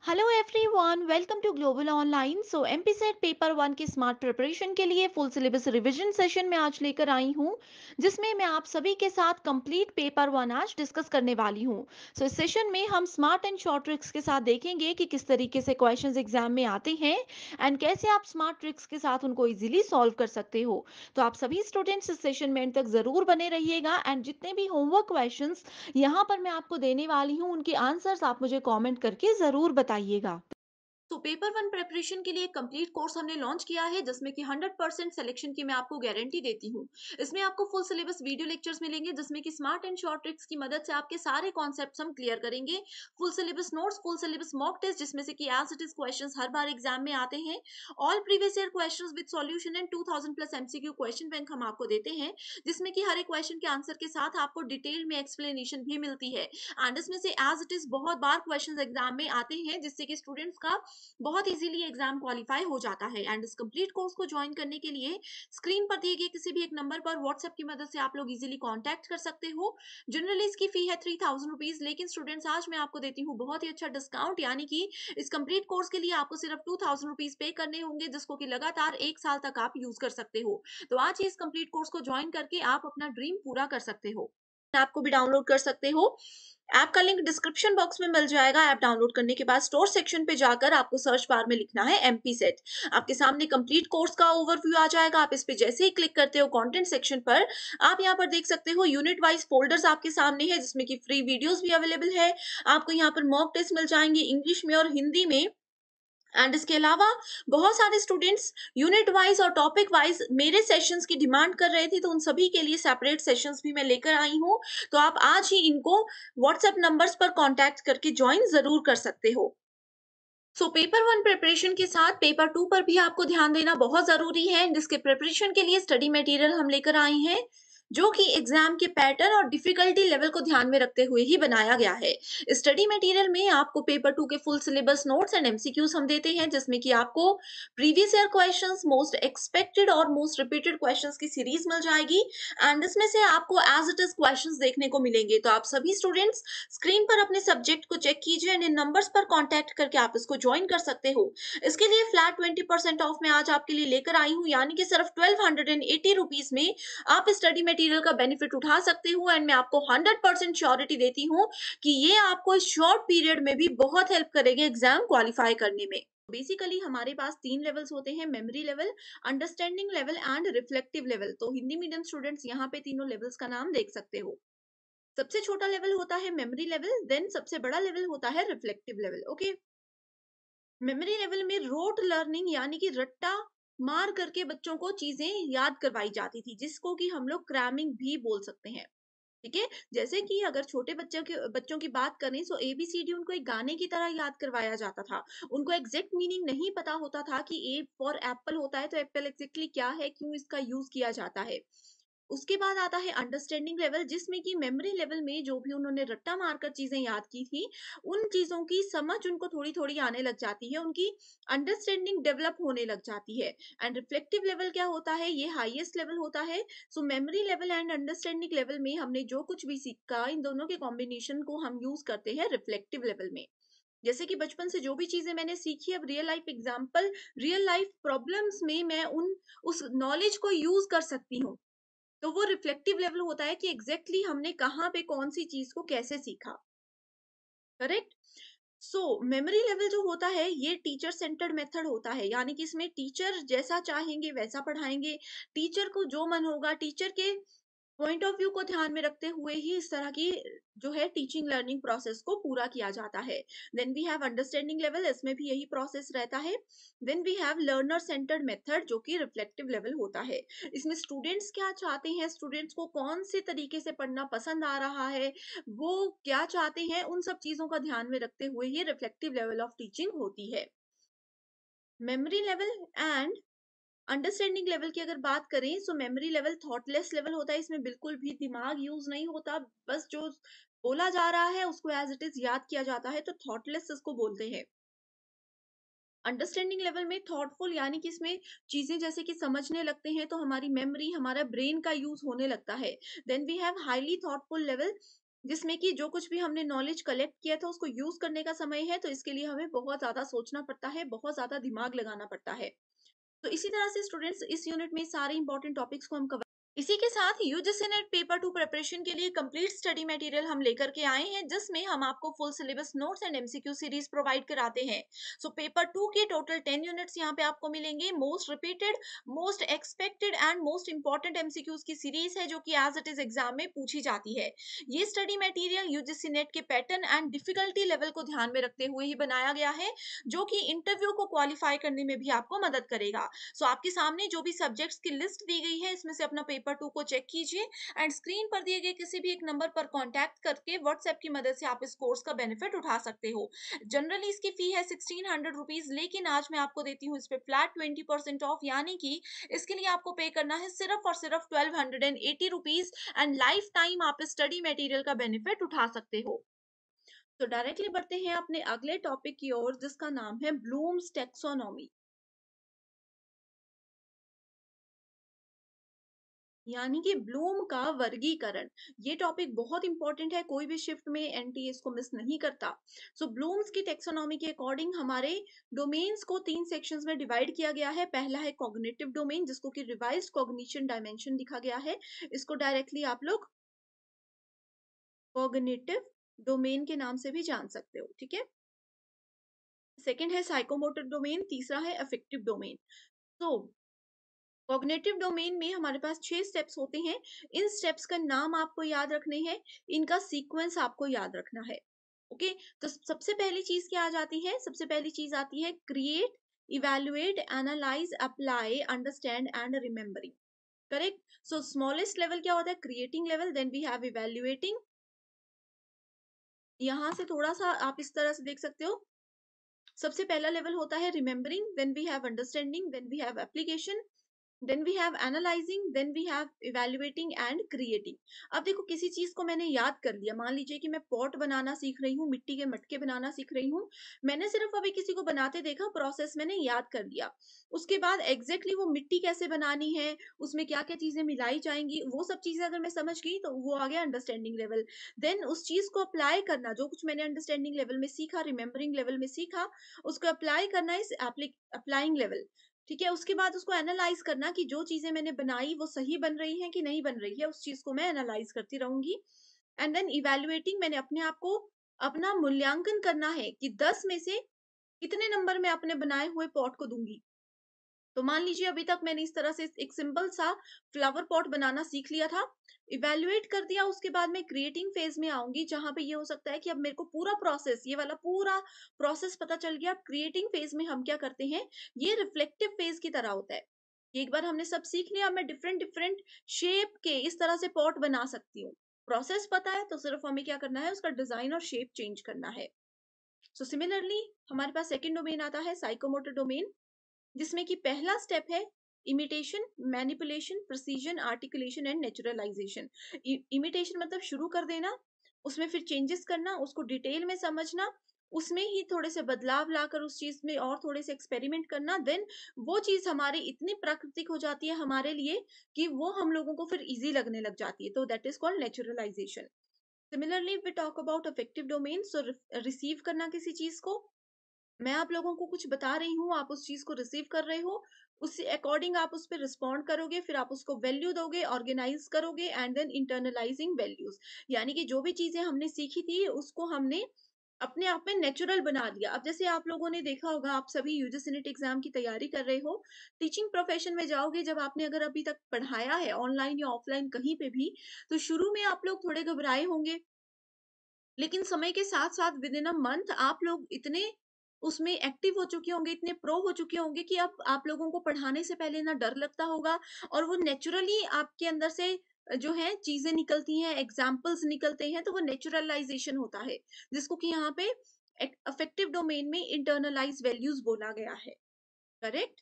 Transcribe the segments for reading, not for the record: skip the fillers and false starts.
Hello everyone, welcome to global online. MP SET paper one की smart preparation के लिए full syllabus revision session में आज लेकर आई हूँ, जिसमें मैं आप सभी के साथ कंप्लीट पेपर वन आज डिस्कस करने वाली हूँ। इस सेशन में हम स्मार्ट एंड शॉर्ट ट्रिक्स के साथ देखेंगे कि किस तरीके से क्वेश्चंस एग्जाम में आते हैं एंड कैसे आप स्मार्ट ट्रिक्स के साथ उनको इजीली सॉल्व कर सकते हो। तो आप सभी स्टूडेंट्स इस सेशन में एंड तक जरूर बने रहिएगा एंड जितने भी होमवर्क क्वेश्चंस यहाँ पर मैं आपको देने वाली हूँ उनके आंसर्स आप मुझे कमेंट करके जरूर बताइएगा। तो पेपर वन प्रिपरेशन के लिए एक कंप्लीट कोर्स हमने लॉन्च किया है, जिसमें कि 100% सिलेक्शन की मैं आपको गारंटी देती हूँ। इसमें आपको फुल सिलेबस वीडियो लेक्चर्स मिलेंगे, जिसमें कि स्मार्ट एंड शॉर्ट ट्रिक्स की मदद से आपके सारे कॉन्सेप्ट्स हम क्लियर करेंगे। Full syllabus notes, full syllabus mock test, जिसमें से कि एज इट इज क्वेश्चंस हर बार एग्जाम में आते हैं। All previous year questions with solution and 2000 plus MCQ question bank हम आपको देते हैं, जिसमें कि हर एक क्वेश्चन के आंसर के साथ आपको डिटेल में एक्सप्लेनेशन भी मिलती है। एंड इसमें से एज इट इज बहुत बार क्वेश्चन एग्जाम में आते हैं, जिससे कि स्टूडेंट्स का बहुत इजीली एग्जाम क्वालिफाई हो जाता है। एंड इस कंप्लीट कोर्स को ज्वाइन करने के लिए स्क्रीन पर दिए गए किसी भी एक नंबर पर व्हाट्सएप की मदद से आप लोग इजीली कांटेक्ट कर सकते हो। जनरली इसकी फी है 3000 रुपीज, लेकिन स्टूडेंट्स आज मैं आपको देती हूँ बहुत ही अच्छा डिस्काउंट, यानी कि इस कंप्लीट कोर्स के लिए आपको सिर्फ 2000 रुपीज पे करने होंगे, जिसको कि लगातार 1 साल तक आप यूज कर सकते हो। तो आज ही इस कंप्लीट कोर्स को ज्वाइन करके आप अपना ड्रीम पूरा कर सकते हो। ऐप को भी डाउनलोड कर सकते हो। ऐप का लिंक डिस्क्रिप्शन बॉक्स में मिल जाएगा। ऐप डाउनलोड करने के बाद स्टोर सेक्शन पे जाकर आपको सर्च बार में लिखना है एमपी सेट। आपके सामने कंप्लीट कोर्स का ओवरव्यू आ जाएगा। आप इस पे जैसे ही क्लिक करते हो कंटेंट सेक्शन पर, आप यहाँ पर देख सकते हो यूनिट वाइज फोल्डर्स आपके सामने है, जिसमें कि फ्री वीडियोस भी अवेलेबल है। आपको यहाँ पर मॉक टेस्ट मिल जाएंगे इंग्लिश में और हिंदी में। एंड इसके अलावा बहुत सारे स्टूडेंट्स यूनिट वाइज और टॉपिक वाइज मेरे सेशंस की डिमांड कर रहे थे, तो उन सभी के लिए सेपरेट सेशंस भी मैं लेकर आई हूँ। तो आप आज ही इनको व्हाट्सएप नंबर्स पर कांटेक्ट करके ज्वाइन जरूर कर सकते हो। पेपर वन प्रिपरेशन के साथ पेपर टू पर भी आपको ध्यान देना बहुत जरूरी है। जिसके प्रिपरेशन के लिए स्टडी मटेरियल हम लेकर आए हैं, जो कि एग्जाम के पैटर्न और डिफिकल्टी लेवल को ध्यान में रखते हुए ही बनाया गया है। स्टडी मटेरियल में आपको पेपर टू के full syllabus notes and MCQs हम देते हैं, जिसमें कि आपको previous year questions, most expected और मोस्ट रिपीटेड क्वेश्चंस की सीरीज मिल जाएगी। एंड इसमें से आपको एज इट इज क्वेश्चंस देखने को मिलेंगे। तो आप सभी स्टूडेंट्स स्क्रीन पर अपने सब्जेक्ट को चेक कीजिए एंड इन नंबर्स पर कांटेक्ट करके आप इसको ज्वाइन कर सकते हो। इसके लिए फ्लैट 20% ऑफ में आज आपके लिए लेकर आई हूँ, यानी कि सिर्फ 1280 रुपीज में आप स्टडी मटेरियल का बेनिफिट उठा सकते हो। एंड मैं आपको 100% श्योरिटी देती हूँ कि ये आपको इस शॉर्ट पीरियड में भी बहुत हेल्प करेगी एग्जाम क्वालिफाई करने में। बेसिकली हमारे पास 3 लेवल्स होते हैं: memory level, understanding level and reflective level. तो हिंदी मीडियम स्टूडेंट्स यहाँ पे तीनों लेवल्स का नाम देख सकते हो। सबसे छोटा लेवल होता है मेमोरी लेवल, देन सबसे बड़ा लेवल होता है reflective level. Okay, memory level में रोट लर्निंग यानी कि रट्टा मार करके बच्चों को चीजें याद करवाई जाती थी, जिसको कि हम लोग क्रैमिंग भी बोल सकते हैं। ठीक है, जैसे कि अगर छोटे बच्चों की बात करें, तो एबीसीडी उनको एक गाने की तरह याद करवाया जाता था। उनको एग्जैक्ट मीनिंग नहीं पता होता था कि ए फॉर एप्पल होता है तो एप्पल एग्जैक्टली क्या है, क्यों इसका यूज किया जाता है। उसके बाद आता है अंडरस्टैंडिंग लेवल, जिसमें कि मेमोरी लेवल में जो भी उन्होंने रट्टा मारकर चीजें याद की थी, उन चीजों की समझ उनको थोड़ी थोड़ी आने लग जाती है, उनकी अंडरस्टैंडिंग डेवलप होने लग जाती है। एंड रिफ्लेक्टिव लेवल क्या होता है, ये हाईएस्ट लेवल होता है। Memory level and understanding level में हमने जो कुछ भी सीखा, इन दोनों के कॉम्बिनेशन को हम यूज करते हैं रिफ्लेक्टिव लेवल में। जैसे कि बचपन से जो भी चीजें मैंने सीखी, अब real life example, real life problems में मैं उन उस नॉलेज को यूज कर सकती हूँ। तो वो रिफ्लेक्टिव लेवल होता है कि एग्जैक्टली हमने कहाँ पे कौन सी चीज को कैसे सीखा। करेक्ट। मेमोरी लेवल जो होता है, ये टीचर सेंटर्ड मेथड होता है, यानी कि इसमें टीचर जैसा चाहेंगे वैसा पढ़ाएंगे। टीचर को जो मन होगा, टीचर के पॉइंट ऑफ व्यू को ध्यान में रखते हुए ही इस तरह की जो है टीचिंग लर्निंग प्रोसेस को पूरा किया जाता है। Then we have understanding level, इसमें भी यही प्रोसेस रहता है। Then we have learner centred method, जो कि रिफ्लेक्टिव लेवल होता है। इसमें स्टूडेंट्स क्या चाहते हैं, स्टूडेंट्स को कौन से तरीके से पढ़ना पसंद आ रहा है, वो क्या चाहते हैं, उन सब चीजों का ध्यान में रखते हुए ही रिफ्लेक्टिव लेवल ऑफ टीचिंग होती है। Memory level and understanding level की अगर बात करें, सो मेमोरी लेवल थॉटलेस लेवल होता है। इसमें बिल्कुल भी दिमाग यूज नहीं होता, बस जो बोला जा रहा है उसको एज इट इज याद किया जाता है, तो थॉटलेस इसको बोलते हैं। अंडरस्टैंडिंग लेवल में थॉटफुल, यानी कि इसमें चीजें जैसे कि समझने लगते हैं, तो हमारी मेमोरी, हमारा ब्रेन का यूज होने लगता है। Then we have highly thoughtful level, जिसमें कि जो कुछ भी हमने नॉलेज कलेक्ट किया था उसको यूज करने का समय है, तो इसके लिए हमें बहुत ज्यादा सोचना पड़ता है, बहुत ज्यादा दिमाग लगाना पड़ता है। तो इसी तरह से स्टूडेंट्स इस यूनिट में सारे इंपॉर्टेंट टॉपिक्स को हम कवर। इसी के साथ UGC net paper two preparation के लिए कंप्लीट स्टडी मटेरियल हम लेकर के आए हैं, जिसमें हम आपको full syllabus notes and MCQ series provide कराते हैं। सो पेपर टू के टोटल 10 यूनिट्स यहाँ पे आपको मिलेंगे। Most repeated, most expected and most important MCQs की सीरीज है, जो कि एज इट इज एग्जाम में पूछी जाती है। ये स्टडी मटेरियल यूजीसी नेट के पैटर्न एंड डिफिकल्टी लेवल को ध्यान में रखते हुए ही बनाया गया है, जो कि इंटरव्यू को क्वालिफाई करने में भी आपको मदद करेगा। सो आपके सामने जो भी सब्जेक्ट्स की लिस्ट दी गई है, इसमें से अपना पेपर टू को चेक कीजिए एंड स्क्रीन पर दिए गए किसी भी एक नंबर पर कांटेक्ट करके व्हाट्सएप की मदद से आप इस कोर्स का बेनिफिट उठा सकते हो। जनरली इसकी फी है 1600 रुपीज, लेकिन आज मैं आपको देती हूँ इस पे फ्लैट 20% ऑफ, यानी कि इसके लिए आपको पे करना है सिर्फ और सिर्फ 1280 रुपीज एंड लाइफ टाइम आप इस स्टडी मटेरियल का बेनिफिट उठा सकते हो। तो डायरेक्टली बढ़ते हैं अपने अगले टॉपिक की ओर, जिसका नाम है ब्लूम्स टेक्सोनॉमी, यानी कि ब्लूम का वर्गीकरण। ये टॉपिक बहुत इंपॉर्टेंट है, कोई भी शिफ्ट में एनटीए इसको मिस नहीं करता। सो ब्लूम्स की टेक्सोनॉमी के अकॉर्डिंग हमारे डोमेन्स को 3 सेक्शंस में डिवाइड किया गया है। पहला है कॉग्निटिव डोमेन, जिसको कि रिवाइज्ड कॉग्निशन डायमेंशन लिखा गया है। इसको डायरेक्टली आप लोग कॉग्निटिव डोमेन के नाम से भी जान सकते हो, ठीक है। सेकेंड है साइकोमोटर डोमेन, तीसरा है अफेक्टिव डोमेन। तो कॉग्निटिव डोमेन में हमारे पास 6 स्टेप्स होते हैं। इन स्टेप्स का नाम आपको याद रखने हैं, इनका सीक्वेंस आपको याद रखना है। ओके, तो सबसे पहली चीज क्या आ जाती है? सबसे पहली चीज आती है create, evaluate, analyse, apply, understand and remembering. Correct. So smallest level क्या होता है? Creating level, then we have evaluating. यहां से थोड़ा सा आप इस तरह से देख सकते हो। सबसे पहला लेवल होता है remembering, then we have understanding, then we have application, then we have analysing, then we have evaluating and creating. अब देखो, किसी चीज को मैंने याद कर लिया, मान लीजिए कि मैं पॉट बनाना सीख रही हूँ, मिट्टी के मटके बनाना सीख रही हूँ। मैंने सिर्फ अभी किसी को बनाते देखा, प्रोसेस मैंने याद कर लिया। उसके बाद एग्जैक्टली वो मिट्टी कैसे बनानी है, उसमें क्या क्या चीजें मिलाई जाएंगी, वो सब चीजें अगर मैं समझ गई तो वो आ गया अंडरस्टैंडिंग लेवल। देन उस चीज को अप्लाई करना, जो कुछ मैंने अंडरस्टैंडिंग लेवल में सीखा, रिमेम्बरिंग लेवल में सीखा, उसको अप्लाई करना इस अप्लाइंग लेवल। ठीक है। उसके बाद उसको एनालाइज करना कि जो चीजें मैंने बनाई वो सही बन रही हैं कि नहीं बन रही है, उस चीज को मैं एनालाइज करती रहूंगी। एंड देन इवेल्युएटिंग, मैंने अपने आप को अपना मूल्यांकन करना है कि 10 में से कितने नंबर मैं अपने बनाए हुए पॉट को दूंगी। तो मान लीजिए अभी तक मैंने इस तरह से एक सिंपल सा फ्लावर पॉट बनाना सीख लिया था, इवेल्युएट कर दिया। उसके बाद मैं क्रिएटिंग फेज में आऊंगी, जहां पे ये हो सकता है कि अब मेरे को पूरा प्रोसेस, ये वाला पूरा प्रोसेस पता चल गया। क्रिएटिंग फेज में हम क्या करते हैं, ये रिफ्लेक्टिव फेज की तरह होता है। एक बार हमने सब सीख लिया, मैं डिफरेंट डिफरेंट शेप के इस तरह से पॉट बना सकती हूँ। प्रोसेस पता है तो सिर्फ हमें क्या करना है, उसका डिजाइन और शेप चेंज करना है। सो सिमिलरली हमारे पास सेकेंड डोमेन आता है साइकोमोटर डोमेन, जिसमें कि पहला स्टेप है imitation, manipulation, precision, articulation and naturalisation. Imitation मतलब शुरू कर देना, उसमें फिर चेंजेस करना, उसको डिटेल में समझना, उसमें ही थोड़े से बदलाव लाकर उस चीज में और थोड़े से एक्सपेरिमेंट करना। देन वो चीज हमारी इतनी प्राकृतिक हो जाती है हमारे लिए कि वो हम लोगों को फिर इजी लगने लग जाती है, तो that is called naturalisation. Similarly we talk about affective domain, so receive करना किसी चीज को, मैं आप लोगों को कुछ बता रही हूँ, आप उस चीज को रिसीव कर रहे हो, उससे अकॉर्डिंग आप उस पर रिस्पॉन्ड करोगे, फिर आप उसको वैल्यू दोगे, ऑर्गेनाइज करोगे एंड देन इंटरनलाइजिंग वैल्यूज। यानी कि जो भी चीजें हमने सीखी थी उसको हमने अपने आप में नेचुरल बना लिया। अब जैसे आप लोगों ने देखा होगा, आप सभी यूजीसी नेट एग्जाम की तैयारी कर रहे हो, टीचिंग प्रोफेशन में जाओगे, जब आपने अगर अभी तक पढ़ाया है ऑनलाइन या ऑफलाइन कहीं पे भी, तो शुरू में आप लोग थोड़े घबराए होंगे, लेकिन समय के साथ साथ विद इन अ मंथ आप लोग इतने उसमें एक्टिव हो चुके होंगे, इतने प्रो हो चुके होंगे कि अब आप लोगों को पढ़ाने से पहले ना डर लगता होगा, और वो नेचुरली आपके अंदर से जो है चीजें निकलती हैं, एग्जाम्पल्स निकलते हैं, तो वो नेचुरलाइजेशन होता है, जिसको कि यहाँ पे अफेक्टिव डोमेन में इंटरनलाइज वैल्यूज बोला गया है। करेक्ट।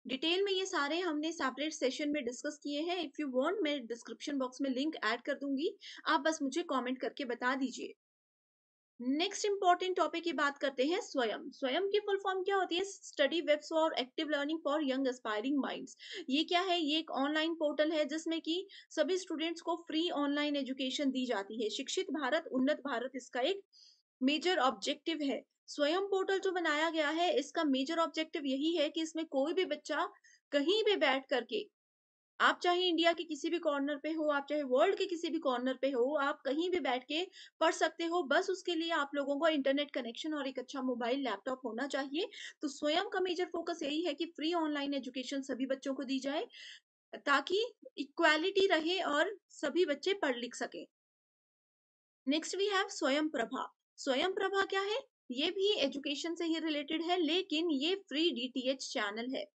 डिटेल में ये सारे हमने सेपरेट सेशन में डिस्कस किए हैं। इफ यू वांट, मैं डिस्क्रिप्शन बॉक्स में लिंक ऐड कर दूंगी, आप बस मुझे कमेंट करके बता दीजिए। नेक्स्ट इंपॉर्टेंट टॉपिक की बात करते हैं स्वयं। स्वयं की फुल फॉर्म क्या होती है? Study webs for active learning for young aspiring minds. ये क्या है? ये एक ऑनलाइन पोर्टल है जिसमें कि सभी स्टूडेंट्स को फ्री ऑनलाइन एजुकेशन दी जाती है। शिक्षित भारत उन्नत भारत इसका एक मेजर ऑब्जेक्टिव है। स्वयं पोर्टल जो बनाया गया है, इसका मेजर ऑब्जेक्टिव यही है कि इसमें कोई भी बच्चा कहीं भी बैठ करके, आप चाहे इंडिया के किसी भी कॉर्नर पे हो, आप चाहे वर्ल्ड के किसी भी कॉर्नर पे हो, आप कहीं भी बैठ के पढ़ सकते हो। बस उसके लिए आप लोगों को इंटरनेट कनेक्शन और एक अच्छा मोबाइल लैपटॉप होना चाहिए। तो स्वयं का मेजर फोकस यही है कि फ्री ऑनलाइन एजुकेशन सभी बच्चों को दी जाए, ताकि इक्वालिटी रहे और सभी बच्चे पढ़ लिख सकें। नेक्स्ट वी हैव स्वयं प्रभा। स्वयं प्रभा क्या है? ये भी एजुकेशन से ही रिलेटेड है, लेकिन ये फ्री डीटीएच चैनल है।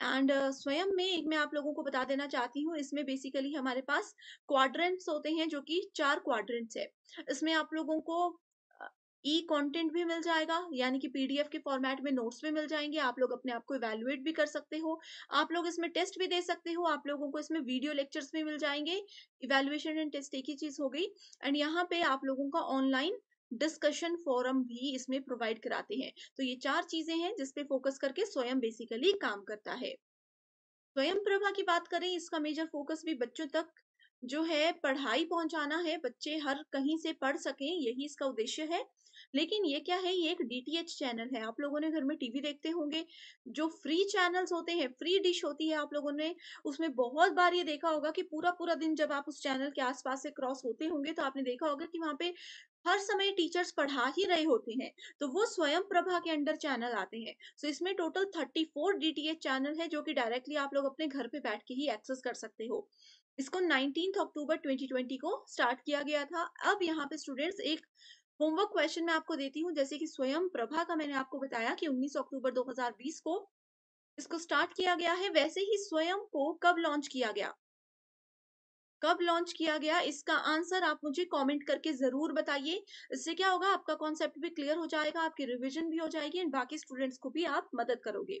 एंड स्वयं में एक मैं आप लोगों को बता देना चाहती हूँ, इसमें बेसिकली हमारे पास क्वाड्रेंट्स होते हैं, जो कि 4 क्वाड्रेंट्स है। इसमें आप लोगों को ई कंटेंट भी मिल जाएगा, यानी कि पीडीएफ के फॉर्मेट में नोट्स भी मिल जाएंगे। आप लोग अपने आप को इवैल्यूएट भी कर सकते हो। आप लोग इसमें टेस्ट भी दे सकते हो। आप लोगों को इसमें वीडियो लेक्चर्स भी मिल जाएंगे। इवैल्यूएशन एंड टेस्ट एक ही चीज हो गई। एंड यहाँ पे आप लोगों का ऑनलाइन डिस्कशन फोरम भी इसमें प्रोवाइड कराते हैं। तो ये 4 चीजें हैं जिस पे फोकस करके स्वयं बेसिकली काम करता है। स्वयं प्रभा की बात करें, इसका मेजर फोकस भी बच्चों तक जो है पढ़ाई पहुंचाना है, बच्चे हर कहीं से पढ़ सकें, यही इसका उद्देश्य है। लेकिन ये क्या है? ये एक डीटीएच चैनल है। आप लोगों ने घर में टीवी देखते होंगे, जो फ्री चैनल्स होते हैं, फ्री डिश होती है, आप लोगों ने उसमें बहुत बार ये देखा होगा कि पूरा पूरा दिन जब आप उस चैनल के आसपास से क्रॉस होते होंगे, तो आपने देखा होगा कि वहां पे हर समय टीचर्स पढ़ा ही रहे होते हैं। तो वो स्वयं प्रभा के अंडर चैनल आते हैं। सो इसमें टोटल 34 डीटीएच चैनल है, जो कि डायरेक्टली आप लोग अपने घर पे बैठ के ही एक्सेस कर सकते हो। इसको 19 अक्टूबर 2020 को स्टार्ट किया गया था। अब यहाँ पे स्टूडेंट्स एक होमवर्क क्वेश्चन मैं आपको देती हूँ। जैसे कि स्वयं प्रभा का मैंने आपको बताया कि 19 अक्टूबर 2020 को इसको स्टार्ट किया गया है, वैसे ही स्वयं को कब लॉन्च किया गया? कब लॉन्च किया गया, इसका आंसर आप मुझे कमेंट करके जरूर बताइए। इससे क्या होगा? आपका कॉन्सेप्ट भी क्लियर हो जाएगा, आपकी रिवीजन भी हो जाएगी, एंड बाकी स्टूडेंट्स को भी आप मदद करोगे।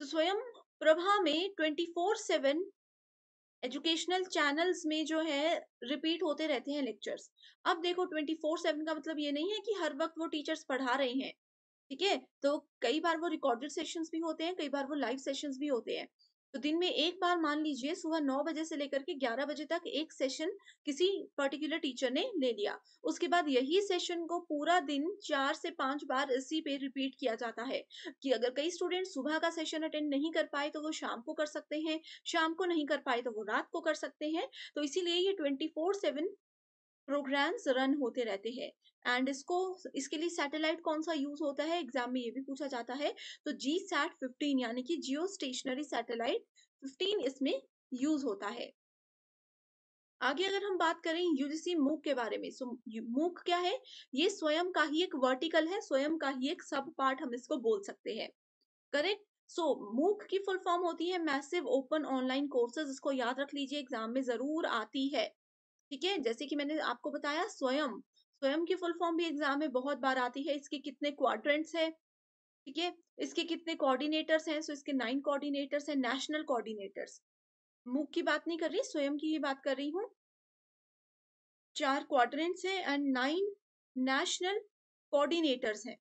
तो स्वयं प्रभा में 24/7 एजुकेशनल चैनल्स में जो है रिपीट होते रहते हैं लेक्चर्स। अब देखो, 24/7 का मतलब ये नहीं है कि हर वक्त वो टीचर्स पढ़ा रहे हैं। ठीक है? तो कई बार वो रिकॉर्डेड सेशंस भी होते हैं, कई बार वो लाइव सेशंस भी होते हैं। तो दिन में एक बार मान लीजिए सुबह 9 बजे से लेकर के 11 बजे तक एक सेशन किसी पर्टिकुलर टीचर ने ले लिया। उसके बाद यही सेशन को पूरा दिन 4 से 5 बार इसी पे रिपीट किया जाता है, कि अगर कई स्टूडेंट सुबह का सेशन अटेंड नहीं कर पाए तो वो शाम को कर सकते हैं, शाम को नहीं कर पाए तो वो रात को कर सकते हैं। तो इसीलिए ये 24/7 प्रोग्राम्स रन होते रहते हैं। एंड इसके लिए सैटेलाइट कौन सा यूज होता है, एग्जाम में ये भी पूछा जाता है। तो जी सैट 15, यानी कि जियो स्टेशनरी सैटेलाइट 15 इसमें यूज होता है। आगे अगर हम बात करें यूजीसी मूक के बारे में, सो मूक क्या है? ये स्वयं का ही एक वर्टिकल है, स्वयं का ही एक सब पार्ट हम इसको बोल सकते हैं। करेक्ट? सो मूक की फुल फॉर्म होती है मैसिव ओपन ऑनलाइन कोर्सेज। इसको याद रख लीजिए, एग्जाम में जरूर आती है। ठीक है? जैसे कि मैंने आपको बताया, स्वयं स्वयं की फुल फॉर्म भी एग्जाम में बहुत बार आती है। इसके कितने क्वाड्रेंट्स है? ठीक है? इसके कितने कोऑर्डिनेटर्स हैं? सो इसके 9 कोऑर्डिनेटर्स हैं, नेशनल कोऑर्डिनेटर्स। मूक की बात नहीं कर रही, स्वयं की ही बात कर रही हूँ। 4 क्वाड्रेंट्स है एंड 9 नेशनल कोऑर्डिनेटर्स हैं।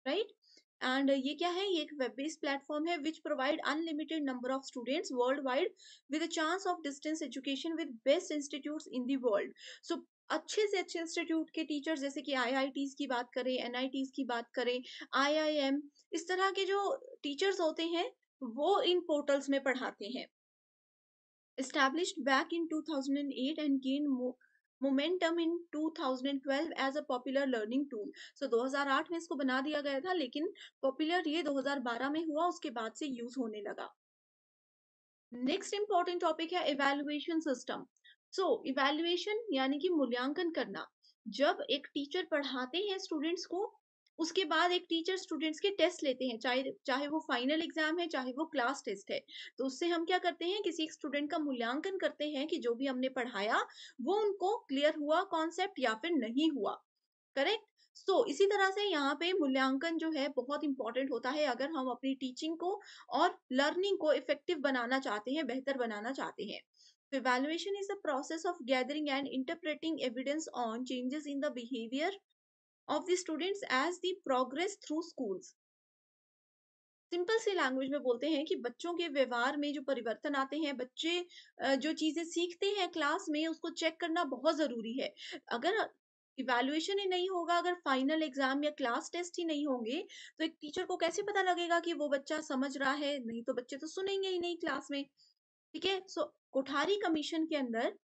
राइट? एंड ये क्या है? ये एक वेब बेस्ड प्लेटफॉर्म है which provide unlimited number of students world wide with a chance of distance education with best institutes in the world. So अच्छे से अच्छे इंस्टीट्यूट के टीचर्स, जैसे कि आईआईटीज की बात करें, एनआईटीज की बात करें, आईआईएम, इस तरह के जो टीचर्स होते हैं, वो इन पोर्टल्स में पढ़ाते हैं। Established back in 2008 and gained momentum in 2012 as a popular learning tool. So 2008 में इसको बना दिया गया था, लेकिन पॉपुलर ये 2012 में हुआ, उसके बाद से यूज होने लगा। नेक्स्ट इंपॉर्टेंट टॉपिक है इवैल्यूएशन सिस्टम। सो इवैल्यूएशन यानी कि मूल्यांकन करना। जब एक टीचर पढ़ाते हैं स्टूडेंट्स को, उसके बाद एक टीचर स्टूडेंट्स के टेस्ट लेते हैं, चाहे चाहे वो फाइनल एग्जाम है, चाहे वो क्लास टेस्ट है। तो उससे हम क्या करते हैं? किसी एक स्टूडेंट का मूल्यांकन करते हैं कि जो भी हमने पढ़ाया वो उनको क्लियर हुआ कॉन्सेप्ट या फिर नहीं हुआ। करेक्ट? सो इसी तरह से यहाँ पे मूल्यांकन जो है बहुत इंपॉर्टेंट होता है, अगर हम अपनी टीचिंग को और लर्निंग को इफेक्टिव बनाना चाहते हैं, बेहतर बनाना चाहते हैं। Evaluation is the process of gathering and interpreting evidence on changes in the behavior of the students as they progress through schools. Simple सी लैंग्वेज में बोलते हैं कि बच्चों के व्यवहार में जो परिवर्तन आते हैं, बच्चे जो चीजें सीखते हैं क्लास में उसको चेक करना बहुत जरूरी है। अगर इवैल्यूएशन ही नहीं होगा, अगर फाइनल एग्जाम या क्लास टेस्ट ही नहीं होंगे, तो एक टीचर को कैसे पता लगेगा कि वो बच्चा समझ रहा है? नहीं तो बच्चे तो सुनेंगे ही नहीं क्लास में। ठीक है, सो कोठारी कमीशन के अंदर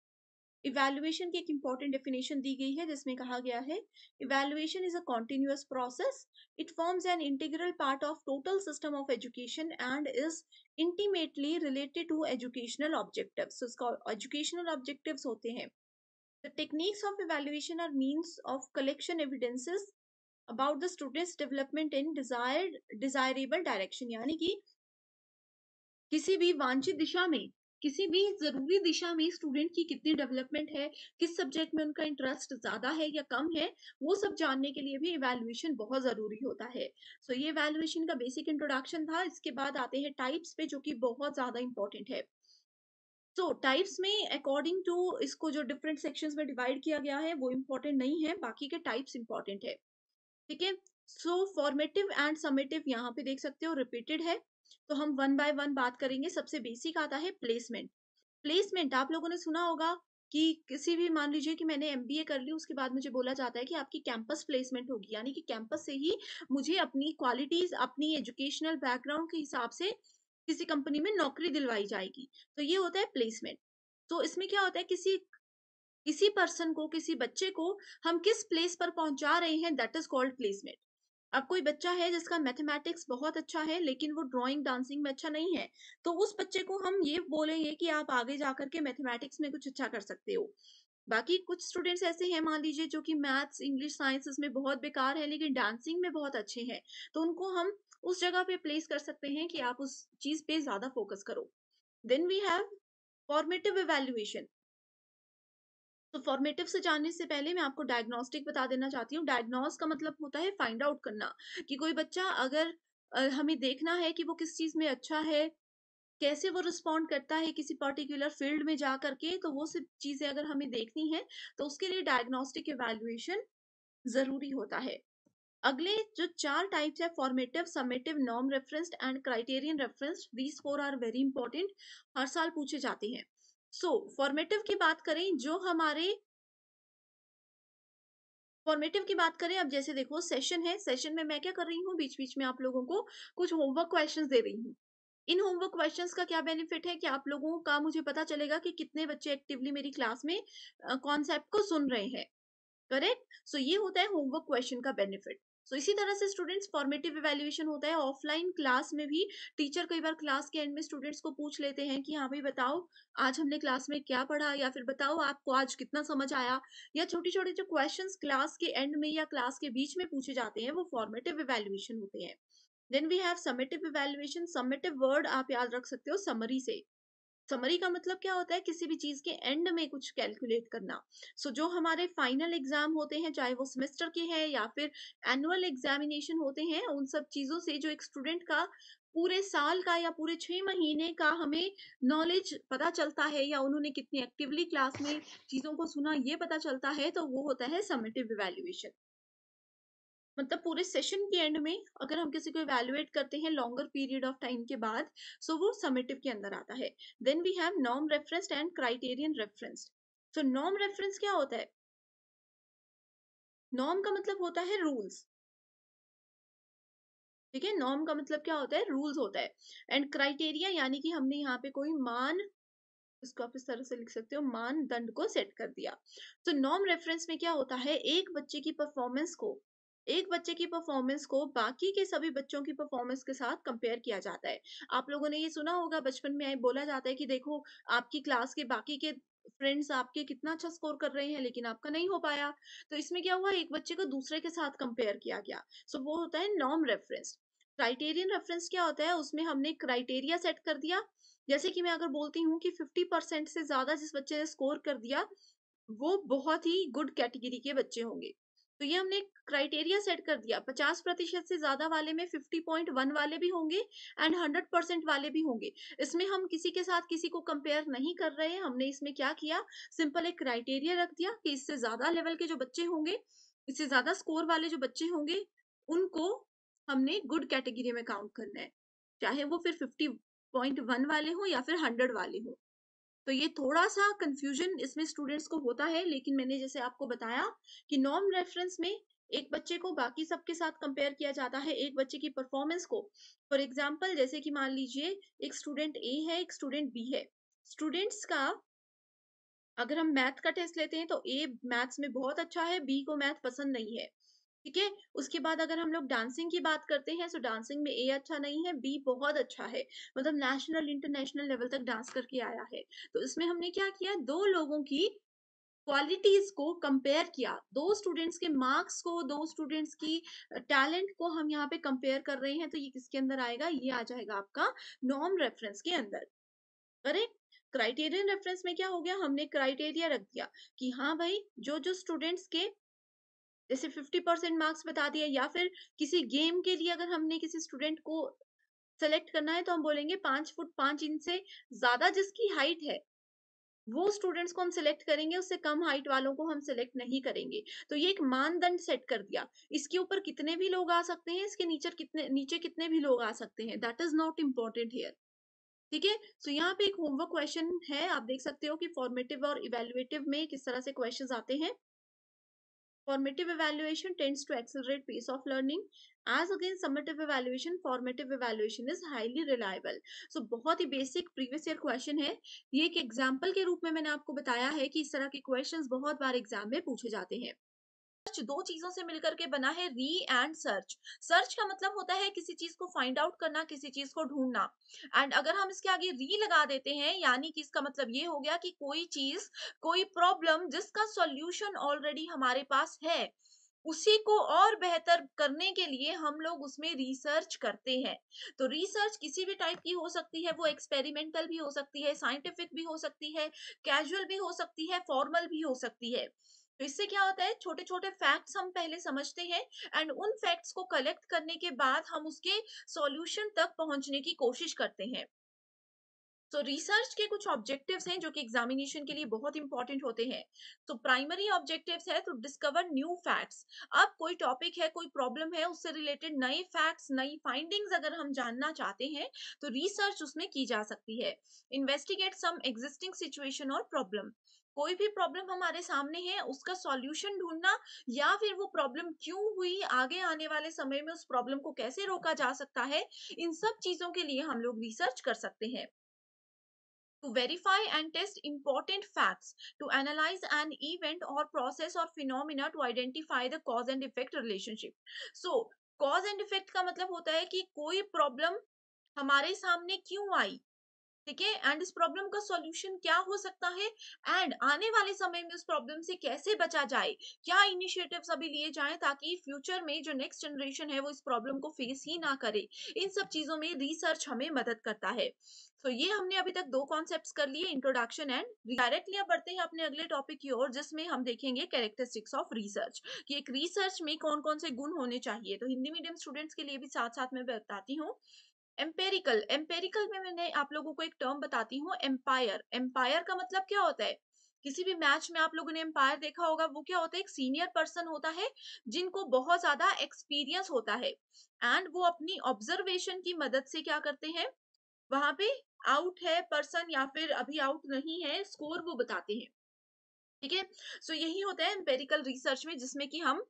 इवैल्यूएशन की एक इंपॉर्टेंट डेफिनेशन दी गई है, जिसमें कहा गया है evaluation is a continuous process, it forms an integral part of total system of education and is intimately related to educational objectives. so इसका एजुकेशनल ऑब्जेक्टिव्स होते हैं। The techniques of evaluation are means of collection evidences about the student's development in desirable direction, यानी कि किसी भी वांछित दिशा में, किसी भी जरूरी दिशा में स्टूडेंट की कितनी डेवलपमेंट है, किस सब्जेक्ट में उनका इंटरेस्ट ज्यादा है या कम है, वो सब जानने के लिए भी इवैल्यूएशन बहुत जरूरी होता है। सो ये इवैल्यूएशन का बेसिक इंट्रोडक्शन था। इसके बाद आते हैं टाइप्स पे, जो कि बहुत ज्यादा इंपॉर्टेंट है। तो टाइप्स में अकॉर्डिंग टू इसको जो डिफरेंट सेक्शंस में डिवाइड किया गया है वो इंपॉर्टेंट नहीं है, बाकी के टाइप्स इंपॉर्टेंट है। ठीक है, सो फॉर्मेटिव एंड समेटिव यहाँ पे देख सकते हो रिपीटेड है, तो हम वन बाय वन बात करेंगे। सबसे बेसिक आता है प्लेसमेंट। प्लेसमेंट आप लोगों ने सुना होगा कि किसी भी, मान लीजिए कि मैंने एमबीए कर ली, उसके बाद मुझे बोला जाता है कि आपकी कैंपस प्लेसमेंट होगी, यानी कि कैंपस से ही मुझे अपनी क्वालिटीज, अपनी एजुकेशनल बैकग्राउंड के हिसाब से किसी कंपनी में नौकरी दिलवाई जाएगी। तो ये होता है प्लेसमेंट। तो इसमें क्या होता है, किसी किसी पर्सन को, किसी बच्चे को हम किस प्लेस पर पहुंचा रहे हैं, दैट इज कॉल्ड प्लेसमेंट। अब कोई बच्चा है जिसका मैथमेटिक्स बहुत अच्छा है लेकिन वो ड्राइंग डांसिंग में अच्छा नहीं है, तो उस बच्चे को हम ये बोलेंगे कि आप आगे जाकर के मैथमेटिक्स में कुछ अच्छा कर सकते हो। बाकी कुछ स्टूडेंट्स ऐसे हैं, मान लीजिए, जो कि मैथ्स, इंग्लिश, साइंसेस में बहुत बेकार है लेकिन डांसिंग में बहुत अच्छे हैं, तो उनको हम उस जगह पे प्लेस कर सकते हैं कि आप उस चीज पे ज्यादा फोकस करो। Then we have formative evaluation. तो फॉर्मेटिव से जानने से पहले मैं आपको डायग्नोस्टिक बता देना चाहती हूँ। डायग्नोस का मतलब होता है फाइंड आउट करना, कि कोई बच्चा अगर हमें देखना है कि वो किस चीज में अच्छा है, कैसे वो रिस्पॉन्ड करता है किसी पर्टिकुलर फील्ड में जा करके, तो वो सब चीजें अगर हमें देखनी है तो उसके लिए डायग्नोस्टिक इवैल्यूएशन जरूरी होता है। अगले जो चार टाइप्स है, formative, summative, norm referenced and criterion referenced, these four are very important, हर साल पूछे जाते हैं। सो फॉर्मेटिव की बात करें, जो हमारे फॉर्मेटिव की बात करें, अब जैसे देखो सेशन है, सेशन में मैं क्या कर रही हूँ, बीच बीच में आप लोगों को कुछ होमवर्क क्वेश्चंस दे रही हूँ। इन होमवर्क क्वेश्चंस का क्या बेनिफिट है कि आप लोगों का मुझे पता चलेगा कि कितने बच्चे एक्टिवली मेरी क्लास में कॉन्सेप्ट को सुन रहे हैं। करेक्ट, सो ये होता है होमवर्क क्वेश्चन का बेनिफिट। सो इसी तरह से स्टूडेंट्स, फॉर्मेटिव इवैल्यूएशन होता है ऑफलाइन क्लास में भी। टीचर कई बार क्लास के एंड में स्टूडेंट्स को पूछ लेते हैं कि हाँ भाई बताओ, आज हमने क्लास में क्या पढ़ा, या फिर बताओ आपको आज कितना समझ आया, या छोटे छोटे जो क्वेश्चंस क्लास के एंड में या क्लास के बीच में पूछे जाते हैं, वो फॉर्मेटिव इवैल्यूएशन होते हैं। Then we have summative evaluation. Summative word आप याद रख सकते हो समरी से। समरी का मतलब क्या होता है, किसी भी चीज के एंड में कुछ कैलकुलेट करना। जो हमारे फाइनल एग्जाम होते हैं, चाहे वो सेमेस्टर के हैं या फिर एनुअल एग्जामिनेशन होते हैं, उन सब चीजों से जो एक स्टूडेंट का पूरे साल का या पूरे 6 महीने का हमें नॉलेज पता चलता है, या उन्होंने कितनी एक्टिवली क्लास में चीजों को सुना, ये पता चलता है, तो वो होता है समेटिव इवैल्यूएशन। मतलब पूरे सेशन के एंड में अगर हम किसी को इवैल्यूएट करते हैं लॉन्गर पीरियड ऑफ टाइम के बाद, वो समेटिव के अंदर आता है। Then we have norm referenced and criterion referenced. Norm reference क्या होता है? नॉर्म का मतलब होता है रूल्स। ठीक है, नॉर्म का मतलब क्या होता है, रूल्स होता है। एंड क्राइटेरिया यानी कि हमने यहाँ पे कोई मान, इसको आप इस तरह से लिख सकते हो, मानदंड को सेट कर दिया। तो नॉर्म रेफरेंस में क्या होता है, एक बच्चे की परफॉर्मेंस को बाकी के सभी बच्चों की परफॉर्मेंस के साथ कंपेयर किया जाता है। आप लोगों ने ये सुना होगा, बचपन में बोला जाता है कि देखो आपकी क्लास के बाकी के फ्रेंड्स आपके कितना अच्छा स्कोर कर रहे हैं लेकिन आपका नहीं हो पाया। तो इसमें क्या हुआ, एक बच्चे को दूसरे के साथ कंपेयर किया गया। वो होता है नॉर्म रेफरेंस। क्राइटेरियन रेफरेंस क्या होता है, उसमें हमने क्राइटेरिया सेट कर दिया। जैसे कि मैं अगर बोलती हूँ कि 50% से ज्यादा जिस बच्चे ने स्कोर कर दिया, वो बहुत ही गुड कैटेगरी के बच्चे होंगे। तो ये हमने क्राइटेरिया सेट कर दिया, 50% से ज्यादा वाले में 50.1 वाले भी होंगे एंड 100% वाले भी होंगे। इसमें हम किसी के साथ किसी को कंपेयर नहीं कर रहे हैं। हमने इसमें क्या किया, सिंपल एक क्राइटेरिया रख दिया कि इससे ज्यादा लेवल के जो बच्चे होंगे, इससे ज्यादा स्कोर वाले जो बच्चे होंगे, उनको हमने गुड कैटेगरी में काउंट करना है, चाहे वो फिर 50.1 वाले हो या फिर 100 वाले हो। तो ये थोड़ा-सा कन्फ्यूजन इसमें स्टूडेंट्स को होता है, लेकिन मैंने जैसे आपको बताया कि नॉर्म रेफरेंस में एक बच्चे को बाकी सबके साथ कंपेयर किया जाता है, एक बच्चे की परफॉर्मेंस को। फॉर एग्जांपल जैसे कि मान लीजिए एक स्टूडेंट ए है, एक स्टूडेंट बी है। स्टूडेंट्स का अगर हम मैथ का टेस्ट लेते हैं तो ए मैथ्स में बहुत अच्छा है, बी को मैथ पसंद नहीं है। ठीक है? उसके बाद अगर हम लोग डांसिंग की बात करते हैं, तो डांसिंग में ए अच्छा नहीं है, बी बहुत अच्छा है। मतलब नेशनल, इंटरनेशनल लेवल तक डांस करके आया है। तो इसमें हमने क्या किया, 2 लोगों की क्वालिटीज़ को कंपेयर किया। 2 स्टूडेंट्स के मार्क्स को, 2 स्टूडेंट्स की टैलेंट को हम यहाँ पे कंपेयर कर रहे हैं, तो ये किसके अंदर आएगा? ये आ जाएगा आपका नॉर्म रेफरेंस के अंदर। करेक्ट? क्राइटेरियन रेफरेंस में क्या हो गया, हमने क्राइटेरिया रख दिया कि हाँ भाई, जो-जो स्टूडेंट्स के जैसे 50% मार्क्स बता दिए, या फिर किसी गेम के लिए अगर हमने किसी स्टूडेंट को सेलेक्ट करना है तो हम बोलेंगे 5 फुट 5 इंच से ज्यादा जिसकी हाइट है, वो स्टूडेंट्स को हम सिलेक्ट करेंगे, उससे कम हाइट वालों को हम सिलेक्ट नहीं करेंगे। तो ये एक मानदंड सेट कर दिया। इसके ऊपर कितने भी लोग आ सकते हैं, इसके नीचे कितने भी लोग आ सकते हैं, that is not important here. ठीक है? सो यहाँ पे एक होमवर्क क्वेश्चन है, आप देख सकते हो कि फॉर्मेटिव और इवेल्युएटिव में किस तरह से क्वेश्चंस आते हैं। Formative evaluation tends to accelerate pace of learning. As against summative evaluation, formative evaluation is highly reliable. So बहुत ही बेसिक प्रीवियस ईयर क्वेश्चन है। ये एक एग्जाम्पल के रूप में मैंने आपको बताया है कि इस तरह के क्वेश्चंस बहुत बार एग्जाम में पूछे जाते हैं। सर्च दो चीजों से मिलकर के बना है, री एंड सर्च। सर्च का मतलब होता है किसी चीज को फाइंड आउट करना, किसी चीज को ढूंढना। एंड अगर हम इसके आगे री लगा देते हैं, यानी कि इसका मतलब ये हो गया कि कोई चीज, कोई प्रॉब्लम जिसका सॉल्यूशन ऑलरेडी हमारे पास है, उसी को और बेहतर करने के लिए हम लोग उसमें रिसर्च करते हैं। तो रिसर्च किसी भी टाइप की हो सकती है, वो एक्सपेरिमेंटल भी हो सकती है, साइंटिफिक भी हो सकती है, कैजुअल भी हो सकती है, फॉर्मल भी हो सकती है। तो इससे क्या होता है, छोटे छोटे फैक्ट्स हम पहले समझते हैं एंड उन फैक्ट्स को कलेक्ट करने के बाद हम उसके सॉल्यूशन तक पहुंचने की कोशिश करते हैं। तो रिसर्च के कुछ ऑब्जेक्टिव्स हैं जो कि एग्जामिनेशन के लिए बहुत इंपॉर्टेंट होते हैं। तो प्राइमरी ऑब्जेक्टिव्स है टू डिस्कवर न्यू फैक्ट्स। अब कोई टॉपिक है, कोई प्रॉब्लम है, उससे रिलेटेड नए फैक्ट्स, नई फाइंडिंग्स अगर हम जानना चाहते हैं, तो रिसर्च उसमें की जा सकती है। इन्वेस्टिगेट सम एग्जिस्टिंग सिचुएशन और प्रॉब्लम। कोई भी प्रॉब्लम हमारे सामने है, उसका सॉल्यूशन ढूंढना, या फिर वो प्रॉब्लम क्यों हुई, आगे आने वाले समय में उस प्रॉब्लम को कैसे रोका जा सकता है, इन सब चीजों के लिए हम लोग रिसर्च कर सकते हैं। To verify and test important facts, to analyze an event or process or phenomena to identify the cause and effect relationship. So, cause and effect का मतलब होता है कि कोई प्रॉब्लम हमारे सामने क्यों आई, ठीक है, एंड इस प्रॉब्लम का सॉल्यूशन क्या हो सकता है, एंड आने वाले समय में उस प्रॉब्लम से कैसे बचा जाए, क्या इनिशिएटिव्स अभी लिए जाएं ताकि फ्यूचर में जो नेक्स्ट जनरेशन है वो इस प्रॉब्लम को फेस ही ना करे। इन सब चीजों में रिसर्च हमें मदद करता है। तो ये हमने अभी तक दो कॉन्सेप्ट्स कर लिए, इंट्रोडक्शन एंड डायरेक्टली। अब बढ़ते हैं अपने अगले टॉपिक की ओर, जिसमें हम देखेंगे कैरेक्टरिस्टिक्स ऑफ रिसर्च, कि एक रिसर्च में कौन कौन से गुण होने चाहिए। तो हिंदी मीडियम स्टूडेंट्स के लिए भी साथ साथ में बताती हूँ। एम्पेरिकल, एम्पेरिकल में मैंने आप लोगों को एक टर्म बताती हूँ, एम्पायर। एम्पायर का मतलब क्या होता है, किसी भी मैच में आप लोगों ने एम्पायर देखा होगा, वो क्या होता है, एक सीनियर पर्सन होता है जिनको बहुत ज्यादा एक्सपीरियंस होता है, एंड वो अपनी ऑब्जर्वेशन की मदद से क्या करते हैं, वहां पे आउट है पर्सन या फिर अभी आउट नहीं है, स्कोर वो बताते हैं। ठीक है? सो यही होता है एम्पेरिकल रिसर्च में, जिसमें कि हम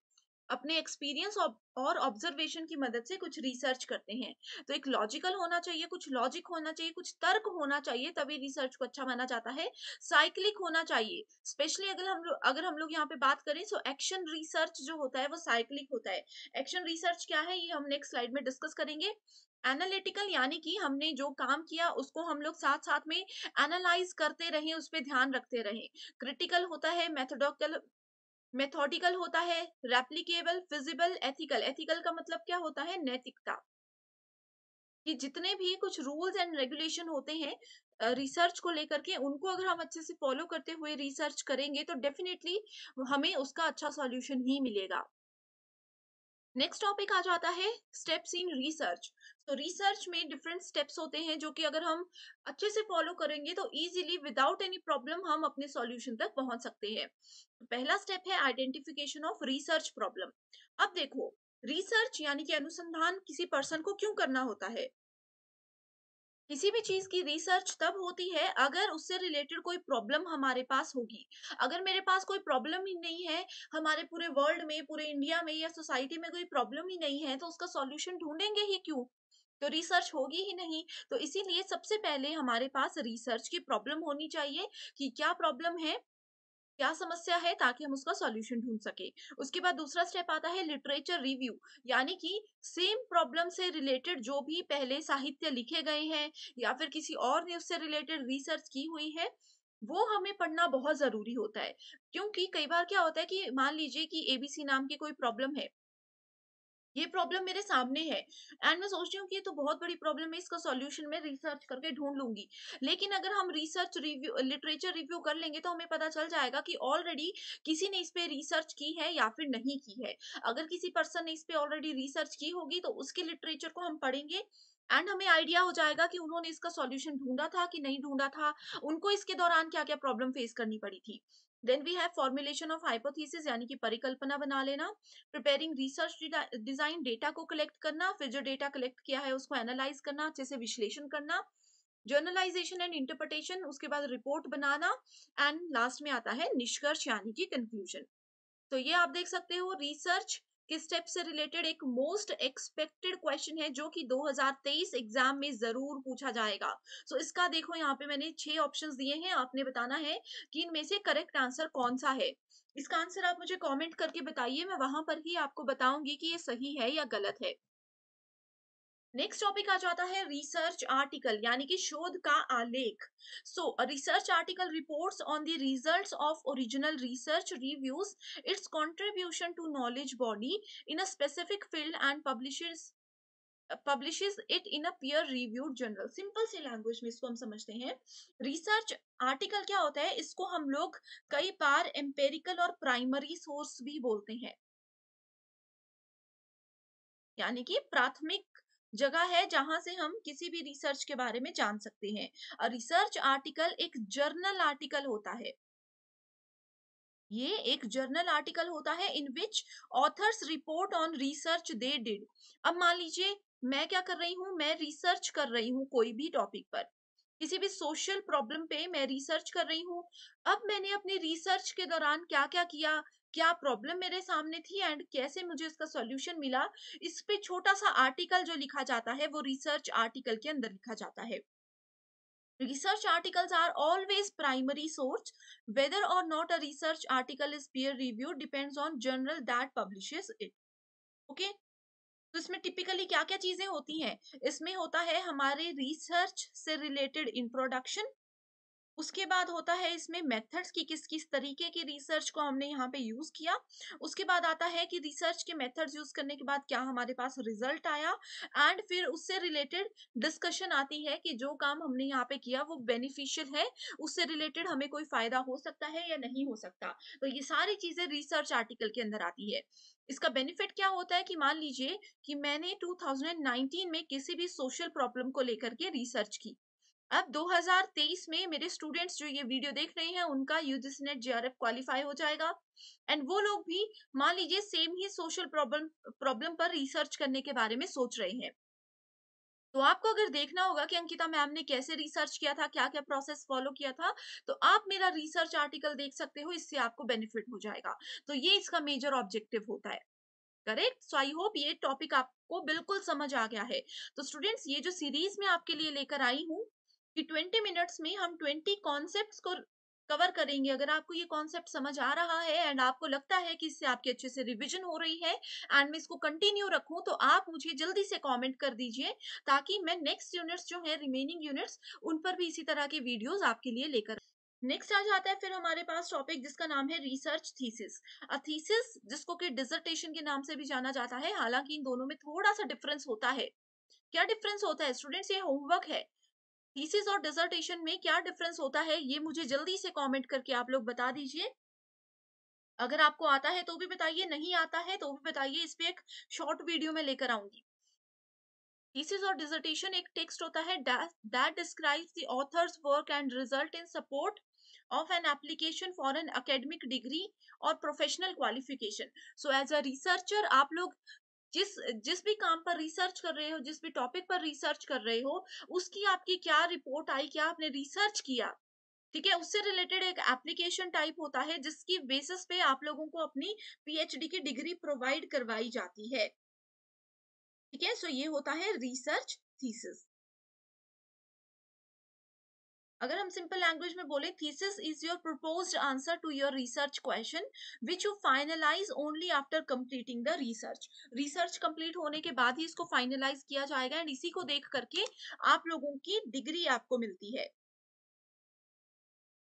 अपने एक्सपीरियंस और ऑब्जर्वेशन की मदद से कुछ रिसर्च करते हैं। तो एक लॉजिकल होना चाहिए, कुछ लॉजिक होना चाहिए, कुछ तर्क होना चाहिए, तभी रिसर्च को अच्छा माना जाता है। साइक्लिक होना चाहिए, स्पेशली अगर हम लोग यहाँ पे बात करें, सो एक्शन रिसर्च जो होता है वो साइक्लिक होता है। एक्शन रिसर्च क्या है, ये हम नेक्स्ट स्लाइड में डिस्कस करेंगे। एनालिटिकल यानी कि हमने जो काम किया उसको हम लोग साथ साथ में एनालाइज करते रहें, उस पर ध्यान रखते रहें। क्रिटिकल होता है, मेथोडिकल होता है, रेप्लिकेबल, फिजिबल, एथिकल। एथिकल का मतलब क्या होता है, नैतिकता। कि जितने भी कुछ रूल्स एंड रेगुलेशन होते हैं रिसर्च को लेकर के, उनको अगर हम अच्छे से फॉलो करते हुए रिसर्च करेंगे तो डेफिनेटली हमें उसका अच्छा सॉल्यूशन ही मिलेगा। नेक्स्ट टॉपिक आ जाता है स्टेप्स इन रिसर्च। तो रिसर्च में डिफरेंट स्टेप्स होते हैं जो कि अगर हम अच्छे से फॉलो करेंगे तो इजीली विदाउट एनी प्रॉब्लम हम अपने सॉल्यूशन तक पहुंच सकते हैं। पहला स्टेप है आइडेंटिफिकेशन ऑफ रिसर्च प्रॉब्लम। अब देखो, रिसर्च यानी कि अनुसंधान किसी पर्सन को क्यों करना होता है? किसी भी चीज की रिसर्च तब होती है अगर उससे रिलेटेड कोई प्रॉब्लम हमारे पास होगी। अगर मेरे पास कोई प्रॉब्लम ही नहीं है, हमारे पूरे वर्ल्ड में, पूरे इंडिया में या सोसाइटी में कोई प्रॉब्लम ही नहीं है, तो उसका सॉल्यूशन ढूंढेंगे ही क्यों? तो रिसर्च होगी ही नहीं। तो इसीलिए सबसे पहले हमारे पास रिसर्च की प्रॉब्लम होनी चाहिए कि क्या प्रॉब्लम है, क्या समस्या है, ताकि हम उसका सॉल्यूशन ढूंढ सके। उसके बाद दूसरा स्टेप आता है लिटरेचर रिव्यू, यानी कि सेम प्रॉब्लम से रिलेटेड जो भी पहले साहित्य लिखे गए हैं या फिर किसी और ने उससे रिलेटेड रिसर्च की हुई है, वो हमें पढ़ना बहुत जरूरी होता है। क्योंकि कई बार क्या होता है कि मान लीजिए कि एबीसी नाम की कोई प्रॉब्लम है, ये प्रॉब्लम मेरे सामने है एंड मैं सोच रही हूँ कि ये तो बहुत बड़ी प्रॉब्लम है, इसका सॉल्यूशन मैं रिसर्च करके ढूंढ लूंगी। लेकिन अगर हम रिसर्च रिव्यू, लिटरेचर रिव्यू कर लेंगे तो हमें पता चल जाएगा कि ऑलरेडी किसी ने इस पे रिसर्च की है या फिर नहीं की है। अगर किसी पर्सन ने इस पे ऑलरेडी रिसर्च की होगी तो उसके लिटरेचर को हम पढ़ेंगे एंड हमें आइडिया हो जाएगा कि उन्होंने इसका सॉल्यूशन ढूंढा था कि नहीं ढूंढा था, उनको इसके दौरान क्या क्या प्रॉब्लम फेस करनी पड़ी थी। Then we have formulation of hypothesis, यानी कि परिकल्पना बना लेना। प्रिपेयरिंग रिसर्च डिजाइन, डेटा को कलेक्ट करना, फिर जो डेटा कलेक्ट किया है उसको एनालाइज करना, अच्छे से विश्लेषण करना, जर्नलाइजेशन एंड इंटरप्रिटेशन, उसके बाद रिपोर्ट बनाना एंड लास्ट में आता है निष्कर्ष यानी कि कंक्लूजन। तो ये आप देख सकते हो रिसर्च के स्टेप से रिलेटेड एक मोस्ट एक्सपेक्टेड क्वेश्चन है जो कि 2023 एग्जाम में जरूर पूछा जाएगा। सो इसका देखो, यहाँ पे मैंने 6 ऑप्शंस दिए हैं, आपने बताना है कि इनमें से करेक्ट आंसर कौन सा है। इसका आंसर आप मुझे कमेंट करके बताइए, मैं वहां पर ही आपको बताऊंगी कि ये सही है या गलत है। नेक्स्ट टॉपिक आ जाता है रिसर्च आर्टिकल, यानी कि शोध का आलेख। So research article reports on the results of original research, reviews its contribution to knowledge body in a specific field and publishes it in a peer reviewed journal। Simple सी language में इसको हम समझते हैं, रिसर्च आर्टिकल क्या होता है, इसको हम लोग कई बार एम्पेरिकल और प्राइमरी सोर्स भी बोलते हैं, यानी कि प्राथमिक जगह है जहां से हम किसी भी रिसर्च के बारे में जान सकते हैं। रिसर्च आर्टिकल एक जर्नल आर्टिकल होता है, ये एक जर्नल आर्टिकल होता है in which authors report on research they did. अब मान लीजिए मैं क्या कर रही हूँ, मैं रिसर्च कर रही हूँ कोई भी टॉपिक पर, किसी भी सोशल प्रॉब्लम पे मैं रिसर्च कर रही हूँ। अब मैंने अपनी रिसर्च के दौरान क्या क्या किया, क्या प्रॉब्लम मेरे सामने थी एंड कैसे मुझे इसका सॉल्यूशन मिला, इस पे छोटा सा आर्टिकल जो लिखा जाता है वो रिसर्च आर्टिकल के अंदर लिखा जाता है। Research articles are always primary source. Whether or not a research article is peer reviewed depends on journal that publishes it. Okay? तो इसमें टिपिकली क्या क्या चीजें होती हैं? इसमें होता है हमारे रिसर्च से रिलेटेड इंट्रोडक्शन, उसके बाद होता है इसमें मेथड्स की किस किस तरीके की रिसर्च को हमने यहाँ पे यूज किया। उसके बाद आता है कि रिसर्च के मेथड्स यूज करने के बाद क्या हमारे पास रिजल्ट आया एंड फिर उससे रिलेटेड डिस्कशन आती है कि जो काम हमने यहाँ पे किया वो बेनिफिशियल है, उससे रिलेटेड हमें कोई फायदा हो सकता है या नहीं हो सकता। तो ये सारी चीजें रिसर्च आर्टिकल के अंदर आती है। इसका बेनिफिट क्या होता है कि मान लीजिए कि मैंने 2019 में किसी भी सोशल प्रॉब्लम को लेकर के रिसर्च की, अब 2023 में मेरे स्टूडेंट्स जो ये वीडियो देख रहे हैं उनका यूजीसी नेट जेआरएफ क्वालिफाई हो जाएगा एंड वो लोग भी मान लीजिए सेम ही सोशल प्रॉब्लम प्रॉब्लम पर रिसर्च करने के बारे में सोच रहे हैं। तो आपको अगर देखना होगा कि अंकिता मैम ने कैसे रिसर्च किया था, क्या क्या प्रोसेस फॉलो किया था, तो आप मेरा रिसर्च आर्टिकल देख सकते हो, इससे आपको बेनिफिट हो जाएगा। तो ये इसका मेजर ऑब्जेक्टिव होता है। करेक्ट। सो आई होप ये टॉपिक आपको बिल्कुल समझ आ गया है। तो स्टूडेंट्स, ये जो सीरीज में आपके लिए लेकर आई हूँ कि 20 मिनट्स में हम 20 कॉन्सेप्ट्स को कवर करेंगे। अगर आपको ये कॉन्सेप्ट समझ आ रहा है एंड आपको लगता है कि इससे आपकी अच्छे से रिवीजन हो रही है एंड मैं इसको कंटिन्यू रखूं, तो आप मुझे जल्दी से कमेंट कर दीजिए ताकि मैं नेक्स्ट यूनिट्स जो है, रिमेनिंग यूनिट्स, उन पर भी इसी तरह के वीडियोस आपके लिए लेकर। नेक्स्ट आ जाता है फिर हमारे पास टॉपिक जिसका नाम है रिसर्च थीसिस। थीसिस जिसको कि डिसर्टेशन के नाम से भी जाना जाता है, हालांकि इन दोनों में थोड़ा सा डिफरेंस होता है। क्या डिफरेंस होता है स्टूडेंट्स, ये होमवर्क है। थीसिस और डिसर्टेशन में क्या डिफरेंस होता है ये मुझे जल्दी से कमेंट करके आप लोग बता दीजिए। अगर आपको आता है तो भी बताइए, नहीं आता है तो भी बताइए, इस पे एक शॉर्ट वीडियो में लेकर आऊंगी। थीसिस और डिसर्टेशन एक टेक्स्ट होता है that describes the author's work and result in support of an application for an academic degree और professional qualification. So as a researcher आप लोग जिस जिस भी काम पर रिसर्च कर रहे हो, जिस भी टॉपिक पर रिसर्च कर रहे हो, उसकी आपकी क्या रिपोर्ट आई, क्या आपने रिसर्च किया, ठीक है, उससे रिलेटेड एक एप्लीकेशन टाइप होता है जिसकी बेसिस पे आप लोगों को अपनी पीएचडी की डिग्री प्रोवाइड करवाई जाती है। ठीक है, सो ये होता है रिसर्च थीसिस। अगर हम सिंपल लैंग्वेज में बोले, thesis is your proposed answer to your research question which you finalize only after completing the research. Research complete होने के बाद ही इसको फाइनलाइज किया जाएगा एंड इसी को देख करके आप लोगों की डिग्री आपको मिलती है।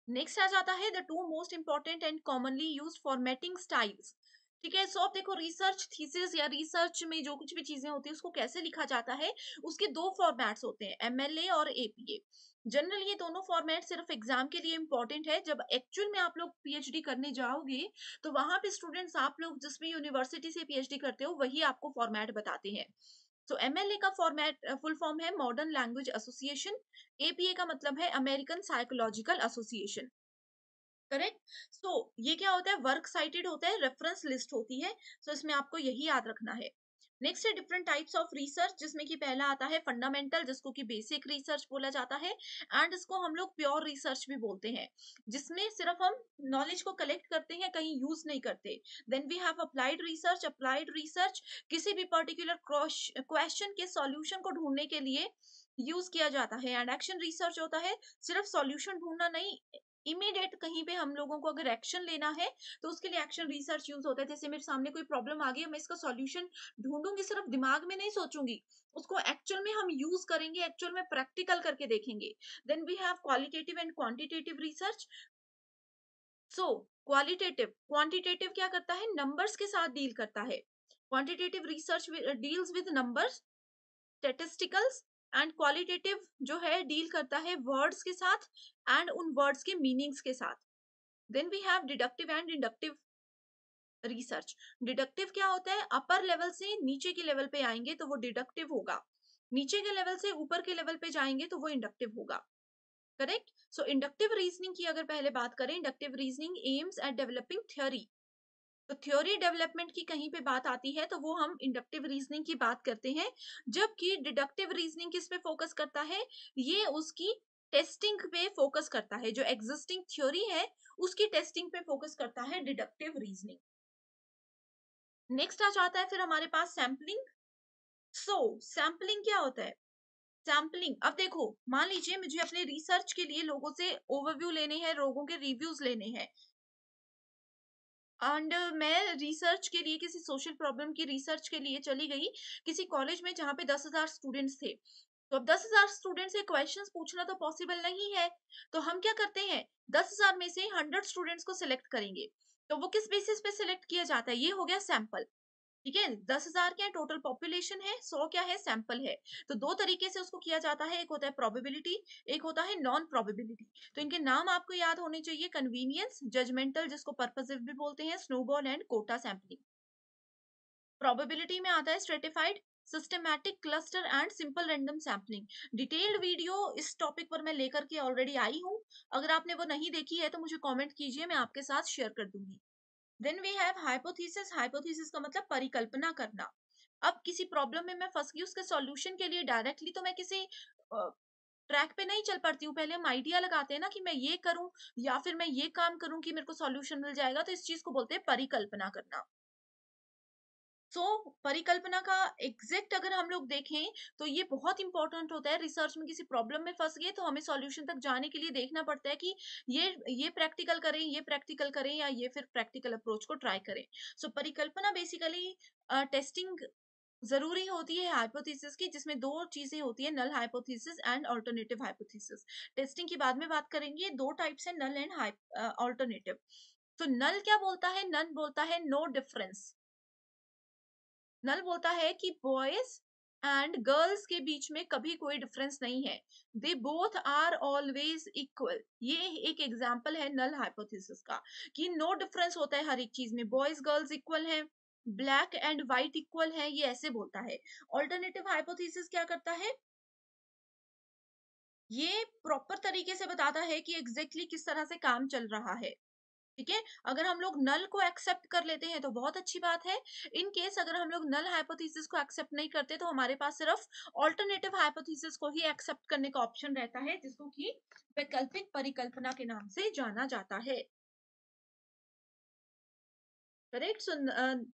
नेक्स्ट आ जाता है the two most important and commonly used formatting styles. ठीक है, सो अब देखो, रिसर्च थीसिस या रिसर्च में जो कुछ भी चीजें होती है उसको कैसे लिखा जाता है, उसके दो फॉर्मेट्स होते हैं, एमएलए और एपीए। जनरली ये दोनों फॉर्मेट सिर्फ एग्जाम के लिए इंपॉर्टेंट है, जब एक्चुअल में आप लोग पीएचडी करने जाओगे तो वहां पे स्टूडेंट्स, आप लोग जिस भी यूनिवर्सिटी से पीएचडी करते हो वही आपको फॉर्मेट बताते हैं। तो एमएलए का फॉर्मेट फुल फॉर्म है मॉडर्न लैंग्वेज एसोसिएशन। एपीए का मतलब है अमेरिकन साइकोलॉजिकल एसोसिएशन। करेक्ट। सो ये क्या होता है, वर्क साइटेड होता है, रेफरेंस लिस्ट होती है। सो इसमें आपको यही याद रखना है। नेक्स्ट है डिफरेंट टाइप्स ऑफ रिसर्च, जिसमें कि पहला आता है फंडामेंटल, जिसको कि बेसिक रिसर्च बोला जाता है, एंड इसको हम लोग प्योर रिसर्च भी बोलते हैं, जिसमें सिर्फ हम नॉलेज को कलेक्ट करते हैं, कहीं यूज नहीं करते। Then we have applied research. Applied research किसी भी पर्टिकुलर क्वेश्चन के सॉल्यूशन को ढूंढने के लिए यूज किया जाता है। एंड एक्शन रिसर्च होता है सिर्फ सॉल्यूशन ढूंढना नहीं, इमीडिएट कहीं पे हम लोगों को अगर एक्शन लेना है तो उसके लिए एक्शन रिसर्च यूज होता है। जैसे मेरे सामने कोई प्रॉब्लम आ गई, मैं इसका सॉल्यूशन ढूंढूंगी, सिर्फ दिमाग में नहीं सोचूंगी, उसको एक्चुअल में हम यूज करेंगे, एक्चुअल में प्रैक्टिकल करके देखेंगे। Then we have qualitative and quantitative research. So qualitative, quantitative क्या करता है, नंबर्स के साथ डील करता है। Quantitative research deals with numbers, statisticals. And qualitative जो है डील करता है वर्ड्स के साथ एंड उन वर्ड्स के मीनिंग्स के साथ। Then we have deductive and inductive research. Deductive क्या होता है, अपर लेवल से नीचे के लेवल पे आएंगे तो वो डिडक्टिव होगा, नीचे के लेवल से ऊपर के लेवल पे जाएंगे तो वो इंडक्टिव होगा। करेक्ट। सो इंडक्टिव रीजनिंग की अगर पहले बात करें, inductive reasoning aims at developing theory. तो थ्योरी डेवलपमेंट की कहीं पे बात आती है तो वो हम इंडक्टिव रीजनिंग की बात करते हैं। जबकि डिडक्टिव रीजनिंग किस पे फोकस करता है, ये उसकी टेस्टिंग पे फोकस करता है, जो एग्जिस्टिंग थ्योरी है उसकी टेस्टिंग पे फोकस करता है डिडक्टिव रीजनिंग। नेक्स्ट आ जाता है फिर हमारे पास सैम्पलिंग। सो सैम्पलिंग क्या होता है, सैम्पलिंग, अब देखो, मान लीजिए मुझे अपने रिसर्च के लिए लोगों से ओवरव्यू लेने हैं, लोगों के रिव्यूज लेने हैं, एंड मैं रिसर्च के लिए किसी सोशल प्रॉब्लम की रिसर्च के लिए चली गई किसी कॉलेज में जहाँ पे 10,000 स्टूडेंट्स थे। तो अब 10,000 स्टूडेंट से क्वेश्चंस पूछना तो पॉसिबल नहीं है। तो हम क्या करते हैं, 10,000 में से 100 स्टूडेंट्स को सिलेक्ट करेंगे। तो वो किस बेसिस पे सिलेक्ट किया जाता है, ये हो गया सैंपल। ठीक है, 10,000 क्या है, टोटल पॉपुलेशन है, 100 क्या है, सैंपल है। तो दो तरीके से उसको किया जाता है, एक होता है प्रोबेबिलिटी, एक होता है नॉन प्रोबेबिलिटी। तो इनके नाम आपको याद होने चाहिए, कन्वीनियंस, जजमेंटल जिसको पर्पसिव भी बोलते हैं, snowball and quota sampling. Probability में आता है stratified, systematic, cluster and simple random sampling. Detailed video इस टॉपिक पर मैं लेकर के ऑलरेडी आई हूँ, अगर आपने वो नहीं देखी है तो मुझे कमेंट कीजिए, मैं आपके साथ शेयर कर दूंगी। Then we have hypothesis. Hypothesis का मतलब परिकल्पना करना। अब किसी प्रॉब्लम में मैं फंस गई, उसके सॉल्यूशन के लिए डायरेक्टली तो मैं किसी ट्रैक पे नहीं चल पाती हूँ, पहले हम आइडिया लगाते हैं ना कि मैं ये करूं या फिर मैं ये काम करूं कि मेरे को सॉल्यूशन मिल जाएगा, तो इस चीज को बोलते हैं परिकल्पना करना। परिकल्पना का एग्जैक्ट अगर हम लोग देखें तो ये बहुत इंपॉर्टेंट होता है। रिसर्च में किसी प्रॉब्लम में फंस गए तो हमें सॉल्यूशन तक जाने के लिए देखना पड़ता है कि ये प्रैक्टिकल करें, ये प्रैक्टिकल करें या ये फिर प्रैक्टिकल अप्रोच को ट्राई करें। परिकल्पना बेसिकली टेस्टिंग जरूरी होती है हाइपोथेसिस की, जिसमें दो चीजें होती है, null hypothesis and alternative hypothesis. Testing की बाद में बात करेंगे, दो टाइप्स है, नल एंड अल्टरनेटिव। तो नल क्या बोलता है, नल बोलता है नो डिफरेंस। नल बोलता है कि बॉयज एंड गर्ल्स के बीच में कभी कोई डिफरेंस नहीं है, they both are always equal. ये एक एग्जाम्पल है नल हाइपोथेसिस का, कि नो डिफरेंस होता है हर एक चीज में, बॉयज गर्ल्स इक्वल है, ब्लैक एंड व्हाइट इक्वल है, ये ऐसे बोलता है। ऑल्टरनेटिव हाइपोथेसिस क्या करता है, ये प्रॉपर तरीके से बताता है कि एग्जैक्टली किस तरह से काम चल रहा है। ठीक है, अगर हम लोग नल को एक्सेप्ट कर लेते हैं तो बहुत अच्छी बात है। इन केस अगर हम लोग नल हाइपोथेसिस को एक्सेप्ट नहीं करते तो हमारे पास सिर्फ ऑल्टरनेटिव हाइपोथेसिस को ही एक्सेप्ट करने का ऑप्शन रहता है, जिसको कि वैकल्पिक परिकल्पना के नाम से जाना जाता है। Correct. So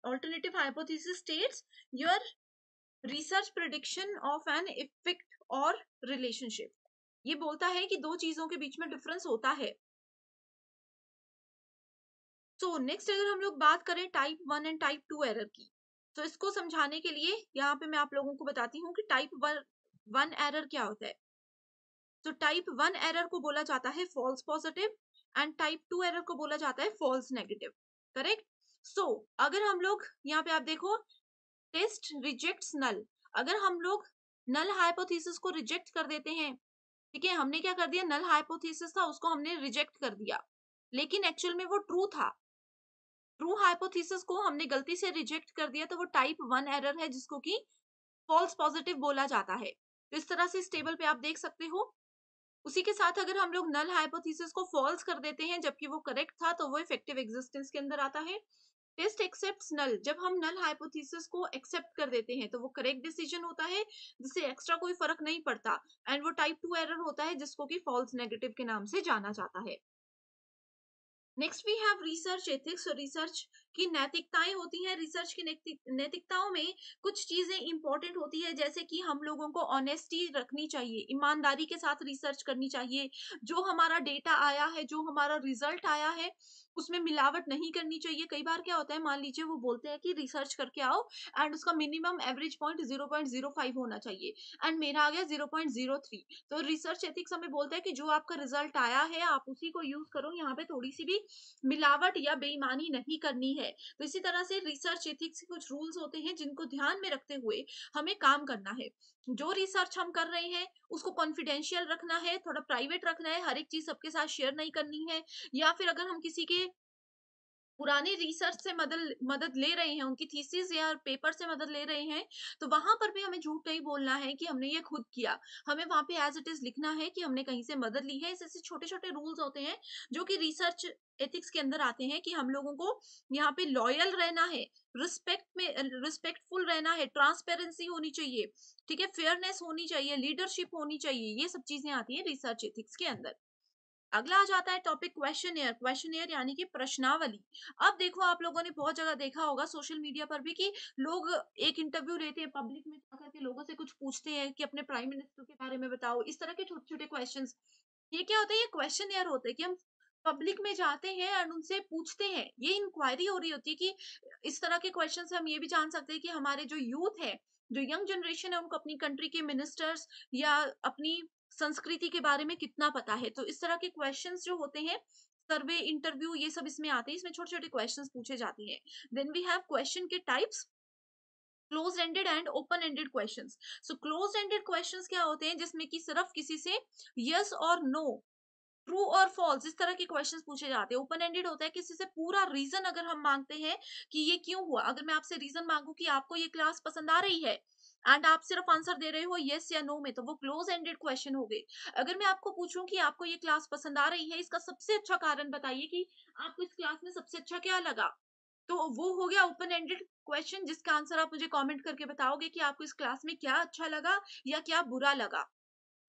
alternative hypothesis states your research prediction of an effect और रिलेशनशिप। ये बोलता है कि दो चीजों के बीच में डिफरेंस होता है। सो नेक्स्ट अगर हम लोग बात करें टाइप 1 एंड टाइप 2 एरर की, तो इसको समझाने के लिए यहाँ पे मैं आप लोगों को बताती हूँ कि टाइप 1 एरर क्या होता है। तो टाइप 1 एरर को बोला जाता है false positive, and type 2 error को बोला जाता है फॉल्स नेगेटिव। करेक्ट। सो अगर हम लोग यहाँ पे आप देखो, टेस्ट रिजेक्ट्स नल, अगर हम लोग नल हाइपोथेसिस को रिजेक्ट कर देते हैं, ठीक है, हमने क्या कर दिया, नल हाइपोथेसिस था उसको हमने रिजेक्ट कर दिया, लेकिन एक्चुअल में वो ट्रू था, ट्रू हाइपोथेसिस को हमने गलती से रिजेक्ट कर दिया, तो वो टाइप 1 एरर है, जिसको कि फॉल्स पॉजिटिव बोला जाता है। तो इस तरह से इस टेबल पे आप देख सकते हो। उसी के साथ अगर हम लोग नल हाइपोथेसिस को फॉल्स कर देते हैं जबकि वो करेक्ट था, तो वो इफेक्टिव एग्जिस्टेंस के अंदर आता है। टेस्ट एक्सेप्ट्स नल, जब हम नल हाइपोथेसिस को एक्सेप्ट कर देते हैं तो वो करेक्ट डिसीजन होता है, जिससे एक्स्ट्रा कोई फर्क नहीं पड़ता, एंड वो टाइप 2 एरर होता है, जिसको कि फॉल्स नेगेटिव के नाम से जाना जाता है। Next we have research ethics. और रिसर्च की नैतिकताएं होती हैं। रिसर्च की नैतिकताओं में कुछ चीजें इंपॉर्टेंट होती है, जैसे कि हम लोगों को ऑनेस्टी रखनी चाहिए, ईमानदारी के साथ रिसर्च करनी चाहिए, जो हमारा डेटा आया है, जो हमारा रिजल्ट आया है, उसमें मिलावट नहीं करनी चाहिए। कई बार क्या होता है, मान लीजिए वो बोलते हैं कि रिसर्च करके आओ एंड उसका मिनिमम एवरेज पॉइंट 0.05 होना चाहिए, एंड मेरा आ गया 0.03। तो रिसर्च एथिक्स हमें बोलता है कि जो आपका रिजल्ट आया है आप उसी को यूज करो, यहाँ पे थोड़ी सी भी मिलावट या बेईमानी नहीं करनी है। तो इसी तरह से रिसर्च एथिक्स के कुछ रूल्स होते हैं जिनको ध्यान में रखते हुए हमें काम करना है। जो रिसर्च हम कर रहे हैं उसको कॉन्फिडेंशियल रखना है, थोड़ा प्राइवेट रखना है, हर एक चीज सबके साथ शेयर नहीं करनी है। या फिर अगर हम किसी के पुरानी रिसर्च से मदद मदद ले रहे हैं, उनकी थीसिस या पेपर से मदद ले रहे हैं, तो वहां पर भी हमें झूठ नहीं बोलना है कि हमने ये खुद किया। हमें वहां पे एज इट इज लिखना है कि हमने कहीं से मदद ली है। ऐसे छोटे छोटे रूल्स होते हैं जो कि रिसर्च एथिक्स के अंदर आते हैं, कि हम लोगों को यहाँ पे लॉयल रहना है, रिस्पेक्टफुल रहना है, ट्रांसपेरेंसी होनी चाहिए, ठीक है, फेयरनेस होनी चाहिए, लीडरशिप होनी चाहिए, ये सब चीजें आती है रिसर्च एथिक्स के अंदर। अगला आ जाता है टॉपिक क्वेश्चनियर। क्वेश्चनियर यानी कि प्रश्नावली। अब देखो, आप लोगों ने बहुत जगह देखा होगा सोशल मीडिया पर भी, कि लोग एक इंटरव्यू लेते हैं, पब्लिक में जाकर के लोगों से कुछ पूछते हैं कि अपने प्राइम मिनिस्टर के बारे में बताओ, इस तरह के छोटे छोटे क्वेश्चंस। ये क्या होता है, ये क्वेश्चनियर होते हैं कि हम पब्लिक में जाते हैं और उनसे पूछते हैं, ये इंक्वायरी हो रही होती है, कि इस तरह के क्वेश्चन से हम ये भी जान सकते हैं कि हमारे जो यूथ है, जो यंग जनरेशन है, उनको अपनी कंट्री के मिनिस्टर्स या अपनी संस्कृति के बारे में कितना पता है। तो इस तरह के क्वेश्चंस जो होते हैं, सर्वे, इंटरव्यू, ये सब इसमें आते हैं, इसमें छोटे छोटे क्वेश्चंस पूछे जाते हैं। देन वी हैव क्वेश्चन के types, close ended and open ended questions. So close ended questions क्या होते हैं, जिसमें कि सिर्फ किसी से यस और नो, ट्रू और फॉल्स, इस तरह के क्वेश्चंस पूछे जाते हैं। ओपन एंडेड होता है किसी से पूरा रीजन अगर हम मांगते हैं कि ये क्यों हुआ। अगर मैं आपसे रीजन मांगू कि आपको ये क्लास पसंद आ रही है, एंड आप सिर्फ आंसर दे रहे हो यस या नो में, तो वो क्लोज एंडेड क्वेश्चन हो गए। अगर मैं आपको पूछूं कि आपको ये क्लास पसंद आ रही है, इसका सबसे अच्छा कारण बताइए, कि आपको इस क्लास में सबसे अच्छा क्या लगा, तो वो हो गया ओपन एंडेड क्वेश्चन, जिसका आंसर आप मुझे कमेंट करके बताओगे कि आपको इस क्लास में क्या अच्छा लगा या क्या बुरा लगा।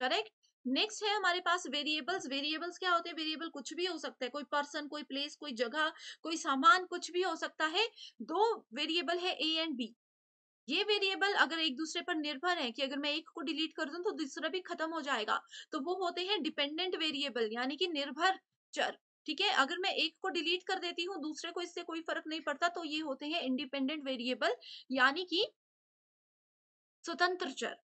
करेक्ट। नेक्स्ट है हमारे पास वेरिएबल्स। वेरिएबल्स क्या होते हैं, वेरिएबल कुछ भी हो सकता है, कोई पर्सन, कोई प्लेस, कोई जगह, कोई सामान, कुछ भी हो सकता है। दो वेरिएबल है ए एंड बी। ये वेरिएबल अगर एक दूसरे पर निर्भर है, कि अगर मैं एक को डिलीट कर दूं तो दूसरा भी खत्म हो जाएगा, तो वो होते हैं डिपेंडेंट वेरिएबल, यानी कि निर्भर चर। ठीक है, अगर मैं एक को डिलीट कर देती हूँ, दूसरे को इससे कोई फर्क नहीं पड़ता, तो ये होते हैं इंडिपेंडेंट वेरिएबल, यानी कि स्वतंत्र चर।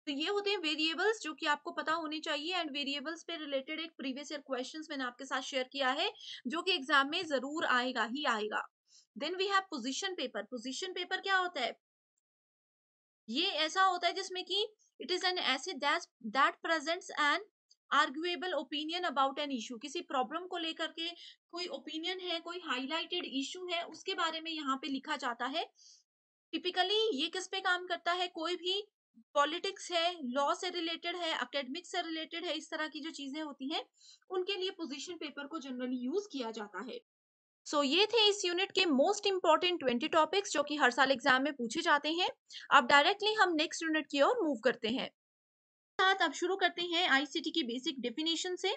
तो ये होते हैं वेरिएबल्स, जो कि आपको पता होने चाहिए। एंड वेरिएबल्स पे रिलेटेड एक प्रीवियस ईयर क्वेश्चंस मैंने आपके साथ शेयर किया है, जो कि एग्जाम में जरूर आएगा ही आएगा। Then we have position paper. Position paper क्या होता है, ये ऐसा होता है जिसमें कि it is an essay that presents an arguable opinion about an issue. किसी प्रॉब्लम को लेकर के कोई ओपिनियन है, कोई हाईलाइटेड इशू है, उसके बारे में यहाँ पे लिखा जाता है। टिपिकली ये किस पे काम करता है, कोई भी पॉलिटिक्स है, लॉ से रिलेटेड है, एकेडमिक्स से रिलेटेड है, इस तरह की जो चीजें होती हैं उनके लिए पोजीशन पेपर को जनरली यूज किया जाता है। ये थे इस यूनिट के मोस्ट इंपॉर्टेंट 20 टॉपिक्स जो कि हर साल एग्जाम में पूछे जाते हैं। अब डायरेक्टली हम नेक्स्ट यूनिट की ओर मूव करते हैं। साथ अब शुरू करते हैं आईसीटी की बेसिक डेफिनेशन से।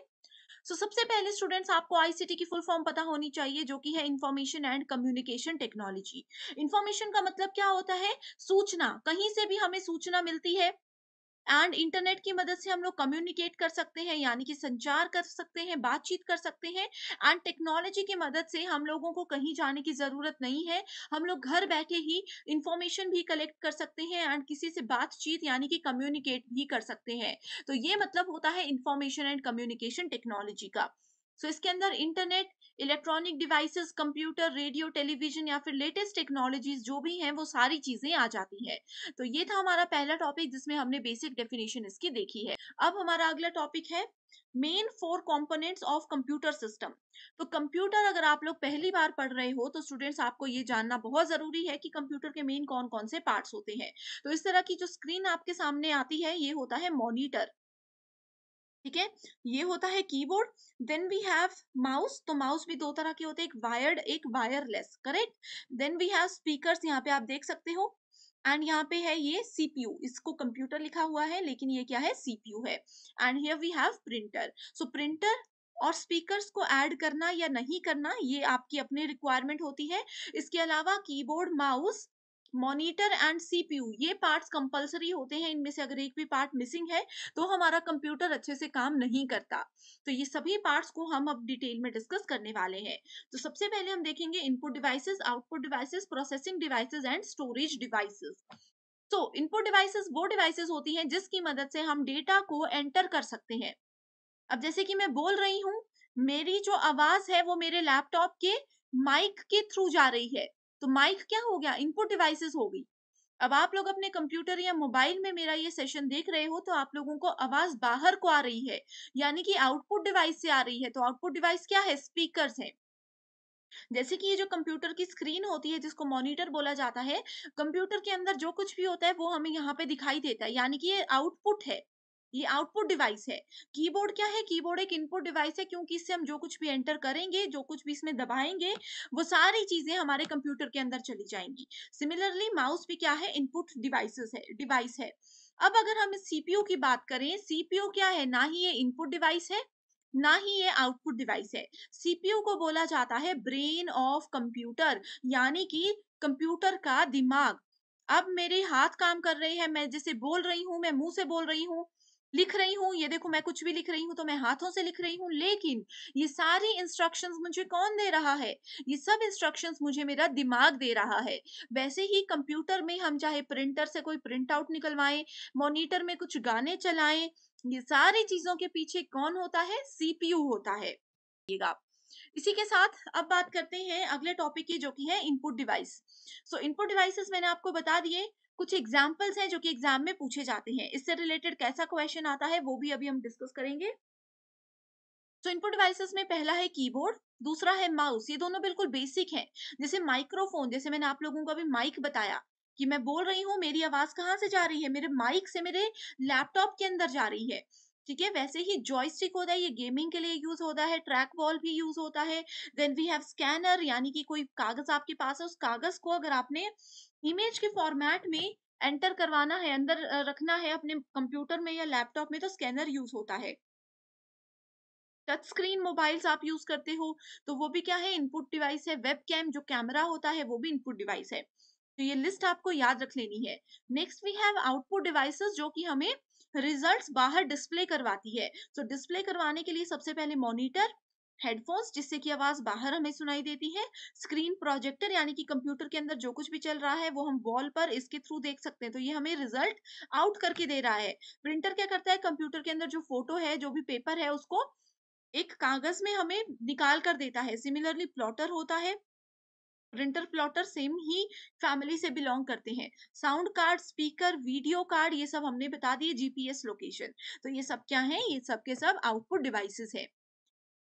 सबसे पहले स्टूडेंट्स, आपको आईसीटी की फुल फॉर्म पता होनी चाहिए, जो कि है information and communication technology. Information का मतलब क्या होता है? सूचना, कहीं से भी हमें सूचना मिलती है, एंड इंटरनेट की मदद से हम लोग कम्युनिकेट कर सकते हैं, यानी कि संचार कर सकते हैं, बातचीत कर सकते हैं। एंड टेक्नोलॉजी की मदद से हम लोगों को कहीं जाने की जरूरत नहीं है, हम लोग घर बैठे ही इंफॉर्मेशन भी कलेक्ट कर सकते हैं एंड किसी से बातचीत यानी कि कम्युनिकेट भी कर सकते हैं। तो ये मतलब होता है इंफॉर्मेशन एंड कम्युनिकेशन टेक्नोलॉजी का। इसके अंदर internet, electronic devices, computer, radio, television या फिर लेटेस्ट टेक्नोलॉजीज जो भी हैं वो सारी चीजें आ जाती है। तो ये था हमारा पहला टॉपिक जिसमें हमने बेसिक डेफिनेशन इसकी देखी है। अब हमारा अगला टॉपिक है main four components of computer system. तो कंप्यूटर अगर आप लोग पहली बार पढ़ रहे हो तो स्टूडेंट्स आपको ये जानना बहुत जरूरी है कि कंप्यूटर के मेन कौन कौन से पार्ट्स होते हैं। तो इस तरह की जो स्क्रीन आपके सामने आती है ये होता है मॉनिटर, ठीक है। ये होता है keyboard. Then we have mouse. तो माउस भी दो तरह के होते हैं, एक वायर्ड एक wireless, correct. Then we have speakers, यहाँ पे आप देख सकते हो। एंड यहाँ पे है ये सीपीयू, इसको कंप्यूटर लिखा हुआ है लेकिन ये क्या है, सीपीयू है। And here we have printer. Printer और स्पीकर्स को ऐड करना या नहीं करना ये आपकी अपनी रिक्वायरमेंट होती है। इसके अलावा keyboard, mouse, monitor and CPU ये पार्ट्स कंपलसरी होते हैं। इनमें से अगर एक भी पार्ट मिसिंग है तो हमारा कंप्यूटर अच्छे से काम नहीं करता। तो ये सभी पार्ट्स को हम अब डिटेल में डिस्कस करने वाले हैं। तो सबसे पहले हम देखेंगे input devices, output devices, processing devices and storage devices. Input devices वो डिवाइसेस होती हैं जिसकी मदद से हम डेटा को एंटर कर सकते हैं। अब जैसे कि मैं बोल रही हूँ, मेरी जो आवाज है वो मेरे लैपटॉप के माइक के थ्रू जा रही है। तो माइक क्या हो गया, इनपुट डिवाइसेस हो गई। अब आप लोग अपने कंप्यूटर या मोबाइल में मेरा ये सेशन देख रहे हो तो आप लोगों को आवाज बाहर को आ रही है, यानी कि आउटपुट डिवाइस से आ रही है। तो आउटपुट डिवाइस क्या है, स्पीकर्स है। जैसे कि ये जो कंप्यूटर की स्क्रीन होती है जिसको मॉनिटर बोला जाता है, कंप्यूटर के अंदर जो कुछ भी होता है वो हमें यहाँ पे दिखाई देता है, यानी कि ये आउटपुट है, ये आउटपुट डिवाइस है। कीबोर्ड क्या है, कीबोर्ड एक इनपुट डिवाइस है, क्योंकि इससे हम जो कुछ भी एंटर करेंगे, जो कुछ भी इसमें दबाएंगे, वो सारी चीजें हमारे कंप्यूटर के अंदर चली जाएंगी। सिमिलरली माउस भी क्या है, इनपुट डिवाइस है। अब अगर हम सीपीयू की बात करें, सीपीयू क्या है, ना ही ये इनपुट डिवाइस है ना ही ये आउटपुट डिवाइस है। सीपीयू को बोला जाता है ब्रेन ऑफ कंप्यूटर, यानी कि कंप्यूटर का दिमाग। अब मेरे हाथ काम कर रहे हैं, मैं जैसे बोल रही हूँ, मैं मुंह से बोल रही हूँ, लिख रही हूँ, ये देखो मैं कुछ भी लिख रही हूँ तो मैं हाथों से लिख रही हूँ, लेकिन ये सारी इंस्ट्रक्शंस मुझे कौन दे रहा है, ये सब इंस्ट्रक्शंस मुझे मेरा दिमाग दे रहा है। वैसे ही कंप्यूटर में हम चाहे प्रिंटर से कोई प्रिंट आउट निकलवाएं, मॉनिटर में कुछ गाने चलाएं, ये सारी चीजों के पीछे कौन होता है, सीपीयू होता है। इसी के साथ अब बात करते हैं अगले टॉपिक की, जो कि है इनपुट डिवाइस। इनपुट डिवाइसेस मैंने आपको बता दिए, कुछ एग्जाम्पल्स हैं जो कि एग्जाम में पूछे जाते हैं। इससे रिलेटेड कैसा क्वेश्चन आता है वो भी अभी हम डिस्कस करेंगे। इनपुट डिवाइसेस में पहला है कीबोर्ड, दूसरा है माउस। ये दोनों बिल्कुल बेसिक हैं। जैसे माइक्रोफोन, जैसे मैंने आप लोगों को अभी माइक बताया कि मैं बोल रही हूँ, मेरी आवाज कहाँ से जा रही है, मेरे माइक से मेरे लैपटॉप के अंदर जा रही है, ठीक है। वैसे ही जॉयस्टिक होता है, ये गेमिंग के लिए यूज होता है, ट्रैक बॉल भी यूज होता है। देन वी हैव स्कैनर, यानी कि कोई कागज आपके पास है, उस कागज को अगर आपने इमेज के फॉर्मेट में एंटर करवाना है, अंदर रखना है अपने कंप्यूटर में या लैपटॉप में, तो स्कैनर यूज होता है। टच स्क्रीन मोबाइल्स आप यूज करते हो तो वो भी क्या है, इनपुट डिवाइस है। वेब कैम जो कैमरा होता है वो भी इनपुट डिवाइस है। तो ये लिस्ट आपको याद रख लेनी है। Next we have output devices, जो कि हमें रिजल्ट्स बाहर डिस्प्ले करवाती है। डिस्प्ले करवाने के लिए सबसे पहले मॉनिटर, हेडफोन्स जिससे कि आवाज बाहर हमें सुनाई देती है, स्क्रीन प्रोजेक्टर यानी कि कंप्यूटर के अंदर जो कुछ भी चल रहा है वो हम वॉल पर इसके थ्रू देख सकते हैं, तो ये हमें रिजल्ट आउट करके दे रहा है। प्रिंटर क्या करता है, कंप्यूटर के अंदर जो फोटो है, जो भी पेपर है, उसको एक कागज में हमें निकाल कर देता है। सिमिलरली प्लॉटर होता है, प्रिंटर प्लॉटर सेम ही फैमिली से बिलोंग करते हैं। Sound card, speaker, video card, ये सब हमने बता दिए, जीपीएस लोकेशन। तो ये सब क्या है? ये सब के सब आउटपुट डिवाइसेस है।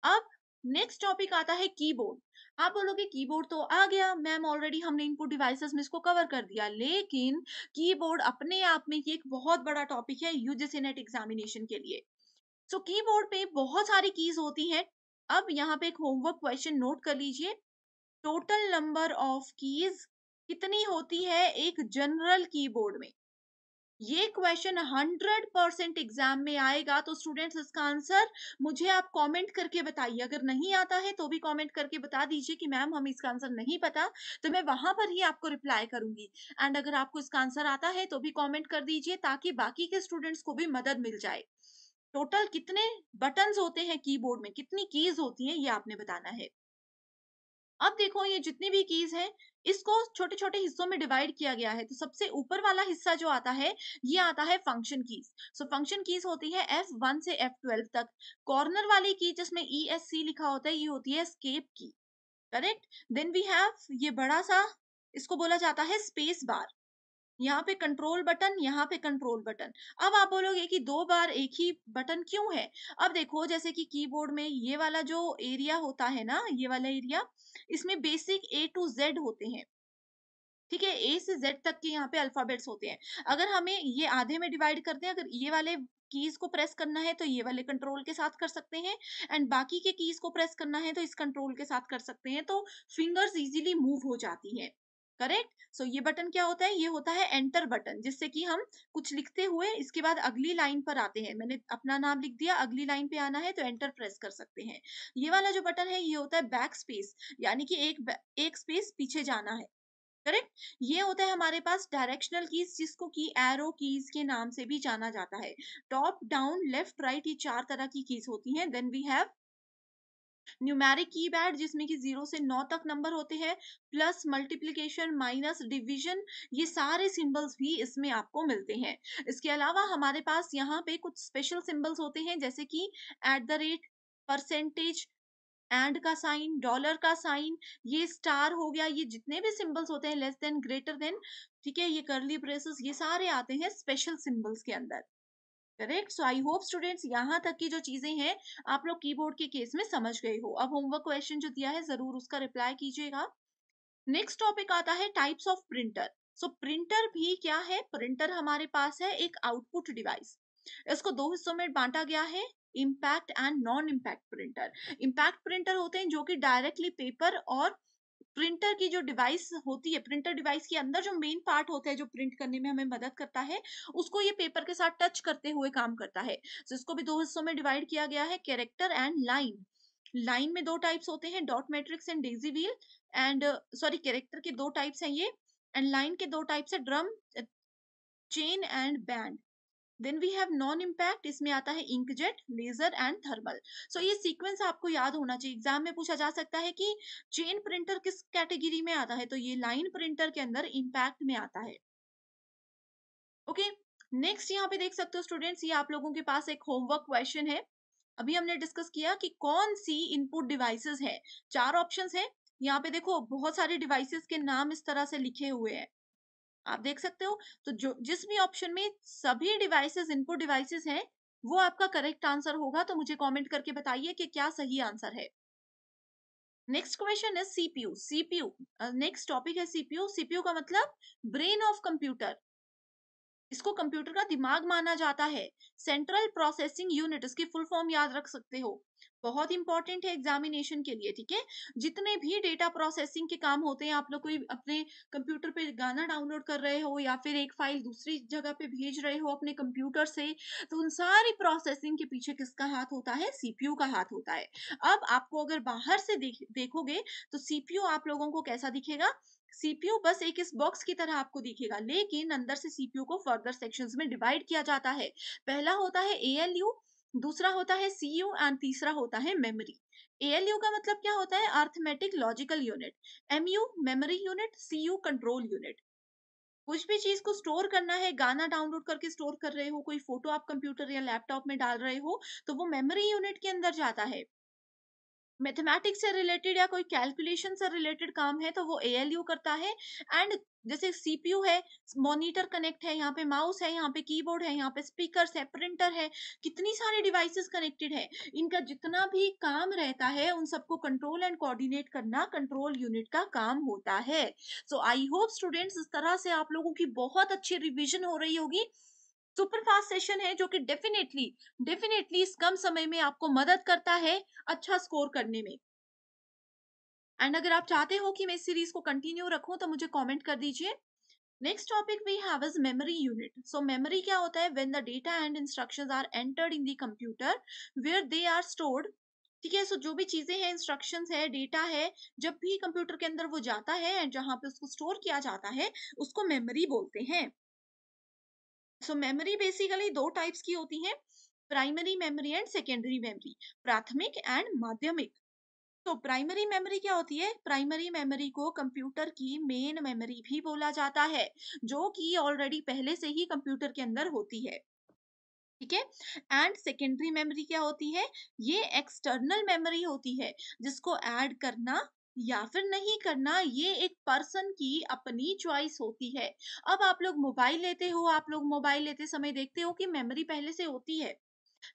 अब नेक्स्ट टॉपिक आता है कीबोर्ड। आप बोलोगे कीबोर्ड तो आ गया मैम, ऑलरेडी हमने इनपुट डिवाइसेस में इसको कवर कर दिया, लेकिन कीबोर्ड अपने आप में ये एक बहुत बड़ा टॉपिक है यूजीसी नेट एग्जामिनेशन के लिए। सो कीबोर्ड पे बहुत सारी कीज होती हैं। अब यहाँ पे एक होमवर्क क्वेश्चन नोट कर लीजिए। टोटल नंबर ऑफ कीज कितनी होती है एक जनरल कीबोर्ड में? ये क्वेश्चन 100% एग्जाम में आएगा। तो स्टूडेंट्स इसका आंसर मुझे आप कमेंट करके बताइए। अगर नहीं आता है तो भी कमेंट करके बता दीजिए कि मैम हमें इसका आंसर नहीं पता, तो मैं वहां पर ही आपको रिप्लाई करूंगी। एंड अगर आपको इसका आंसर आता है तो भी कमेंट कर दीजिए, ताकि बाकी के स्टूडेंट्स को भी मदद मिल जाए। टोटल कितने बटन्स होते हैं कीबोर्ड में, कितनी कीज होती हैं, ये आपने बताना है। अब देखो, ये जितनी भी कीज हैं, इसको छोटे छोटे हिस्सों में डिवाइड किया गया है। तो सबसे ऊपर वाला हिस्सा जो आता है, ये आता है function keys. So function keys होती है F1 से F12 तक। कॉर्नर वाली की जिसमें ESC लिखा होता है, ये होती है एस्केप की। करेक्ट। देन वी हैव ये बड़ा सा, इसको बोला जाता है स्पेस बार। यहाँ पे कंट्रोल बटन, यहाँ पे कंट्रोल बटन। अब आप बोलोगे कि दो बार एक ही बटन क्यों है? अब देखो, जैसे कि कीबोर्ड में ये वाला जो एरिया होता है ना, ये वाला एरिया, इसमें बेसिक A to Z होते हैं। ठीक है, ए से जेड तक के यहाँ पे अल्फाबेट्स होते हैं। अगर हमें ये आधे में डिवाइड करते हैं, अगर ये वाले कीज को प्रेस करना है तो ये वाले कंट्रोल के साथ कर सकते हैं, एंड बाकी के कीज को प्रेस करना है तो इस कंट्रोल के साथ कर सकते हैं। तो फिंगर्स इजीली मूव हो जाती हैं। करेक्ट। सो ये बटन क्या होता है? ये होता है एंटर बटन, जिससे कि हम कुछ लिखते हुए इसके बाद अगली लाइन पर आते हैं। मैंने अपना नाम लिख दिया, अगली लाइन पे आना है तो एंटर प्रेस कर सकते हैं। ये वाला जो बटन है, ये होता है बैक स्पेस, यानी कि एक स्पेस पीछे जाना है। करेक्ट। ये होता है हमारे पास डायरेक्शनल कीज, जिसको कि एरो कीज के नाम से भी जाना जाता है। टॉप, डाउन, लेफ्ट, राइट, ये चार तरह की कीज होती हैं। Then we have numeric keypad, जिसमें कि 0 से 9 तक नंबर होते हैं। प्लस, मल्टीप्लिकेशन, माइनस, डिवीजन, ये सारे सिंबल्स भी इसमें आपको मिलते हैं। इसके अलावा हमारे पास यहाँ पे कुछ स्पेशल सिंबल्स होते हैं, जैसे कि at the rate, percentage, and का साइन, डॉलर का साइन, ये स्टार हो गया, ये जितने भी सिंबल्स होते हैं, लेस देन, ग्रेटर देन, ठीक है, ये करली ब्रेसेस, ये सारे आते हैं स्पेशल सिंबल्स के अंदर। Correct. So I hope students, यहाँ तक की जो चीजें हैं आप लोग कीबोर्ड के केस में समझ गए हो। अब होमवर्क क्वेश्चन जो दिया है, जरूर उसका रिप्लाई कीजिएगा। नेक्स्ट टॉपिक आता है types of printer. So printer भी क्या है? प्रिंटर हमारे पास है एक आउटपुट डिवाइस। इसको दो हिस्सों में बांटा गया है, impact and non impact printer. Impact printer होते हैं जो कि डायरेक्टली पेपर और प्रिंटर की जो डिवाइस होती है, प्रिंटर डिवाइस के अंदर जो मेन पार्ट होता है जो प्रिंट करने में हमें मदद करता है, उसको ये पेपर के साथ टच करते हुए काम करता है। तो इसको भी दो हिस्सों में डिवाइड किया गया है, कैरेक्टर एंड लाइन। लाइन में दो टाइप्स होते हैं, dot matrix and Daisy wheel. And sorry, character के दो टाइप्स हैं ये, एंड लाइन के दो टाइप्स है, drum, chain and band. Then we have non impact, इसमें आता है inkjet, laser and thermal. So ये सीक्वेंस आपको याद होना चाहिए। एग्जाम में पूछा जा सकता है कि चेन प्रिंटर किस कैटेगरी में आता है, तो ये लाइन प्रिंटर के अंदर इम्पैक्ट में आता है। ओके। नेक्स्ट यहाँ पे देख सकते हो स्टूडेंट्स, ये आप लोगों के पास एक होमवर्क क्वेश्चन है। अभी हमने डिस्कस किया कि कौन सी इनपुट डिवाइसेस है। चार ऑप्शंस है। यहाँ पे देखो, बहुत सारे डिवाइसेस के नाम इस तरह से लिखे हुए हैं, आप देख सकते हो। तो जो जिस भी ऑप्शन में सभी डिवाइसेस इनपुट डिवाइसेस हैं, वो आपका करेक्ट आंसर होगा। तो मुझे कमेंट करके बताइए कि क्या सही आंसर है। नेक्स्ट क्वेश्चन है सीपीयू। सीपीयू, नेक्स्ट टॉपिक है सीपीयू। सीपीयू का मतलब ब्रेन ऑफ कंप्यूटर। इसको कंप्यूटर का दिमाग माना जाता है। सेंट्रल प्रोसेसिंग यूनिट, इसकी फुल फॉर्म याद रख सकते हो, बहुत इंपॉर्टेंट है एग्जामिनेशन के लिए। ठीक है, जितने भी डेटा प्रोसेसिंग के काम होते हैं, आप लोग कोई अपने कंप्यूटर पे गाना डाउनलोड कर रहे हो या फिर एक फाइल दूसरी जगह पे भेज रहे हो अपने कंप्यूटर से, तो उन सारी प्रोसेसिंग के पीछे किसका हाथ होता है? सीपीयू का हाथ होता है। अब आपको अगर बाहर से देखोगे तो सीपीयू आप लोगों को कैसा दिखेगा? सीपीयू बस एक इस बॉक्स की तरह आपको दिखेगा, लेकिन अंदर से सीपीयू को फर्दर सेक्शंस में डिवाइड किया जाता है। पहला होता है एएलयू, दूसरा होता है सीयू एंड तीसरा होता है मेमोरी। एएलयू का मतलब क्या होता है? Arithmetic logical unit. MU memory unit, CU control unit. कुछ भी चीज को स्टोर करना है, गाना डाउनलोड करके स्टोर कर रहे हो, कोई फोटो आप कंप्यूटर या लैपटॉप में डाल रहे हो, तो वो मेमोरी यूनिट के अंदर जाता है। मैथमेटिक्स से रिलेटेड या कोई कैलकुलेशन से रिलेटेड काम है तो वो एएलयू करता है। एंड जैसे सीपीयू है, मॉनिटर कनेक्ट है, यहाँ पे माउस है, यहाँ पे कीबोर्ड है, यहाँ पे स्पीकर्स है, प्रिंटर है, कितनी सारी डिवाइसेस कनेक्टेड है। इनका जितना भी काम रहता है उन सबको कंट्रोल एंड कोऑर्डिनेट करना कंट्रोल यूनिट का काम होता है। सो आई होप स्टूडेंट्स इस तरह से आप लोगों की बहुत अच्छी रिवीजन हो रही होगी। सुपर फास्ट सेशन है जो कि डेफिनेटली डेफिनेटली इस कम समय में आपको मदद करता है अच्छा स्कोर करने में। एंड अगर आप चाहते हो कि मैं इस सीरीज को कंटिन्यू रखूं तो मुझे कमेंट कर दीजिए। Next topic we have is memory unit. So memory क्या होता है? When the data and instructions are entered in the computer where they are stored. ठीक है, सो जो भी चीजें हैं, इंस्ट्रक्शंस है, डेटा है, जब भी कंप्यूटर के अंदर वो जाता है एंड जहां पे उसको स्टोर किया जाता है उसको मेमोरी बोलते हैं। सो मेमोरी बेसिकली दो टाइप्स की होती है, primary memory and secondary memory, प्राथमिक एंड माध्यमिक। तो प्राइमरी मेमोरी क्या होती है? प्राइमरी मेमोरी को कंप्यूटर की मेन मेमोरी भी बोला जाता है, जो कि ऑलरेडी पहले से ही कंप्यूटर के अंदर होती है। ठीक है। एंड सेकेंडरी मेमोरी क्या होती है? ये एक्सटर्नल मेमोरी होती है, जिसको ऐड करना या फिर नहीं करना ये एक पर्सन की अपनी चॉइस होती है। अब आप लोग मोबाइल लेते हो, आप लोग मोबाइल लेते समय देखते हो कि मेमोरी पहले से होती है,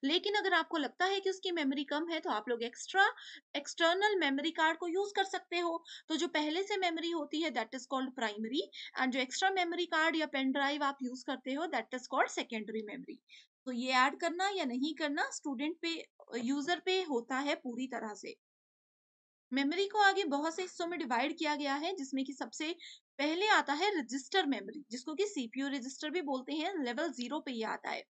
लेकिन अगर आपको लगता है कि उसकी मेमोरी कम है तो आप लोग एक्स्ट्रा एक्सटर्नल मेमोरी कार्ड को यूज कर सकते हो। तो जो पहले से मेमोरी होती है that is called primary, and जो एक्स्ट्रा मेमोरी कार्ड या पेन ड्राइव आप यूज करते हो that is called secondary memory. तो ये ऐड करना या नहीं करना स्टूडेंट पे, यूजर पे होता है पूरी तरह से। मेमोरी को आगे बहुत से हिस्सों में डिवाइड किया गया है, जिसमें कि सबसे पहले आता है रजिस्टर मेमोरी, जिसको कि सीपीयू रजिस्टर भी बोलते हैं। लेवल 0 पे ये आता है।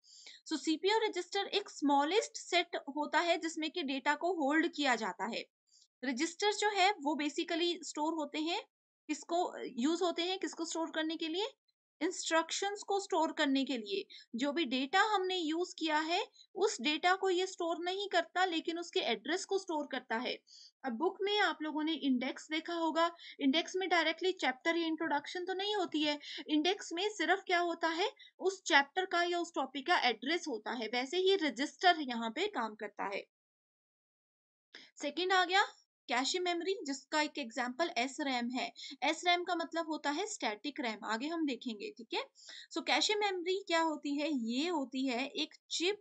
सो सीपीयू रजिस्टर एक स्मॉलेस्ट सेट होता है जिसमें कि डेटा को होल्ड किया जाता है। रजिस्टर जो है वो बेसिकली स्टोर होते हैं, किसको यूज होते हैं, किसको स्टोर करने के लिए? इंस्ट्रक्शंस को स्टोर करने के लिए। जो भी डेटा हमने यूज किया है उस डेटा को ये स्टोर नहीं करता, लेकिन उसके एड्रेस को स्टोर करता है। अब बुक में आप लोगों ने इंडेक्स देखा होगा। इंडेक्स में डायरेक्टली चैप्टर या इंट्रोडक्शन तो नहीं होती है। इंडेक्स में सिर्फ क्या होता है? उस चैप्टर का या उस टॉपिक का एड्रेस होता है। वैसे ही रजिस्टर यहाँ पे काम करता है। सेकंड आ गया कैशे मेमोरी, जिसका एक एग्जांपल एस रैम है। एस रैम का मतलब होता है स्टैटिक रैम, आगे हम देखेंगे। ठीक है। सो कैशे मेमोरी क्या होती है? ये होती है एक चिप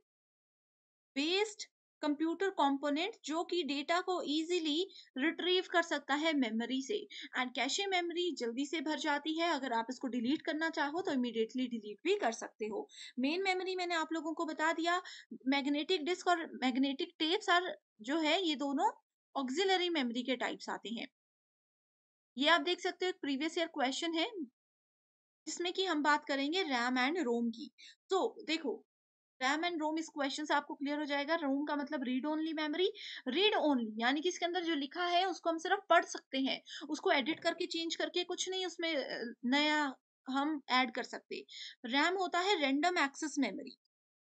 बेस्ड कंप्यूटर कंपोनेंट जो कि डेटा को इजीली रिट्रीव कर सकता है मेमोरी से। एंड कैशे मेमोरी जल्दी से भर जाती है, अगर आप इसको डिलीट करना चाहो तो इमीडिएटली डिलीट भी कर सकते हो। मेन मेमोरी मैंने आप लोगों को बता दिया। मैग्नेटिक डिस्क और मैग्नेटिक टेप्स आर जो है ये दोनों ऑक्सिलरी मेमोरी के टाइप्स आते हैं। ये आप देख सकते हो एक प्रीवियस ईयर क्वेश्चन है जिसमें कि हम बात करेंगे रैम एंड रोम की। तो देखो, रैम एंड रोम इस क्वेश्चन से आपको क्लियर हो जाएगा। रोम का मतलब read only memory. Read only यानी कि इसके अंदर जो लिखा है उसको हम सिर्फ पढ़ सकते हैं, उसको एडिट करके चेंज करके कुछ नहीं उसमें नया हम ऐड कर सकते। रैम होता है random access memory.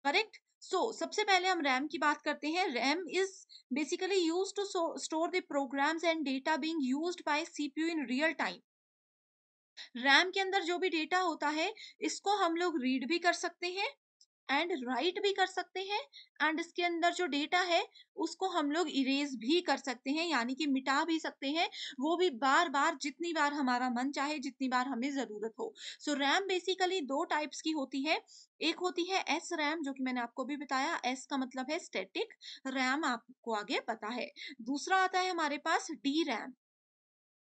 Correct. So सबसे पहले हम रैम की बात करते हैं। RAM is basically use to store the programs and data being used by CPU in real time. RAM के अंदर जो भी डेटा होता है इसको हम लोग रीड भी कर सकते हैं एंड राइट भी कर सकते हैं। एंड इसके अंदर जो डेटा है उसको हम लोग इरेज भी कर सकते हैं, यानी कि मिटा भी सकते हैं। वो भी बार बार, जितनी बार हमारा मन चाहे, जितनी बार हमें जरूरत हो। सो रैम बेसिकली दो टाइप्स की होती है। एक होती है एस रैम, जो कि मैंने आपको भी बताया, एस का मतलब है स्टैटिक, रैम आपको आगे पता है। दूसरा आता है हमारे पास डी रैम।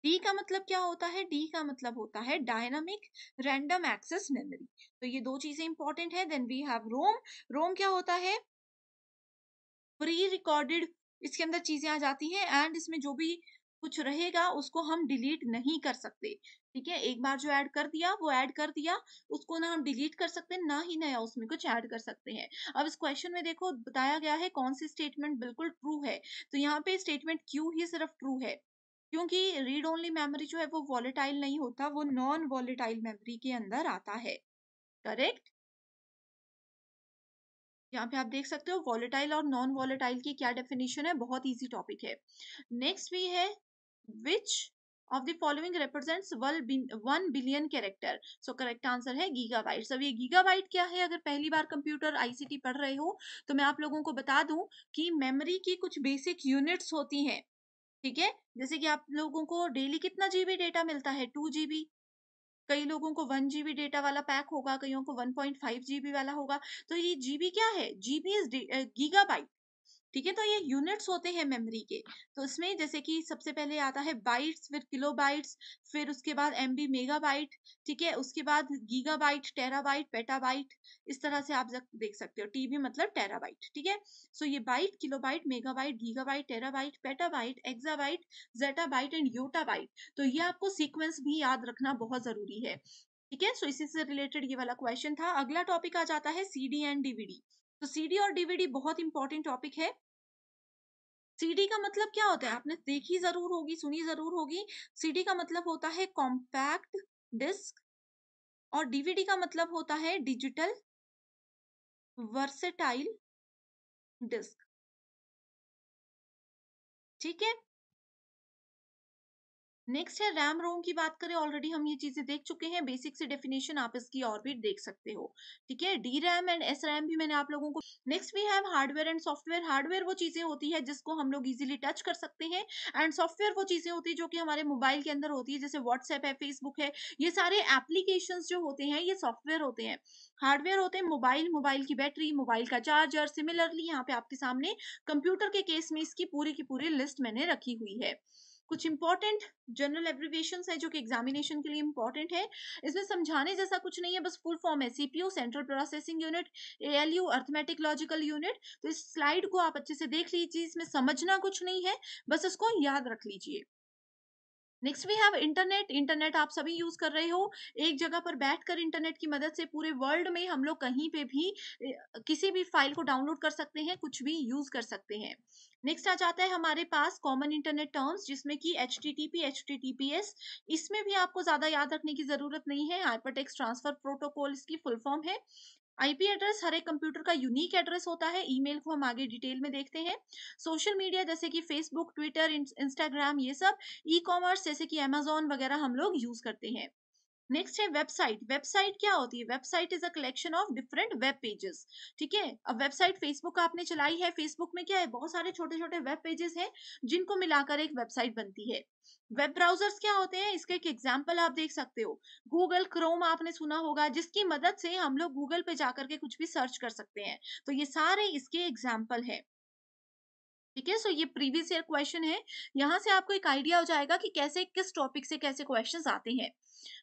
डी का मतलब क्या होता है? डी का मतलब होता है डायनामिक रैंडम एक्सेस मेमोरी। तो ये दो चीजें इंपॉर्टेंट है। देन वी हैव रोम। रोम क्या होता है? प्री रिकॉर्डेड, इसके अंदर चीजें आ जाती हैं एंड इसमें जो भी कुछ रहेगा उसको हम डिलीट नहीं कर सकते। ठीक है, एक बार जो ऐड कर दिया वो ऐड कर दिया, उसको ना हम डिलीट कर सकते हैं ना ही नया उसमें कुछ ऐड कर सकते हैं। अब इस क्वेश्चन में देखो बताया गया है कौन सी स्टेटमेंट बिल्कुल ट्रू है। तो यहाँ पे स्टेटमेंट क्यू ही सिर्फ ट्रू है, क्योंकि रीड ओनली मेमोरी जो है वो वॉलेटाइल नहीं होता, वो नॉन वॉलेटाइल मेमोरी के अंदर आता है। करेक्ट। यहाँ पे आप देख सकते हो वॉलेटाइल और नॉन वॉलेटाइल की क्या डेफिनेशन है, बहुत इजी टॉपिक है। नेक्स्ट भी है which of the following represents 1 billion character. So correct answer है गीगाबाइट। अब ये गीगाबाइट क्या है? अगर पहली बार कंप्यूटर आईसीटी पढ़ रहे हो तो मैं आप लोगों को बता दूं कि मेमोरी की कुछ बेसिक यूनिट्स होती हैं। ठीक है? जैसे कि आप लोगों को डेली कितना जीबी डेटा मिलता है? 2 जीबी। कई लोगों को 1 जीबी डेटा वाला पैक होगा, कईयों को 1.5 जीबी वाला होगा। तो ये जीबी क्या है? GB is gigabyte. ठीक है, तो ये यूनिट्स होते हैं मेमोरी के। तो इसमें जैसे कि सबसे पहले आता है बाइट्स, फिर किलोबाइट्स, फिर उसके बाद एमबी, मेगाबाइट। ठीक है, उसके बाद गीगाबाइट, टेराबाइट, पेटाबाइट। इस तरह से आप देख सकते हो। टीबी मतलब टेराबाइट। ठीक है, सो ये byte, kilobyte, megabyte, gigabyte, terabyte, petabyte, exabyte, zettabyte and yottabyte. तो ये आपको सीक्वेंस भी याद रखना बहुत जरूरी है। ठीक है, सो इसी से रिलेटेड ये वाला क्वेश्चन था। अगला टॉपिक आ जाता है सीडी एंड डीवीडी। तो सीडी और डीवीडी बहुत इंपॉर्टेंट टॉपिक है। सीडी का मतलब क्या होता है? आपने देखी ज़रूर होगी, सुनी ज़रूर होगी। सीडी का मतलब होता है कॉम्पैक्ट डिस्क और डीवीडी का मतलब होता है डिजिटल वर्सेटाइल डिस्क। ठीक है? नेक्स्ट है रैम रोम की बात करें, ऑलरेडी हम ये चीजें देख चुके हैं। बेसिक से डेफिनेशन आप इसकी और भी देख सकते हो। ठीक है, D RAM and S RAM भी मैंने आप लोगों को। Next we have hardware and software. Hardware वो चीजें होती है जिसको हम लोग इजीली टच कर सकते हैं, एंड सॉफ्टवेयर वो चीजें होती है जो कि हमारे मोबाइल के अंदर होती है, जैसे व्हाट्सएप है, फेसबुक है। ये सारे एप्लीकेशन जो होते हैं ये सॉफ्टवेयर होते हैं। हार्डवेयर होते हैं मोबाइल, मोबाइल की बैटरी, मोबाइल का चार्जर। सिमिलरली यहाँ पे आपके सामने कंप्यूटर के केस में इसकी पूरी की पूरी लिस्ट मैंने रखी हुई है। कुछ इंपॉर्टेंट जनरल एब्रिविएशंस है जो कि एग्जामिनेशन के लिए इंपॉर्टेंट है। इसमें समझाने जैसा कुछ नहीं है, बस फुल फॉर्म है। CPU central processing unit, ALU arithmetic logical unit. तो इस स्लाइड को आप अच्छे से देख लीजिए, इसमें समझना कुछ नहीं है, बस इसको याद रख लीजिए। Next we have internet. Internet आप सभी यूज कर रहे हो। एक जगह पर बैठकर इंटरनेट की मदद से पूरे वर्ल्ड में हम लोग कहीं पे भी किसी भी फाइल को डाउनलोड कर सकते हैं, कुछ भी यूज कर सकते हैं। नेक्स्ट आ जाता है हमारे पास कॉमन इंटरनेट टर्म्स, जिसमें कि एचटीटीपी, एचटीटीपीएस। इसमें भी आपको ज्यादा याद रखने की जरूरत नहीं है। हाइपरटेक्स्ट ट्रांसफर प्रोटोकॉल इसकी फुल फॉर्म है। आईपी एड्रेस हर एक कंप्यूटर का यूनिक एड्रेस होता है। ईमेल को हम आगे डिटेल में देखते हैं। सोशल मीडिया जैसे कि फेसबुक, ट्विटर, इंस्टाग्राम, ये सब। ई कॉमर्स जैसे कि अमेजोन वगैरह हम लोग यूज करते हैं। नेक्स्ट है वेबसाइट। वेबसाइट क्या होती है? Website is a collection of different web pages. ठीक है, अब वेबसाइट फेसबुक आपने चलाई है, फेसबुक में क्या है? बहुत सारे छोटे छोटे वेब पेजेस हैं जिनको मिलाकर एक वेबसाइट बनती है। वेब ब्राउजर्स क्या होते हैं? इसके एक एग्जांपल आप देख सकते हो। गूगल क्रोम आपने सुना होगा, जिसकी मदद से हम लोग गूगल पे जाकर के कुछ भी सर्च कर सकते हैं। तो ये सारे इसके एग्जाम्पल है। ठीक है, सो ये प्रीवियस ईयर क्वेश्चन है। यहाँ से आपको एक आइडिया हो जाएगा कि कैसे किस टॉपिक से कैसे क्वेश्चंस आते हैं।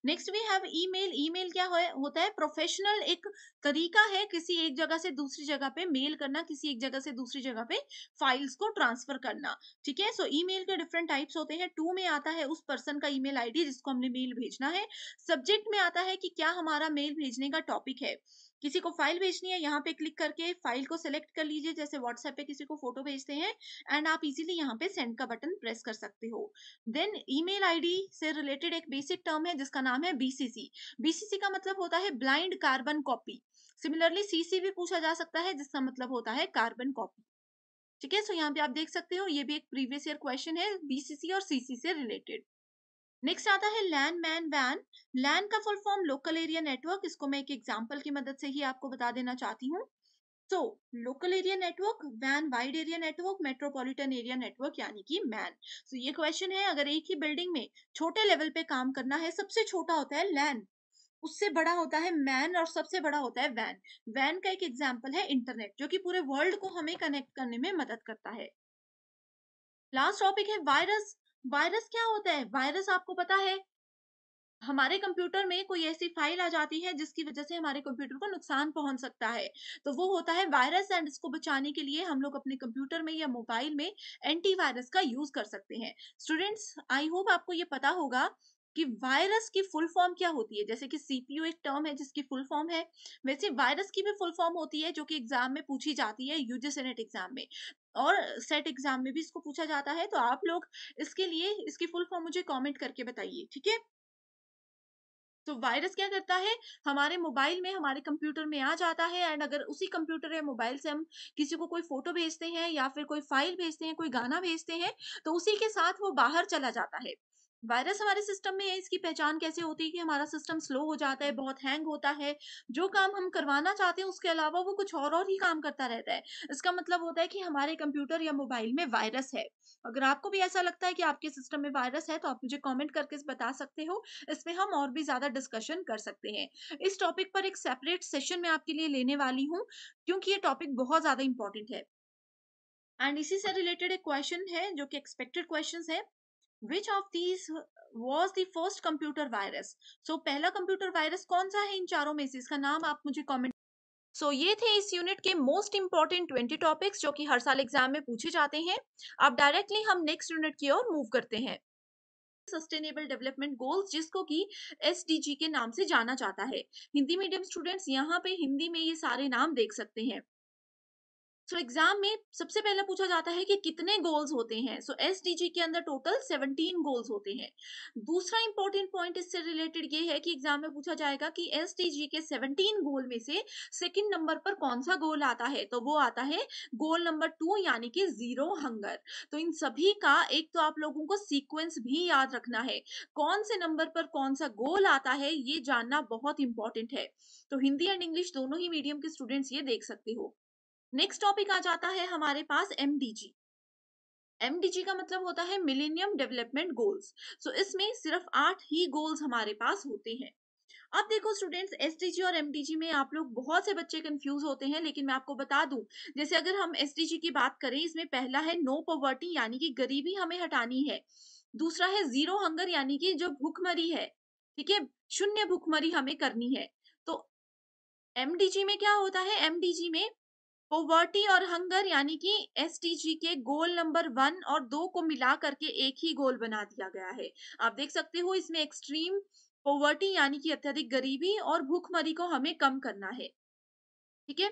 Next we have email. Email क्या होता है? प्रोफेशनल एक तरीका है किसी एक जगह से दूसरी जगह पे मेल करना, किसी एक जगह से दूसरी जगह पे फाइल्स को ट्रांसफर करना। ठीक है, सो ईमेल के डिफरेंट टाइप्स होते हैं। टू में आता है उस पर्सन का ईमेल आईडी जिसको हमने मेल भेजना है। सब्जेक्ट में आता है कि क्या हमारा मेल भेजने का टॉपिक है। किसी को फाइल भेजनी है, यहाँ पे क्लिक करके फाइल को सिलेक्ट कर लीजिए, जैसे व्हाट्सएप पे किसी को फोटो भेजते हैं, एंड आप इजीली यहाँ पे सेंड का बटन प्रेस कर सकते हो। देन ईमेल आईडी से रिलेटेड एक बेसिक टर्म है जिसका नाम है बीसीसी। बीसीसी का मतलब होता है blind carbon copy. Similarly CC भी पूछा जा सकता है जिसका मतलब होता है कार्बन कॉपी। ठीक है, सो यहाँ पे आप देख सकते हो, ये भी एक प्रीवियस ईयर क्वेश्चन है बीसीसी और सीसी से रिलेटेड। नेक्स्ट आता है लैन मैन वैन। लैन का full form local area network. इसको मैं एक एग्जांपल की मदद से ही आपको बता देना चाहती हूँ। सो लोकल एरिया नेटवर्क, वैन wide area network, metropolitan area network यानी कि मैन। सो ये क्वेश्चन है, अगर एक ही बिल्डिंग में छोटे लेवल पे काम करना है, सबसे छोटा होता है लैन, उससे बड़ा होता है मैन, और सबसे बड़ा होता है वैन। वैन का एक एग्जांपल है इंटरनेट, जो कि पूरे वर्ल्ड को हमें कनेक्ट करने में मदद करता है। लास्ट टॉपिक है वायरस। वायरस क्या होता है? वायरस आपको पता है, हमारे कंप्यूटर में कोई ऐसी फाइल आ जाती है जिसकी वजह से हमारे कंप्यूटर को नुकसान पहुंच सकता है, तो वो होता है वायरस। एंड इसको बचाने के लिए हम लोग अपने कंप्यूटर में या मोबाइल में एंटीवायरस का यूज कर सकते हैं। स्टूडेंट्स, आई होप आपको ये पता होगा कि वायरस की फुल फॉर्म क्या होती है। जैसे कि सीपीयू एक टर्म है जिसकी फुल फॉर्म है, वैसे वायरस की भी फुल फॉर्म होती है जो कि एग्जाम में पूछी जाती है, यूजीसी नेट एग्जाम में, और सेट एग्जाम में भी इसको पूछा जाता है। तो आप लोग इसके लिए इसकी फुल फॉर्म मुझे कमेंट करके बताइए। ठीक है, तो वायरस क्या करता है? हमारे मोबाइल में, हमारे कंप्यूटर में आ जाता है, एंड अगर उसी कंप्यूटर या मोबाइल से हम किसी को कोई फोटो भेजते हैं या फिर कोई फाइल भेजते हैं, कोई गाना भेजते हैं, तो उसी के साथ वो बाहर चला जाता है। वायरस हमारे सिस्टम में है, इसकी पहचान कैसे होती है कि हमारा सिस्टम स्लो हो जाता है, बहुत हैंग होता है, जो काम हम करवाना चाहते हैं उसके अलावा वो कुछ और ही काम करता रहता है। इसका मतलब होता है कि हमारे कंप्यूटर या मोबाइल में वायरस है। अगर आपको भी ऐसा लगता है कि आपके सिस्टम में वायरस है तो आप मुझे कमेंट करके बता सकते हो। इसमें हम और भी ज्यादा डिस्कशन कर सकते हैं। इस टॉपिक पर एक सेपरेट सेशन मैं आपके लिए लेने वाली हूँ, क्योंकि ये टॉपिक बहुत ज्यादा इंपॉर्टेंट है। एंड इसी से रिलेटेड एक क्वेश्चन है जो कि एक्सपेक्टेड क्वेश्चन है। Which of these was the first computer virus? So पहला कंप्यूटर वायरस कौन सा है इन चारों में से? इसका नाम आप मुझे कमेंट। सो ये थे इस यूनिट के मोस्ट इंपॉर्टेंट 20 टॉपिक्स जो कि हर साल एग्जाम में पूछे जाते हैं। अब डायरेक्टली हम नेक्स्ट यूनिट की ओर मूव करते हैं। सस्टेनेबल डेवलपमेंट गोल्स, जिसको कि एसडीजी के नाम से जाना जाता है। हिंदी मीडियम स्टूडेंट्स यहाँ पे हिंदी में ये सारे नाम देख सकते हैं। एग्जाम में सबसे पहले पूछा जाता है कि कितने गोल्स होते हैं। एसडीजी के अंदर टोटल 17 गोल्स होते हैं। दूसरा इंपॉर्टेंट पॉइंट इससे रिलेटेड ये है कि एग्जाम में पूछा जाएगा कि एसडीजी के 17 गोल में से सेकंड नंबर पर कौन सा गोल आता है, तो वो आता है गोल नंबर 2, यानी कि जीरो हंगर। तो इन सभी का एक तो आप लोगों को सीक्वेंस भी याद रखना है, कौन से नंबर पर कौन सा गोल आता है ये जानना बहुत इंपॉर्टेंट है। तो हिंदी एंड इंग्लिश दोनों ही मीडियम के स्टूडेंट्स ये देख सकते हो। नेक्स्ट टॉपिक आ जाता है हमारे पास एमडीजी। एमडीजी का मतलब होता है मिलेनियम डेवलपमेंट गोल्स। इसमें सिर्फ 8 ही गोल्स हमारे पास होते हैं। अब देखो स्टूडेंट्स, एसडीजी और एमडीजी में आप लोग बहुत से बच्चे कंफ्यूज होते हैं, लेकिन मैं आपको बता दूं, जैसे अगर हम एसडीजी की बात करें, इसमें पहला है नो पॉवर्टी, यानी कि गरीबी हमें हटानी है। दूसरा है जीरो हंगर, यानी कि जो भूखमरी है, ठीक है, शून्य भूखमरी हमें करनी है। तो एमडीजी में क्या होता है, एमडीजी में पोवर्टी और हंगर, यानी कि एसटीजी के गोल नंबर 1 और 2 को मिला करके एक ही गोल बना दिया गया है। आप देख सकते हो इसमें एक्सट्रीम पोवर्टी यानी कि अत्यधिक गरीबी और भूखमरी को हमें कम करना है। ठीक है।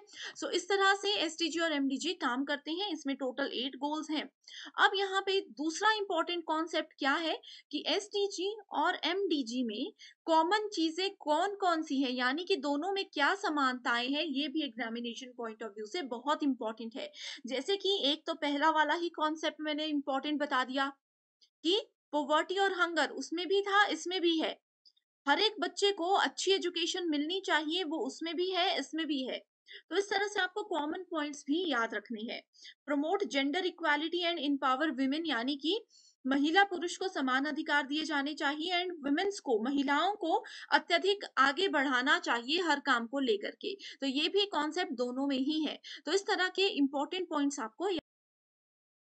इस तरह से एसटीजी और एमडीजी काम करते हैं। इसमें टोटल 8 गोल्स हैं। अब यहाँ पे दूसरा इंपॉर्टेंट कॉन्सेप्ट क्या है कि एसटीजी और एमडीजी में कॉमन चीजें कौन कौन सी है, यानी कि दोनों में क्या समानताएं हैं, ये भी एग्जामिनेशन पॉइंट ऑफ व्यू से बहुत इंपॉर्टेंट है। जैसे कि एक तो पहला वाला ही कॉन्सेप्ट मैंने इंपॉर्टेंट बता दिया कि पोवर्टी और हंगर, उसमें भी था इसमें भी है। हर एक बच्चे को अच्छी एजुकेशन मिलनी चाहिए, वो उसमें भी है इसमें भी है। तो इस तरह से आपको कॉमन पॉइंट्स भी याद रखने हैं। Promote gender equality and empower women, यानी कि महिला पुरुष को समान अधिकार दिए जाने चाहिए, एंड वुमेन्स को, महिलाओं को अत्यधिक आगे बढ़ाना चाहिए हर काम को लेकर के। तो ये भी कॉन्सेप्ट दोनों में ही है। तो इस तरह के इंपॉर्टेंट पॉइंट्स आपको,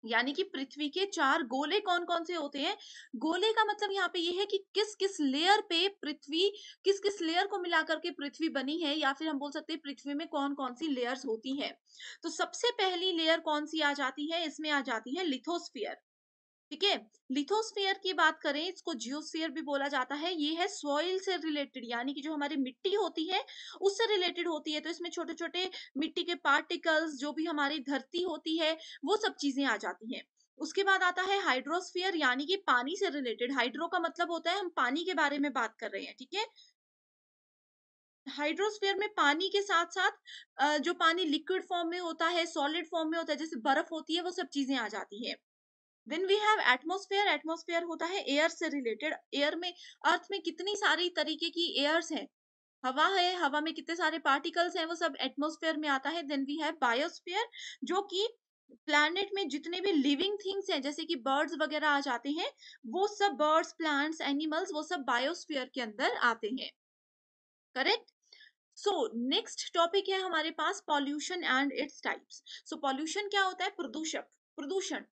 यानी कि पृथ्वी के 4 गोले कौन कौन से होते हैं। गोले का मतलब यहाँ पे ये है कि किस किस लेयर पे पृथ्वी, किस किस लेयर को मिलाकर के पृथ्वी बनी है, या फिर हम बोल सकते हैं पृथ्वी में कौन कौन सी लेयर्स होती हैं। तो सबसे पहली लेयर कौन सी आ जाती है, इसमें आ जाती है लिथोस्फियर। ठीक है। लिथोस्फियर की बात करें, इसको जियोस्फियर भी बोला जाता है। ये है सॉइल से रिलेटेड, यानी कि जो हमारी मिट्टी होती है उससे रिलेटेड होती है। तो इसमें छोटे छोटे मिट्टी के पार्टिकल्स, जो भी हमारी धरती होती है, वो सब चीजें आ जाती हैं। उसके बाद आता है हाइड्रोस्फियर, यानी कि पानी से रिलेटेड। हाइड्रो का मतलब होता है हम पानी के बारे में बात कर रहे हैं, ठीक है। हाइड्रोस्फीयर में पानी के साथ साथ जो पानी लिक्विड फॉर्म में होता है, सॉलिड फॉर्म में होता है, जैसे बर्फ होती है, वो सब चीजें आ जाती है। Then we have atmosphere. Atmosphere होता है एयर से रिलेटेड। एयर में, अर्थ में कितनी सारी तरीके की एयर्स हैं। हवा है, हवा में कितने सारे पार्टिकल्स हैं, वो सब एटमॉस्फेयर में आता है। देन वी हैव बायोस्फीयर, जो कि प्लैनेट में जितने भी लिविंग थिंग्स हैं, जैसे कि बर्ड्स वगैरह आ जाते हैं, वो सब बर्ड्स, प्लांट्स, एनिमल्स, वो सब बायोस्फीयर के अंदर आते हैं। करेक्ट। नेक्स्ट टॉपिक है हमारे पास pollution and its types. Pollution क्या होता है, प्रदूषक, प्रदूषण।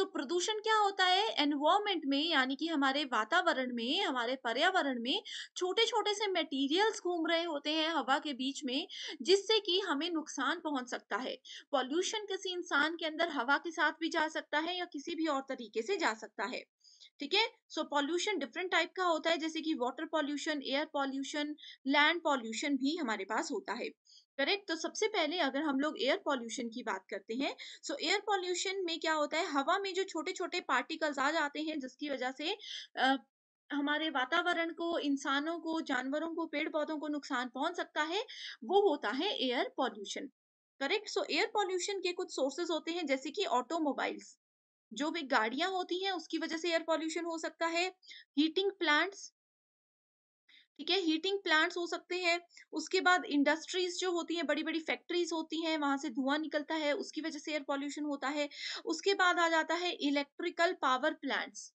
प्रदूषण क्या होता है, एनवायरमेंट में, यानी कि हमारे वातावरण में, हमारे पर्यावरण में छोटे छोटे से मटेरियल्स घूम रहे होते हैं हवा के बीच में, जिससे कि हमें नुकसान पहुंच सकता है। पॉल्यूशन किसी इंसान के अंदर हवा के साथ भी जा सकता है या किसी भी और तरीके से जा सकता है। ठीक है। पॉल्यूशन डिफरेंट टाइप का होता है, जैसे कि water pollution, air pollution, land pollution भी हमारे पास होता है। करेक्ट। तो सबसे पहले अगर हम लोग एयर पॉल्यूशन की बात करते हैं, एयर पॉल्यूशन में क्या होता है, हवा में जो छोटे छोटे पार्टिकल्स आ जाते हैं, जिसकी वजह से अ, हमारे वातावरण को, इंसानों को, जानवरों को, पेड़ पौधों को नुकसान पहुंच सकता है, वो होता है air pollution. Correct. Air pollution के कुछ सोर्सेज होते हैं, जैसे कि ऑटोमोबाइल्स, जो भी गाड़ियां होती हैं उसकी वजह से एयर पॉल्यूशन हो सकता है। हीटिंग प्लांट्स, ठीक है, हीटिंग प्लांट्स हो सकते हैं। उसके बाद इंडस्ट्रीज जो होती हैं, बड़ी बड़ी फैक्ट्रीज होती हैं, वहां से धुआं निकलता है, उसकी वजह से एयर पॉल्यूशन होता है। उसके बाद आ जाता है इलेक्ट्रिकल पावर प्लांट्स,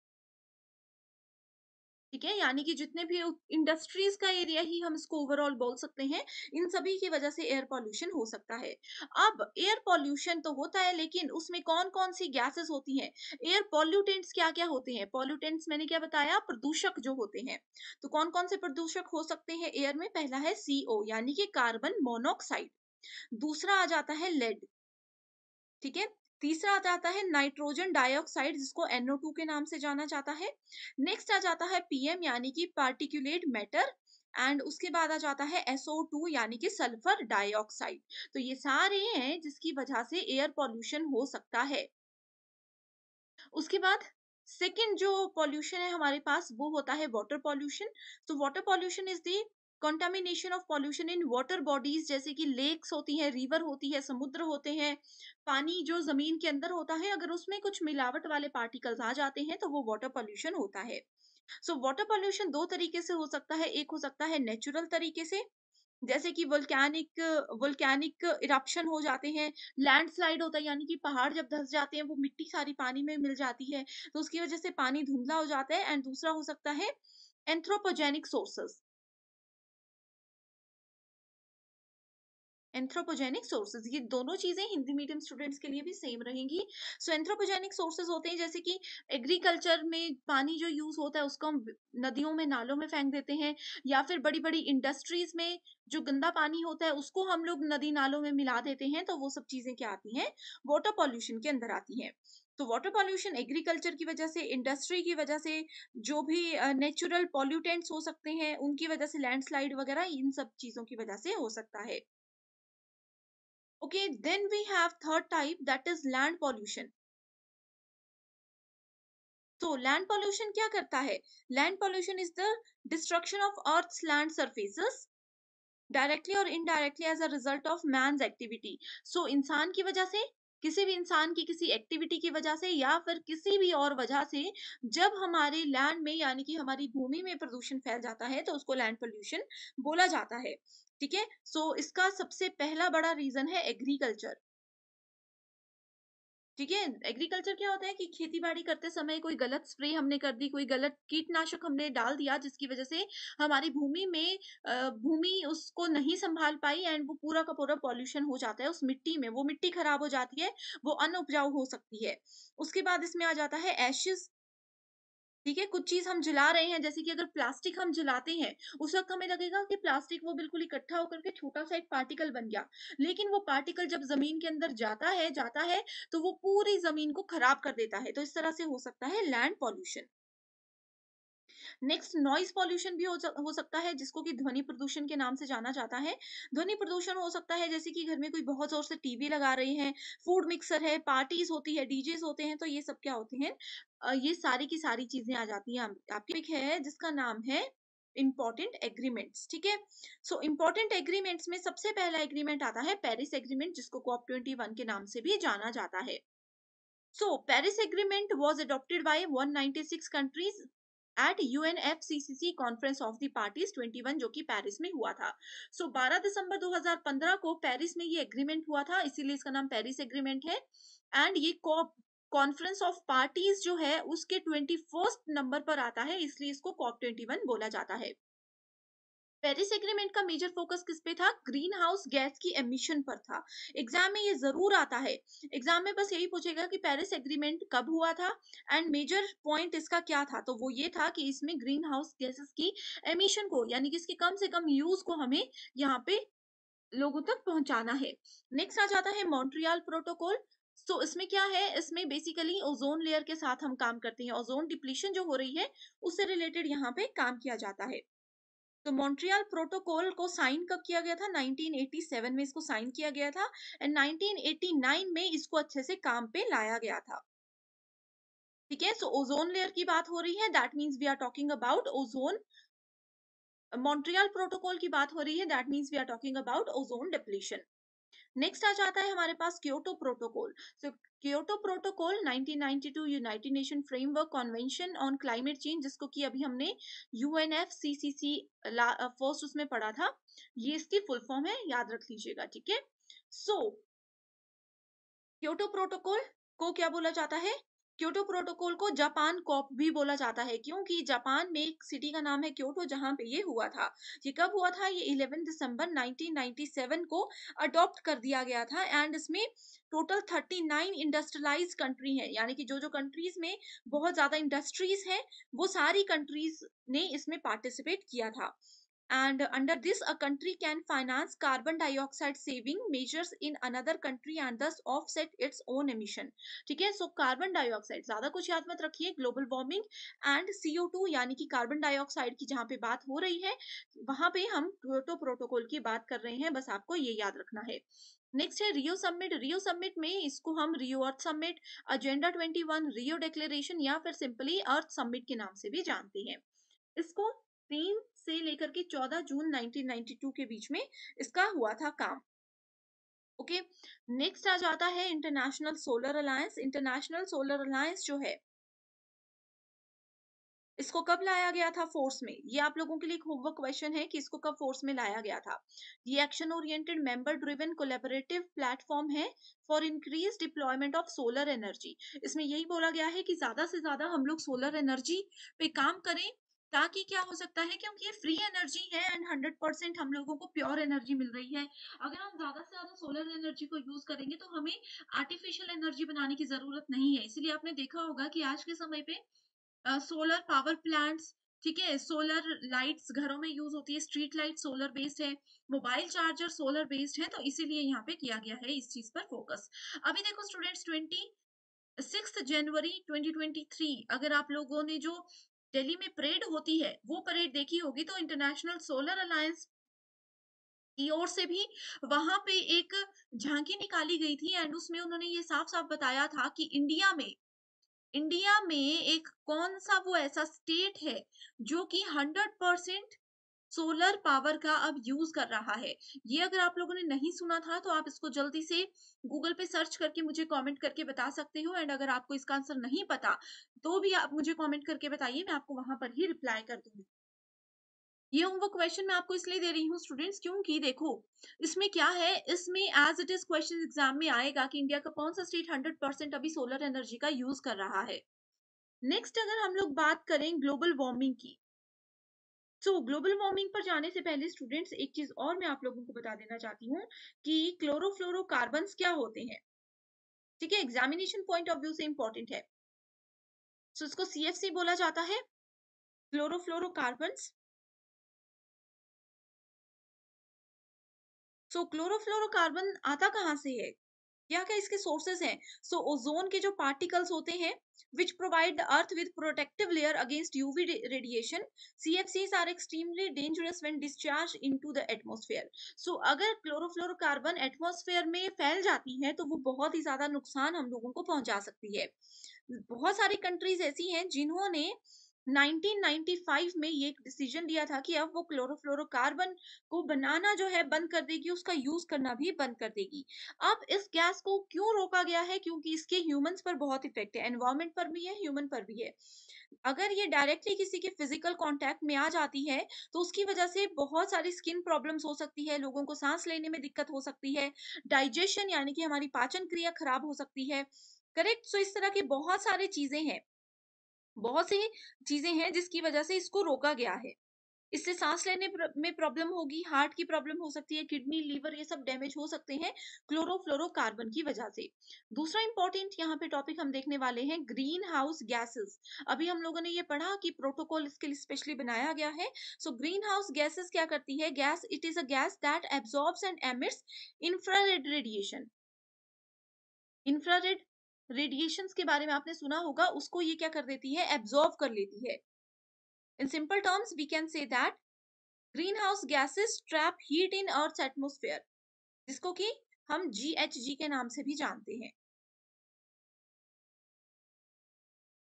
ठीक है, यानी कि जितने भी इंडस्ट्रीज का एरिया ही हम इसको ओवरऑल बोल सकते हैं, इन सभी की वजह से एयर पॉल्यूशन हो सकता है। अब एयर पॉल्यूशन तो होता है, लेकिन उसमें कौन कौन सी गैसेस होती हैं? एयर पॉल्यूटेंट्स क्या क्या होते हैं? पॉल्यूटेंट्स मैंने क्या बताया, प्रदूषक जो होते हैं। तो कौन कौन से प्रदूषक हो सकते हैं एयर में? पहला है CO यानी कि कार्बन मोनोऑक्साइड। दूसरा आ जाता है लेड, ठीक है। तीसरा आ जाता है नाइट्रोजन डाइऑक्साइड, जिसको NO2 के नाम से जाना जाता है। नेक्स्ट आ जाता है PM यानी कि पार्टिकुलेट मैटर। एंड उसके बाद आ जाता है SO2 यानी कि सल्फर डाइऑक्साइड। तो ये सारे हैं जिसकी वजह से एयर पॉल्यूशन हो सकता है। उसके बाद सेकंड जो पॉल्यूशन है हमारे पास, वो होता है वाटर पॉल्यूशन। तो water pollution is the contamination of pollution in water bodies, जैसे कि लेक्स होती है, रिवर होती है, समुद्र होते हैं। पानी जो जमीन के अंदर होता है, अगर उसमें कुछ मिलावट वाले पार्टिकल्स आ जाते हैं तो वो वाटर पॉल्यूशन होता है। सो वाटर पॉल्यूशन दो तरीके से हो सकता है। एक हो सकता है नेचुरल तरीके से, जैसे कि वोल्केनिक वोल्केनिक इरप्शन हो जाते हैं, लैंडस्लाइड होता है, यानी कि पहाड़ जब धंस जाते हैं, वो मिट्टी सारी पानी में मिल जाती है, तो उसकी वजह से पानी धुंधला हो जाता है। एंड दूसरा हो सकता है एंथ्रोपोजेनिक सोर्सेस, एंथ्रोपोजेनिक सोर्सेज, ये दोनों चीजें हिंदी मीडियम स्टूडेंट्स के लिए भी सेम रहेंगी। सो एंथ्रोपोजेनिक सोर्सेज होते हैं, जैसे कि एग्रीकल्चर में पानी जो यूज होता है उसको हम नदियों में, नालों में फेंक देते हैं, या फिर बड़ी बड़ी इंडस्ट्रीज में जो गंदा पानी होता है उसको हम लोग नदी नालों में मिला देते हैं, तो वो सब चीजें क्या आती हैं? वाटर पॉल्यूशन के अंदर आती हैं। तो वाटर पॉल्यूशन एग्रीकल्चर की वजह से, इंडस्ट्री की वजह से, जो भी नेचुरल पॉल्यूटेंट्स हो सकते हैं उनकी वजह से, लैंडस्लाइड वगैरह, इन सब चीजों की वजह से हो सकता है। Okay, then we have third type, that is land pollution. So land pollution क्या करता है? Land pollution is the destruction of Earth's land surfaces directly or indirectly as a result of man's activity. So इंसान की वजह से, किसी भी इंसान की किसी एक्टिविटी की वजह से, या फिर किसी भी और वजह से, जब हमारे लैंड में यानी कि हमारी भूमि में प्रदूषण फैल जाता है तो उसको लैंड पोल्यूशन बोला जाता है। ठीक है, सो इसका सबसे पहला बड़ा रीजन है एग्रीकल्चर। ठीक है, एग्रीकल्चर क्या होता है कि खेती बाड़ी करते समय कोई गलत स्प्रे हमने कर दी, कोई गलत कीटनाशक हमने डाल दिया, जिसकी वजह से हमारी भूमि में भूमि उसको नहीं संभाल पाई, एंड वो पूरा का पूरा पॉल्यूशन हो जाता है उस मिट्टी में, वो मिट्टी खराब हो जाती है, वो अनउपजाऊ हो सकती है। उसके बाद इसमें आ जाता है एशेस। ठीक है, कुछ चीज हम जला रहे हैं, जैसे कि अगर प्लास्टिक हम जलाते हैं, उस वक्त हमें लगेगा कि प्लास्टिक वो बिल्कुल इकट्ठा होकर के छोटा सा एक पार्टिकल बन गया, लेकिन वो पार्टिकल जब जमीन के अंदर जाता है तो वो पूरी जमीन को खराब कर देता है। तो इस तरह से हो सकता है land pollution. Next noise pollution भी हो सकता है, जिसको कि ध्वनि प्रदूषण के नाम से जाना जाता है। ध्वनि प्रदूषण हो सकता है जैसे कि घर में कोई बहुत जोर से टीवी लगा रहे हैं, फूड मिक्सर है, पार्टीज होती है, डीजेस होते हैं, तो ये सब क्या होते हैं? ये सारी की सारी चीजें आ जाती हैं। आपकी एक है जिसका नाम है इंपॉर्टेंट एग्रीमेंट्स। ठीक है, सो इंपॉर्टेंट एग्रीमेंट्स में सबसे पहला एग्रीमेंट आता है पेरिस एग्रीमेंट, जिसको COP21 के नाम से भी जाना जाता है। So, Paris Agreement was adopted by 196 countries at UNFCCC Conference of the Parties 21, जो कि पेरिस में हुआ था। सो 12 दिसंबर 2015 को पेरिस में ये एग्रीमेंट हुआ था, इसीलिए इसका नाम पेरिस एग्रीमेंट है। एंड ये कॉप कॉन्फ्रेंस ऑफ पार्टीज जो है उसके 21st नंबर पर आता है, इसलिए इसको COP21 बोला जाता है। पेरिस एग्रीमेंट का मेजर फोकस किस पे था? ग्रीन हाउस गैस की एमिशन पर था। एग्जाम में ये जरूर आता है, एग्जाम में बस यही पूछेगा कि पेरिस एग्रीमेंट कब हुआ था, एंड मेजर पॉइंट इसका क्या था, तो वो ये था कि इसमें ग्रीन हाउस गैसेस की एमिशन को, यानी कि इसके कम से कम यूज को हमें यहाँ पे लोगों तक पहुंचाना है। नेक्स्ट आ जाता है मॉन्ट्रियल प्रोटोकॉल। तो इसमें क्या है, इसमें बेसिकली ओजोन लेयर के साथ हम काम करते हैं, ओजोन डिप्लीशन जो हो रही है उससे रिलेटेड यहाँ पे काम किया जाता है। तो मॉन्ट्रियल प्रोटोकॉल को साइन कब किया गया था? 1987 में इसको साइन किया गया था, एंड 1989 में इसको अच्छे से काम पे लाया गया था। ठीक है, सो ओजोन लेयर की बात हो रही है, that means we are talking about ozone. Montreal protocol की बात हो रही है, that means we are talking about ozone depletion. Next आ जाता है हमारे पास Kyoto protocol. So Kyoto protocol 1992 united nation framework convention on climate change, जिसको कि अभी हमने यूएनएफसीसीसी फर्स्ट उसमें पढ़ा था, ये इसकी फुल फॉर्म है, याद रख लीजिएगा, ठीक है। सो क्योटो प्रोटोकॉल को क्या बोला जाता है? क्योटो प्रोटोकॉल को जापान कॉप भी बोला जाता है, क्योंकि जापान में एक सिटी का नाम है क्योटो, जहां पे ये हुआ था। ये कब हुआ था? ये 11 दिसंबर 1997 को अडॉप्ट कर दिया गया था। एंड इसमें टोटल 39 इंडस्ट्रियलाइज कंट्री है, यानी कि जो जो कंट्रीज में बहुत ज्यादा इंडस्ट्रीज हैं, वो सारी कंट्रीज ने इसमें पार्टिसिपेट किया था। And under this, a country can finance carbon dioxide saving measures in another country and thus offset its own emission. ठीक है, सो कार्बन डाइऑक्साइड, ज्यादा कुछ याद मत रखिए, ग्लोबल वार्मिंग एंड CO2 यानी कि कार्बन डाइऑक्साइड की जहां पे बात हो रही है, वहां पे हम क्योटो प्रोटोकॉल की बात कर रहे हैं, बस आपको ये याद रखना है। नेक्स्ट है रियो समिट। रियो समिट में इसको हम रियो अर्थ समिट, अजेंडा 21, रियो डिक्लेरेशन या फिर सिंपली अर्थ समिट के नाम से भी जानते हैं। इसको 3 से लेकर के 14 जून 1992 के बीच में इसका हुआ था काम। ओके, नेक्स्ट आ जाता है international solar alliance. International solar alliance जो है, इसको कब लाया गया था फोर्स में? ये आप लोगों के लिए एक होमवर्क क्वेश्चन है कि इसको कब फोर्स में लाया गया था। ये action oriented member driven collaborative platform है for increase deployment of solar energy. इसमें यही बोला गया है कि ज्यादा से ज्यादा हम लोग सोलर एनर्जी पे काम करें, ताकि क्या हो सकता है, क्योंकि ये फ्री एनर्जी है एंड 100% हम लोगों को प्योर एनर्जी मिल रही है। अगर हम ज्यादा से ज्यादा सोलर एनर्जी को यूज करेंगे तो हमें आर्टिफिशियल एनर्जी बनाने की जरूरत नहीं है। इसीलिए आपने देखा होगा कि आज के समय पे सोलर पावर प्लांट्स, ठीक है, सोलर लाइट्स घरों में यूज होती है, स्ट्रीट लाइट सोलर बेस्ड है, मोबाइल चार्जर सोलर बेस्ड है, तो इसीलिए यहाँ पे किया गया है इस चीज पर फोकस। अभी देखो स्टूडेंट्स, 26 जनवरी 2023, अगर आप लोगों ने जो दिल्ली में परेड होती है वो परेड देखी होगी, तो इंटरनेशनल सोलर अलायंस की ओर से भी वहां पे एक झांकी निकाली गई थी एंड उसमें उन्होंने ये साफ साफ बताया था कि इंडिया में एक कौन सा वो ऐसा स्टेट है जो कि 100% सोलर पावर का अब यूज कर रहा है। ये अगर आप लोगों ने नहीं सुना था तो आप इसको जल्दी से गूगल पे सर्च करके मुझे कमेंट करके बता सकते हो। एंड अगर आपको इसका आंसर नहीं पता तो भी आप मुझे कमेंट करके बताइए, मैं आपको वहां पर ही रिप्लाई कर दूंगी। ये होमवर्क क्वेश्चन मैं आपको इसलिए दे रही हूँ स्टूडेंट्स, क्योंकि देखो इसमें क्या है, इसमें as it is question exam में आएगा कि इंडिया का कौन सा स्टेट 100% अभी सोलर एनर्जी का यूज कर रहा है। नेक्स्ट अगर हम लोग बात करें ग्लोबल वार्मिंग की, तो ग्लोबल वार्मिंग पर जाने से पहले स्टूडेंट्स एक चीज और मैं आप लोगों को बता देना चाहती हूँ कि क्लोरोफ्लोरोकार्बन्स क्या होते हैं। ठीक है, एग्जामिनेशन पॉइंट ऑफ व्यू से इंपॉर्टेंट है। सो इसको CFC बोला जाता है, क्लोरोफ्लोरोकार्बन्स। सो क्लोरोफ्लोरोकार्बन आता कहाँ से है, क्या क्या इसके सोर्सेस हैं? सो ओजोन के जो पार्टिकल्स होते हैं which provide the earth with protective layer against UV radiation. CFCs are extremely dangerous when discharged into the atmosphere. So अगर क्लोरोफ्लोरोकार्बन एटमॉस्फेयर में फैल जाती है तो वो बहुत ही ज्यादा नुकसान हम लोगों को पहुंचा सकती है। बहुत सारी कंट्रीज ऐसी हैं जिन्होंने 1995 में ये एक डिसीजन लिया था कि अब वो क्लोरोफ्लोरोकार्बन को बनाना जो है बंद कर देगी, उसका यूज करना भी बंद कर देगी। अब इस गैस को क्यों रोका गया है? क्योंकि इसके ह्यूमंस पर बहुत इफेक्ट है, एनवायरमेंट पर भी है, ह्यूमन पर भी है। अगर ये डायरेक्टली किसी के फिजिकल कांटेक्ट में आ जाती है तो उसकी वजह से बहुत सारी स्किन प्रॉब्लम्स हो सकती है, लोगों को सांस लेने में दिक्कत हो सकती है, डाइजेशन यानी कि हमारी पाचन क्रिया खराब हो सकती है। करेक्ट, सो इस तरह की बहुत सारी चीजें हैं, बहुत सी चीजें हैं जिसकी वजह से इसको रोका गया है। इससे सांस लेने में प्रॉब्लम होगी, हार्ट की प्रॉब्लम हो सकती है, किडनी लिवर ये सब डैमेज हो सकते हैं क्लोरोफ्लोरोकार्बन की वजह से। दूसरा इंपॉर्टेंट यहाँ पे टॉपिक हम देखने वाले हैं ग्रीन हाउस गैसेस। अभी हम लोगों ने ये पढ़ा कि प्रोटोकॉल इसके लिए स्पेशली बनाया गया है। सो ग्रीन हाउस गैसेस क्या करती है? Gas, it is a gas that absorbs and emits infrared radiation. Infrared radiations के बारे में आपने सुना होगा, उसको ये क्या कर देती है? एब्जॉर्ब कर लेती है। In simple terms we can say that greenhouse gases trap heat in earth atmosphere, जिसको कि हम GHG के नाम से भी जानते हैं।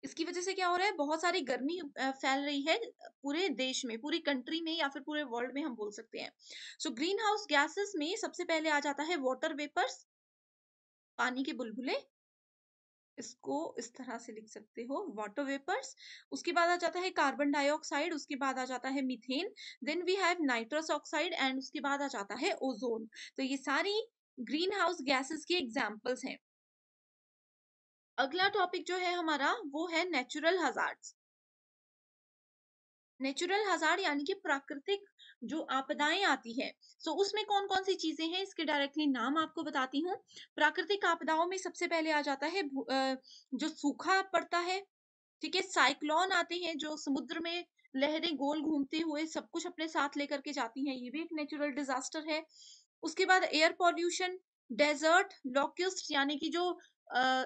इसकी वजह से क्या हो रहा है? बहुत सारी गर्मी फैल रही है पूरे देश में, पूरी कंट्री में या फिर पूरे वर्ल्ड में हम बोल सकते हैं। सो ग्रीन हाउस गैसेस में सबसे पहले आ जाता है वाटर वेपर्स, पानी के बुलबुले। इसको इस तरह से लिख सकते हो, वाटर वेपर्स। उसके बाद आ जाता है कार्बन डाइऑक्साइड, उसके बाद आ जाता है methane, then we have nitrous oxide and उसके बाद आ जाता है ओजोन। तो ये सारी ग्रीन हाउस गैसेस के एग्जाम्पल्स हैं। अगला टॉपिक जो है हमारा वो है नेचुरल हजार्ड्स। नेचुरल हजार्ड यानी कि प्राकृतिक जो आपदाएं आती है, सो उसमें कौन कौन सी चीजें हैं इसके डायरेक्टली नाम आपको बताती हूँ। प्राकृतिक आपदाओं में सबसे पहले आ जाता है जो सूखा पड़ता है, ठीक है। साइक्लोन आते हैं जो समुद्र में लहरें गोल घूमते हुए सब कुछ अपने साथ लेकर के जाती हैं, ये भी एक नेचुरल डिजास्टर है। उसके बाद एयर पॉल्यूशन, डेजर्ट लॉक्यूस्ट यानी कि जो अ,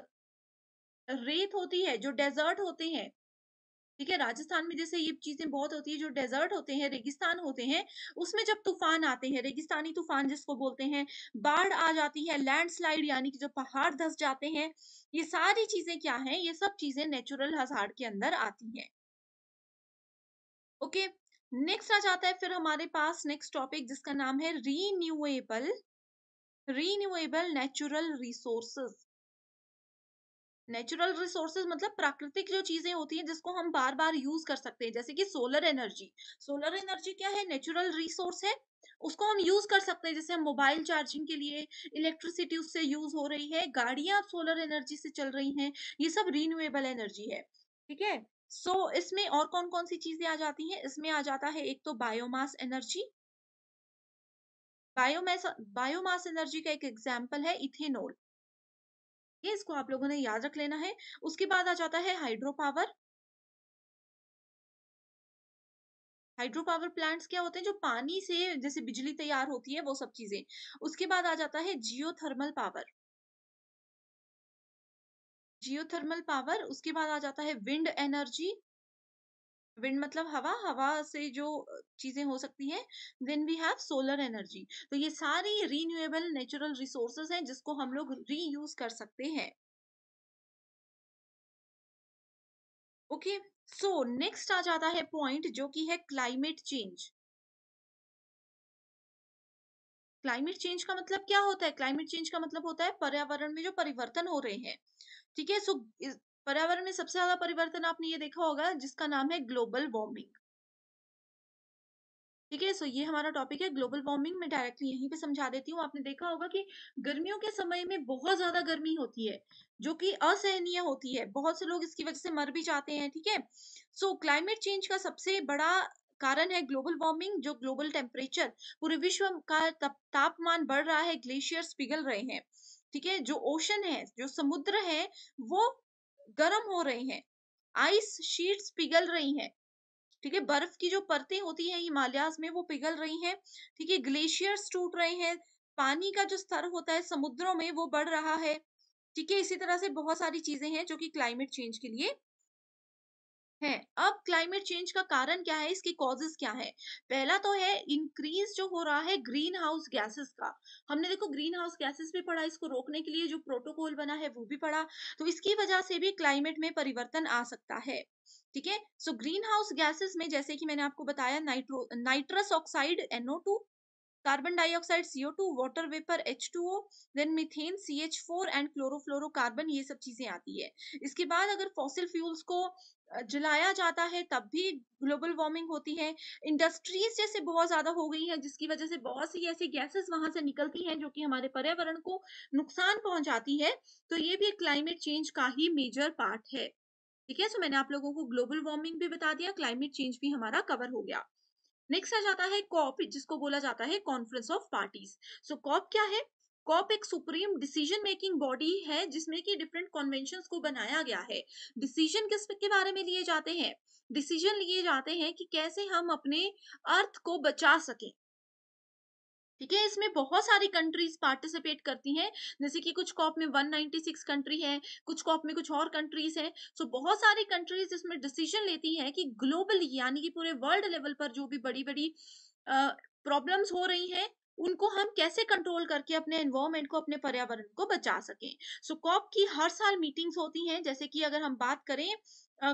रेत होती है, जो डेजर्ट होते हैं, ठीक है। राजस्थान में जैसे ये चीजें बहुत होती है, जो डेजर्ट होते हैं, रेगिस्तान होते हैं, उसमें जब तूफान आते हैं, रेगिस्तानी तूफान जिसको बोलते हैं, बाढ़ आ जाती है, लैंडस्लाइड यानी कि जो पहाड़ धंस जाते हैं, ये सारी चीजें क्या हैं, ये सब चीजें नेचुरल हजार्ड के अंदर आती हैं। ओके, नेक्स्ट आ जाता है फिर हमारे पास नेक्स्ट टॉपिक जिसका नाम है renewable natural resources. Natural resources मतलब प्राकृतिक जो चीजें होती हैं जिसको हम बार बार यूज कर सकते हैं, जैसे कि सोलर एनर्जी। सोलर एनर्जी क्या है, नेचुरल रिसोर्स है, उसको हम यूज कर सकते हैं। जैसे हम मोबाइल चार्जिंग के लिए इलेक्ट्रिसिटी उससे यूज हो रही है, गाड़ियां सोलर एनर्जी से चल रही हैं, ये सब रीन्यूएबल एनर्जी है, ठीक है। सो इसमें और कौन कौन सी चीजें आ जाती हैं, इसमें आ जाता है एक तो biomass energy. Biomass biomass energy का एक एग्जाम्पल है इथेनॉल, ये इसको आप लोगों ने याद रख लेना है। उसके बाद आ जाता है hydro power. Hydro power plants क्या होते हैं, जो पानी से जैसे बिजली तैयार होती है, वो सब चीजें। उसके बाद आ जाता है जियोथर्मल पावर। जियोथर्मल पावर, उसके बाद आ जाता है विंड एनर्जी। विंड मतलब हवा, हवा से जो चीजें हो सकती हैं। Then we have solar energy. तो ये सारी रीन्यूएबल नेचुरल रिसोर्सेज हैं जिसको हम लोग रीयूज कर सकते हैं। ओके, सो नेक्स्ट आ जाता है पॉइंट जो कि है क्लाइमेट चेंज। क्लाइमेट चेंज का मतलब क्या होता है, क्लाइमेट चेंज का मतलब होता है पर्यावरण में जो परिवर्तन हो रहे हैं, ठीक है। सो पर्यावरण में सबसे ज्यादा परिवर्तन आपने ये देखा होगा जिसका नाम है ग्लोबल वार्मिंग, ठीक है। सो ये हमारा टॉपिक है ग्लोबल वार्मिंग। मैं डायरेक्टली यहीं पे समझा देती हूँ। आपने देखा होगा कि गर्मियों के समय में बहुत ज्यादा गर्मी होती है जो कि असहनीय होती है, बहुत से लोग इसकी वजह से मर भी जाते हैं, ठीक है। सो क्लाइमेट चेंज का सबसे बड़ा कारण है ग्लोबल वार्मिंग, जो ग्लोबल टेम्परेचर, पूरे विश्व का तापमान बढ़ रहा है, ग्लेशियर्स पिघल रहे हैं, ठीक है। जो ओशन है, जो समुद्र है, वो गर्म हो रहे हैं, आइस शीट्स पिघल रही हैं, ठीक है। बर्फ की जो परतें होती हैं हिमालयाज में वो पिघल रही हैं, ठीक है। ग्लेशियर्स टूट रहे हैं, पानी का जो स्तर होता है समुद्रों में वो बढ़ रहा है, ठीक है। इसी तरह से बहुत सारी चीजें हैं जो कि क्लाइमेट चेंज के लिए है। अब क्लाइमेट चेंज का कारण क्या है, इसकी कॉजेस क्या है। पहला तो है इंक्रीज जो हो रहा है ग्रीन हाउस गैसेस का। हमने देखो ग्रीन हाउस गैसेस भी पढ़ा, इसको रोकने के लिए जो प्रोटोकॉल बना है वो भी पढ़ा। तो इसकी वजह से भी क्लाइमेट में परिवर्तन आ सकता है, ठीक है। सो ग्रीन हाउस गैसेस में जैसे कि मैंने आपको बताया, nitrous oxide NO2, carbon dioxide CO2, water vapour H2O, then methane CH4 and chlorofluorocarbon, ये सब चीजें आती है। इसके बाद अगर फॉसिल फ्यूल्स को जलाया जाता है तब भी ग्लोबल वार्मिंग होती है। इंडस्ट्रीज जैसे बहुत ज्यादा हो गई हैं जिसकी वजह से बहुत सी ऐसी गैसेस वहां से निकलती हैं जो कि हमारे पर्यावरण को नुकसान पहुंचाती है। तो ये भी क्लाइमेट चेंज का ही मेजर पार्ट है, ठीक है। सो मैंने आप लोगों को ग्लोबल वार्मिंग भी बता दिया, क्लाइमेट चेंज भी हमारा कवर हो गया। नेक्स्ट आ जाता है कॉप, जिसको बोला जाता है conference of parties. So COP क्या है, कॉप एक सुप्रीम डिसीजन मेकिंग बॉडी है जिसमें कि डिफरेंट कन्वेंशंस को बनाया गया है। डिसीजन किस के बारे में लिए जाते हैं, डिसीजन लिए जाते हैं कि कैसे हम अपने अर्थ को बचा सकें, ठीक है। इसमें बहुत सारी कंट्रीज पार्टिसिपेट करती हैं, जैसे कि कुछ कॉप में 196 कंट्री है, कुछ कॉप में कुछ और कंट्रीज हैं। सो बहुत सारी कंट्रीज इसमें डिसीजन लेती हैं कि ग्लोबली यानी कि पूरे वर्ल्ड लेवल पर जो भी बड़ी बड़ी प्रॉब्लम्स हो रही हैं उनको हम कैसे कंट्रोल करके अपने एनवायरमेंट को, अपने पर्यावरण को बचा सकें। सो कॉप की हर साल मीटिंग्स होती हैं, जैसे कि अगर हम बात करें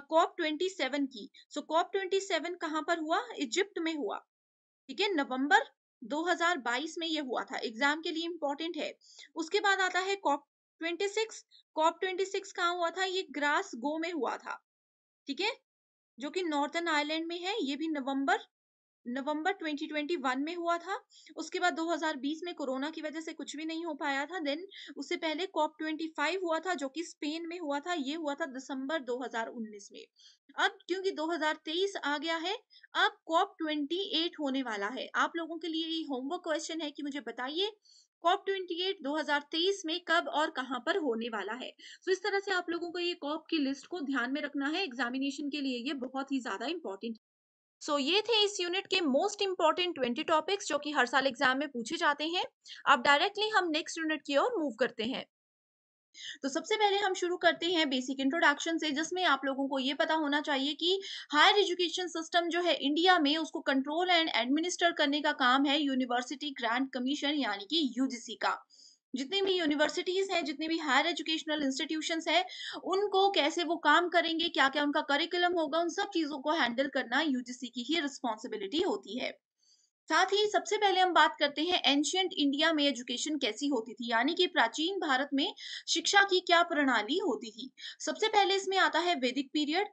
COP27 की। सो COP27 कहाँ पर हुआ, इजिप्ट में हुआ, ठीक है। नवंबर 2022 में ये हुआ था, एग्जाम के लिए इंपॉर्टेंट है। उसके बाद आता है कॉप 26 कॉप 26 कहाँ हुआ था? ये ग्रास गो में हुआ था, ठीक है, जो कि नॉर्थर्न आयरलैंड में है। ये भी नवंबर नवंबर 2021 में हुआ था। उसके बाद 2020 में कोरोना की वजह से कुछ भी नहीं हो पाया था। देन उससे पहले कॉप 25 हुआ था, जो कि स्पेन में हुआ था। ये हुआ था दिसंबर 2019 में। अब क्योंकि 2023 आ गया है, अब कॉप 28 होने वाला है। आप लोगों के लिए ये होमवर्क क्वेश्चन है कि मुझे बताइए कॉप 28 2023 में कब और कहां पर होने वाला है। तो इस तरह से आप लोगों को ये कॉप की लिस्ट को ध्यान में रखना है एग्जामिनेशन के लिए। ये बहुत ही ज्यादा इंपॉर्टेंट। ये थे इस यूनिट के मोस्ट इंपॉर्टेंट 20 टॉपिक्स जो कि हर साल एग्जाम में पूछे जाते हैं। अब डायरेक्टली हम नेक्स्ट यूनिट की ओर मूव करते हैं। तो सबसे पहले हम शुरू करते हैं बेसिक इंट्रोडक्शन से, जिसमें आप लोगों को ये पता होना चाहिए कि हायर एजुकेशन सिस्टम जो है इंडिया में, उसको कंट्रोल एंड एडमिनिस्टर करने का काम है यूनिवर्सिटी ग्रांट कमीशन यानी कि यूजीसी का। जितनी भी यूनिवर्सिटीज हैं, जितने भी हायर एजुकेशनल इंस्टीट्यूशंस हैं, उनको कैसे वो काम करेंगे, क्या क्या उनका करिकुलम होगा, उन सब चीजों को हैंडल करना यूजीसी की ही रिस्पॉन्सिबिलिटी होती है। साथ ही सबसे पहले हम बात करते हैं एंशियंट इंडिया में एजुकेशन कैसी होती थी, यानी कि प्राचीन भारत में शिक्षा की क्या प्रणाली होती थी। सबसे पहले इसमें आता है Vedic period,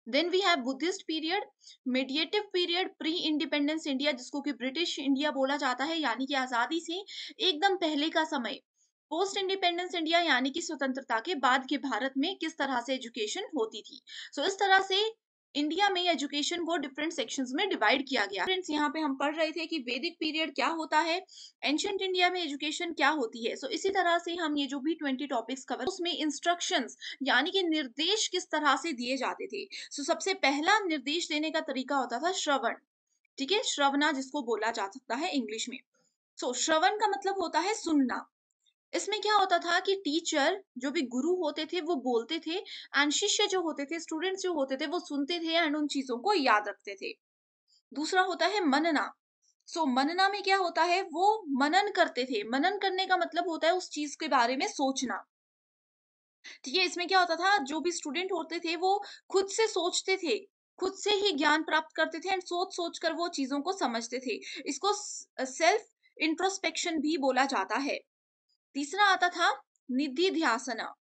then we have Buddhist period, medieval period, pre independence India जिसको कि ब्रिटिश इंडिया बोला जाता है, यानी कि आजादी से एकदम पहले का समय, पोस्ट इंडिपेंडेंस इंडिया यानी कि स्वतंत्रता के बाद के भारत में किस तरह से एजुकेशन होती थी। इस तरह से इंडिया में एजुकेशन को डिफरेंट सेक्शंस में डिवाइड किया गया। फ्रेंड्स, यहाँ पे हम पढ़ रहे थे कि वैदिक पीरियड क्या होता है, एंशियंट इंडिया में एजुकेशन क्या होती है। इसी तरह से हम ये जो भी 20 टॉपिक्स कवर, उसमें इंस्ट्रक्शंस यानी कि निर्देश किस तरह से दिए जाते थे। सबसे पहला निर्देश देने का तरीका होता था श्रवण, ठीक है, श्रवणा जिसको बोला जा सकता है इंग्लिश में। श्रवण का मतलब होता है सुनना। इसमें क्या होता था कि टीचर जो भी गुरु होते थे वो बोलते थे, एंड शिष्य जो होते थे, स्टूडेंट्स जो होते थे, वो सुनते थे एंड उन चीजों को याद रखते थे। दूसरा होता है मनना। मनना में क्या होता है, वो मनन करते थे। मनन करने का मतलब होता है उस चीज के बारे में सोचना, ठीक है। इसमें क्या होता था, जो भी स्टूडेंट होते थे वो खुद से सोचते थे, खुद से ही ज्ञान प्राप्त करते थे एंड सोच सोच कर वो चीजों को समझते थे। इसको सेल्फ इंट्रोस्पेक्शन भी बोला जाता है। तीसरा आता था निधि ध्यासना।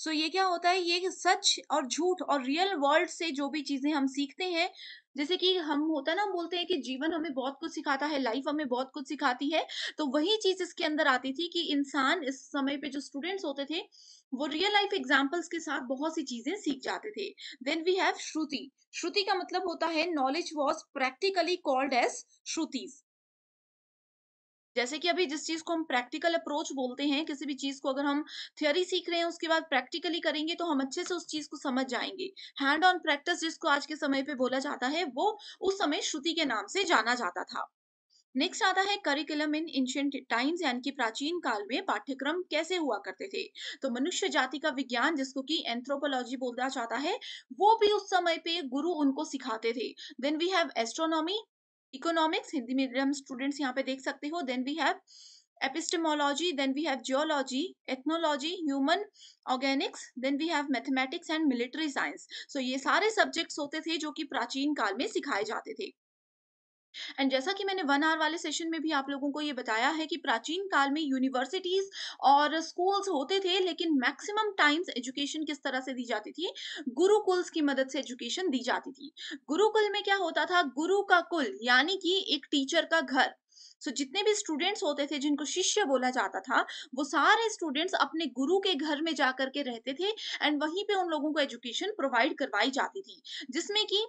ये क्या होता है, ये सच और झूठ और रियल वर्ल्ड से जो भी चीजें हम सीखते हैं, जैसे कि हम होता है ना, बोलते हैं कि जीवन हमें बहुत कुछ सिखाता है, लाइफ हमें बहुत कुछ सिखाती है। तो वही चीज इसके अंदर आती थी कि इंसान इस समय पे जो स्टूडेंट्स होते थे, वो रियल लाइफ एग्जांपल्स के साथ बहुत सी चीजें सीख जाते थे। Then we have Shruti. Shruti का मतलब होता है knowledge was practically called as Shrutis. जैसे कि अभी जिस चीज को हम प्रैक्टिकल अप्रोच बोलते हैं, किसी भी चीज को अगर हम थ्योरी सीख रहे हैं उसके बाद प्रैक्टिकली करेंगे तो हम अच्छे से उस चीज को समझ जाएंगे। हैंड ऑन प्रैक्टिस जिसको आज के समय पे बोला जाता है, वो उस समय श्रुति के नाम से जाना जाता था। नेक्स्ट आता है करिकुलम इन एंशिएंट टाइम्स, यानी कि प्राचीन काल में पाठ्यक्रम कैसे हुआ करते थे। मनुष्य जाति का विज्ञान जिसको कि एंथ्रोपोलॉजी बोला जाता है, वो भी उस समय पे गुरु उनको सिखाते थे। Then we have astronomy, economics, Hindi medium students यहाँ पे देख सकते हो। Then we have epistemology, then we have geology, ethnology, human organics, then we have mathematics and military science. ये सारे सब्जेक्ट्स होते थे जो कि प्राचीन काल में सिखाए जाते थे। एंड जैसा कि मैंने 1 आवर वाले सेशन में भी आप लोगों को ये बताया है कि प्राचीन काल में यूनिवर्सिटीज और स्कूल्स होते थे, लेकिन मैक्सिमम टाइम्स एजुकेशन किस तरह से दी जाती थी, गुरुकुल्स की मदद से एजुकेशन दी जाती थी। गुरुकुल में क्या होता था, गुरु का कुल यानी कि एक टीचर का घर। जितने भी स्टूडेंट्स होते थे जिनको शिष्य बोला जाता था, वो सारे स्टूडेंट्स अपने गुरु के घर में जाकर के रहते थे एंड वहीं पे उन लोगों को एजुकेशन प्रोवाइड करवाई जाती थी, जिसमें कि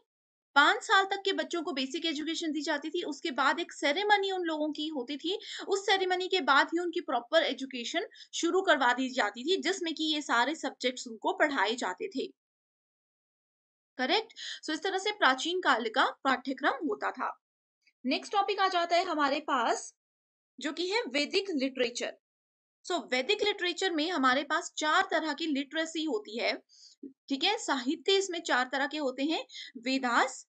5 साल तक के बच्चों को बेसिक एजुकेशन दी जाती थी। उसके बाद एक सेरेमनी उन लोगों की होती थी। उस सेरेमनी के बाद ही उनकी प्रॉपर एजुकेशन शुरू करवा दी जाती थी, जिसमें कि ये सारे सब्जेक्ट्स उनको पढ़ाए जाते थे। करेक्ट। इस तरह से प्राचीन काल का पाठ्यक्रम होता था। नेक्स्ट टॉपिक आ जाता है हमारे पास, जो कि है वैदिक लिटरेचर। वैदिक लिटरेचर में हमारे पास 4 तरह की लिटरेसी होती है, ठीक है। साहित्य इसमें 4 तरह के होते हैं, वेदास,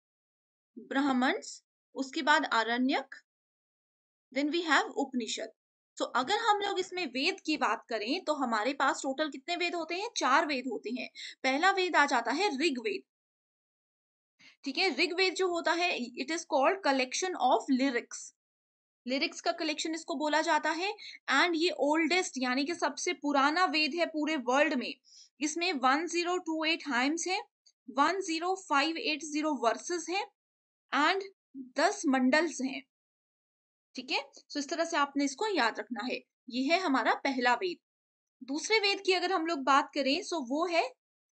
ब्राह्मण्स, उसके बाद आरण्यक, देन वी हैव उपनिषद। अगर हम लोग इसमें वेद की बात करें तो हमारे पास टोटल कितने वेद होते हैं, 4 वेद होते हैं। पहला वेद आ जाता है ऋग्वेद, ठीक है। ऋग्वेद जो होता है, it is called collection of lyrics. Lyrics का कलेक्शन इसको बोला जाता है। एंड ये ओल्डेस्ट यानी कि सबसे पुराना वेद है पूरे वर्ल्ड में। इसमें 1028 हाइम्स है, 10580 वर्सेस है एंड 10 मंडल्स हैं। ठीक है, सो इस तरह से आपने इसको याद रखना है। ये है हमारा पहला वेद। दूसरे वेद की अगर हम लोग बात करें सो वो है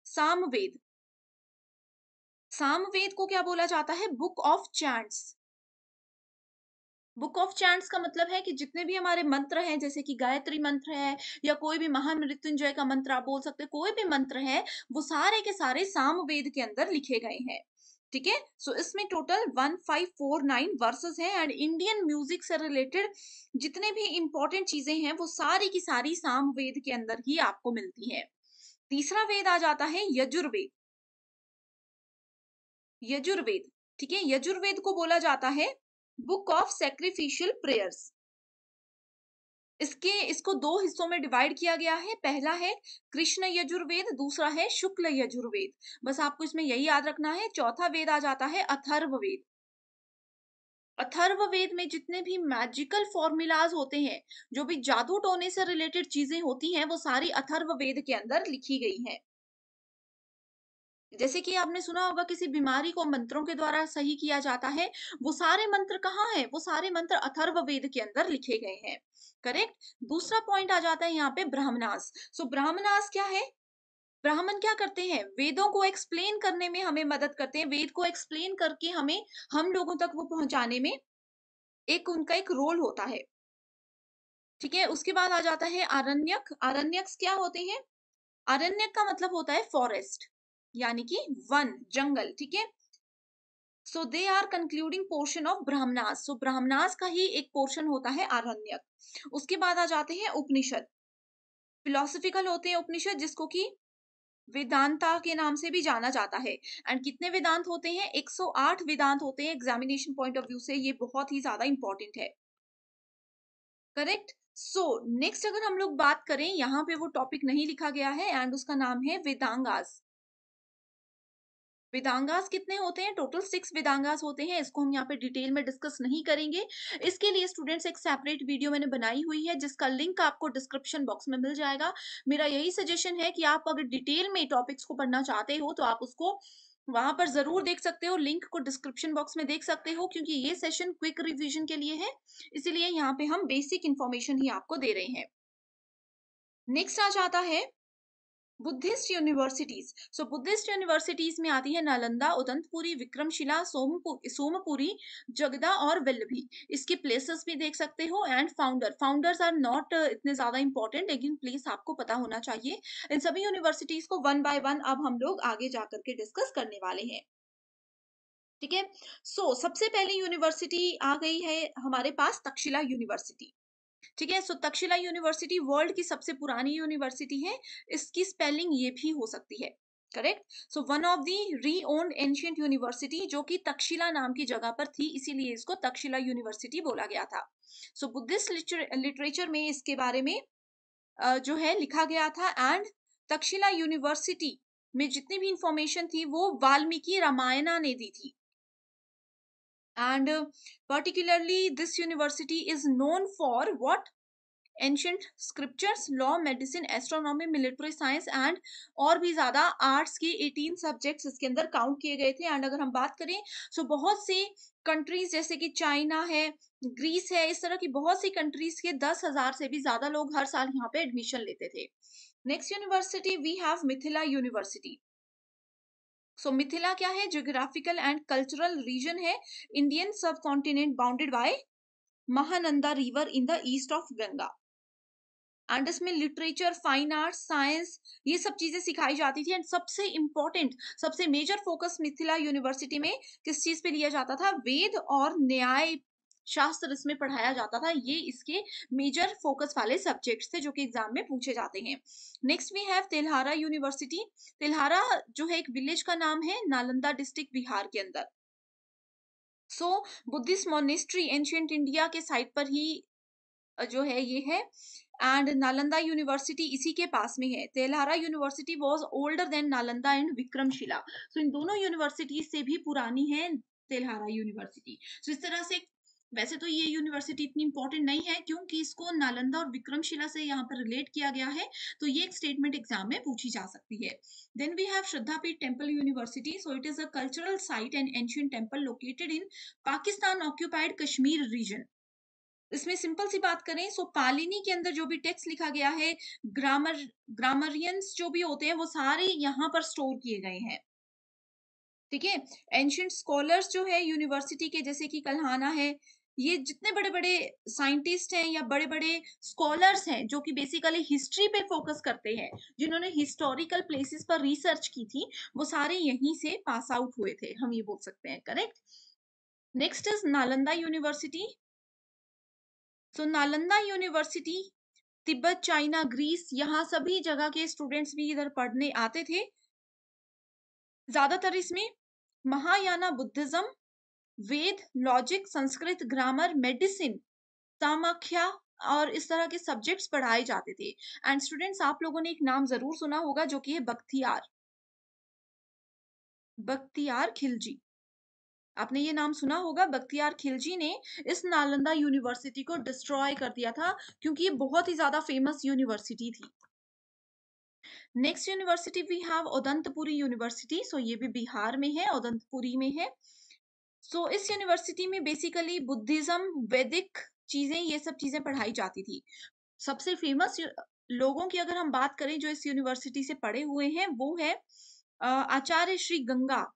सामवेद। सामवेद को क्या बोला जाता है? Book of chants. Book of chants का मतलब है कि जितने भी हमारे मंत्र हैं, जैसे कि गायत्री मंत्र है या कोई भी महामृत्युंजय का मंत्र आप बोल सकते हैं, कोई भी मंत्र है, वो सारे के सारे सामवेद के अंदर लिखे गए हैं। ठीक है, सो इसमें टोटल 1549 वर्सेस हैं एंड इंडियन म्यूजिक से रिलेटेड जितने भी इंपॉर्टेंट चीजें हैं वो सारी की सारी सामवेद के अंदर ही आपको मिलती है। तीसरा वेद आ जाता है यजुर्वेद। यजुर्वेद, ठीक है, यजुर्वेद को बोला जाता है बुक ऑफ सैक्रिफिशियल प्रेयर्स। इसको दो हिस्सों में डिवाइड किया गया है। पहला है कृष्ण यजुर्वेद, दूसरा है शुक्ल यजुर्वेद। बस आपको इसमें यही याद रखना है। चौथा वेद आ जाता है अथर्ववेद। अथर्ववेद में जितने भी मैजिकल फॉर्मूलाज होते हैं, जो भी जादू टोने से रिलेटेड चीजें होती हैं, वो सारी अथर्ववेद के अंदर लिखी गई हैं। जैसे कि आपने सुना होगा किसी बीमारी को मंत्रों के द्वारा सही किया जाता है, वो सारे मंत्र कहाँ हैं? वो सारे मंत्र अथर्ववेद के अंदर लिखे गए हैं। करेक्ट। दूसरा पॉइंट आ जाता है यहाँ पे ब्राह्मणास। सो ब्राह्मणास क्या है? ब्राह्मण क्या करते हैं? वेदों को एक्सप्लेन करने में हमें मदद करते हैं। वेद को एक्सप्लेन करके हमें हम लोगों तक वो पहुंचाने में एक उनका एक रोल होता है। ठीक है, उसके बाद आ जाता है आरण्यक। आरण्यक क्या होते हैं? आरण्यक का मतलब होता है फॉरेस्ट, यानी कि वन, जंगल। ठीक है, so they are concluding portion of Brahmanas. So Brahmanas का ही एक पोर्शन होता है आरण्यक। उसके बाद आ जाते हैं उपनिषद। फिलोसफिकल होते हैं उपनिषद, जिसको कि वेदांता के नाम से भी जाना जाता है। एंड कितने वेदांत होते हैं? 108 वेदांत होते हैं। एग्जामिनेशन पॉइंट ऑफ व्यू से ये बहुत ही ज्यादा इंपॉर्टेंट है। करेक्ट। सो नेक्स्ट अगर हम लोग बात करें, यहाँ पे वो टॉपिक नहीं लिखा गया है एंड उसका नाम है वेदांगास। वेदांगास कितने होते हैं? टोटल 6 वेदांगास होते हैं। इसको हम यहाँ पे डिटेल में डिस्कस नहीं करेंगे। इसके लिए स्टूडेंट्स एक सेपरेट वीडियो मैंने बनाई हुई है, जिसका लिंक आपको डिस्क्रिप्शन बॉक्स में मिल जाएगा। मेरा यही सजेशन है कि आप अगर डिटेल में टॉपिक्स को पढ़ना चाहते हो तो आप उसको वहां पर जरूर देख सकते हो। लिंक को डिस्क्रिप्शन बॉक्स में देख सकते हो, क्योंकि ये सेशन क्विक रिवीजन के लिए है, इसीलिए यहाँ पे हम बेसिक इंफॉर्मेशन ही आपको दे रहे हैं। नेक्स्ट आ जाता है Buddhist universities. So Buddhist universities में आती है नालंदा, उदंतपुरी, विक्रमशिला, सोमपुरी, जगदा और वल्लभी। इसके प्लेसेस भी देख सकते हो। एंड फाउंडर्स आर नॉट इतने ज्यादा इंपॉर्टेंट, लेकिन प्लीज आपको पता होना चाहिए। इन सभी यूनिवर्सिटीज को वन बाय वन अब हम लोग आगे जाकर के डिस्कस करने वाले हैं। ठीक है, सो सबसे पहली यूनिवर्सिटी आ गई है हमारे पास तक्षशिला यूनिवर्सिटी। ठीक है, सो तक्षशिला यूनिवर्सिटी वर्ल्ड की सबसे पुरानी यूनिवर्सिटी है। इसकी स्पेलिंग ये भी हो सकती है। Correct. So one of the री ओन्ड एंशियंट यूनिवर्सिटी, जो कि तक्षशिला नाम की जगह पर थी, इसीलिए इसको तक्षशिला यूनिवर्सिटी बोला गया था। सो बुद्धिस्ट लिटरेचर में इसके बारे में जो है लिखा गया था। एंड तक्षशिला यूनिवर्सिटी में जितनी भी इंफॉर्मेशन थी वो वाल्मीकि रामायणा ने दी थी। And particularly this university is known for what? Ancient scriptures, law, medicine, astronomy, military science and और भी ज्यादा आर्ट्स के 18 सब्जेक्ट्स इसके अंदर काउंट किए गए थे। एंड अगर हम बात करें सो बहुत सी कंट्रीज जैसे कि चाइना है, ग्रीस है, इस तरह की बहुत सी कंट्रीज के 10,000 से भी ज्यादा लोग हर साल यहाँ पे एडमिशन लेते थे। Next university we have Mithila university. So Mithila क्या है? ज्योग्राफिकल एंड कल्चरल रीजन है, Indian subcontinent bounded by Mahananda river in the east of Ganga. And इसमें लिटरेचर, फाइन आर्ट्स, साइंस, ये सब चीजें सिखाई जाती थी। एंड सबसे इंपॉर्टेंट, सबसे मेजर फोकस मिथिला यूनिवर्सिटी में किस चीज पे लिया जाता था? वेद और न्याय शास्त्र इसमें पढ़ाया जाता था। ये इसके मेजर फोकस वाले सब्जेक्ट्स थे जो कि एग्जाम में पूछे जाते हैं। Next we have Telhara university. Telhara जो है एक विलेज का नाम है, नालंदा डिस्ट्रिक्ट, बिहार के अंदर। So Buddhist monastery ancient India के साइड पर ही जो है ये है। एंड नालंदा यूनिवर्सिटी इसी के पास में है। Telhara university was older than Nalanda and Vikramshila. So इन दोनों यूनिवर्सिटी से भी पुरानी है तेल्हारा यूनिवर्सिटी। सो इस तरह से वैसे तो ये यूनिवर्सिटी इतनी इंपॉर्टेंट नहीं है क्योंकि इसको नालंदा और विक्रमशिला से यहाँ पर रिलेट किया गया है, तो ये एक स्टेटमेंट एग्जाम में पूछी जा सकती है। Then we have Shardapeeth temple university, so it is a cultural site and ancient temple located in Pakistan occupied Kashmir region. इसमें सिंपल सी बात करें सो पालिनी के अंदर जो भी टेक्स्ट लिखा गया है, ग्रामरियंस जो भी होते हैं वो सारे यहाँ पर स्टोर किए गए हैं। ठीक है, एंशियंट स्कॉलर्स जो है यूनिवर्सिटी के, जैसे कि कल्हाना है, ये जितने बड़े बड़े साइंटिस्ट हैं या बड़े बड़े स्कॉलर्स हैं जो कि बेसिकली हिस्ट्री पे फोकस करते हैं, जिन्होंने हिस्टोरिकल प्लेसेस पर रिसर्च की थी, वो सारे यहीं से पास आउट हुए थे, हम ये बोल सकते हैं। Correct. Next is Nalanda university. So Nalanda university Tibet, China, Greece, यहाँ सभी जगह के स्टूडेंट्स भी इधर पढ़ने आते थे। ज्यादातर इसमें Mahayana Buddhism, Veda, logic, Sanskrit, grammar, medicine, Kamakhya और इस तरह के सब्जेक्ट्स पढ़ाए जाते थे। एंड स्टूडेंट्स, आप लोगों ने एक नाम जरूर सुना होगा जो कि है बख्तियार, बख्तियार खिलजी। आपने ये नाम सुना होगा। बख्तियार खिलजी ने इस नालंदा यूनिवर्सिटी को डिस्ट्रॉय कर दिया था क्योंकि ये बहुत ही ज्यादा फेमस यूनिवर्सिटी थी। Next university we have Udantapuri university. So ये भी बिहार में है, उदंतपुरी में है। सो इस यूनिवर्सिटी में बेसिकली बुद्धिज्म, वैदिक चीजें, ये सब चीजें पढ़ाई जाती थी। सबसे फेमस लोगों की अगर हम बात करें जो इस यूनिवर्सिटी से पढ़े हुए हैं, वो है आचार्य श्री गंगा।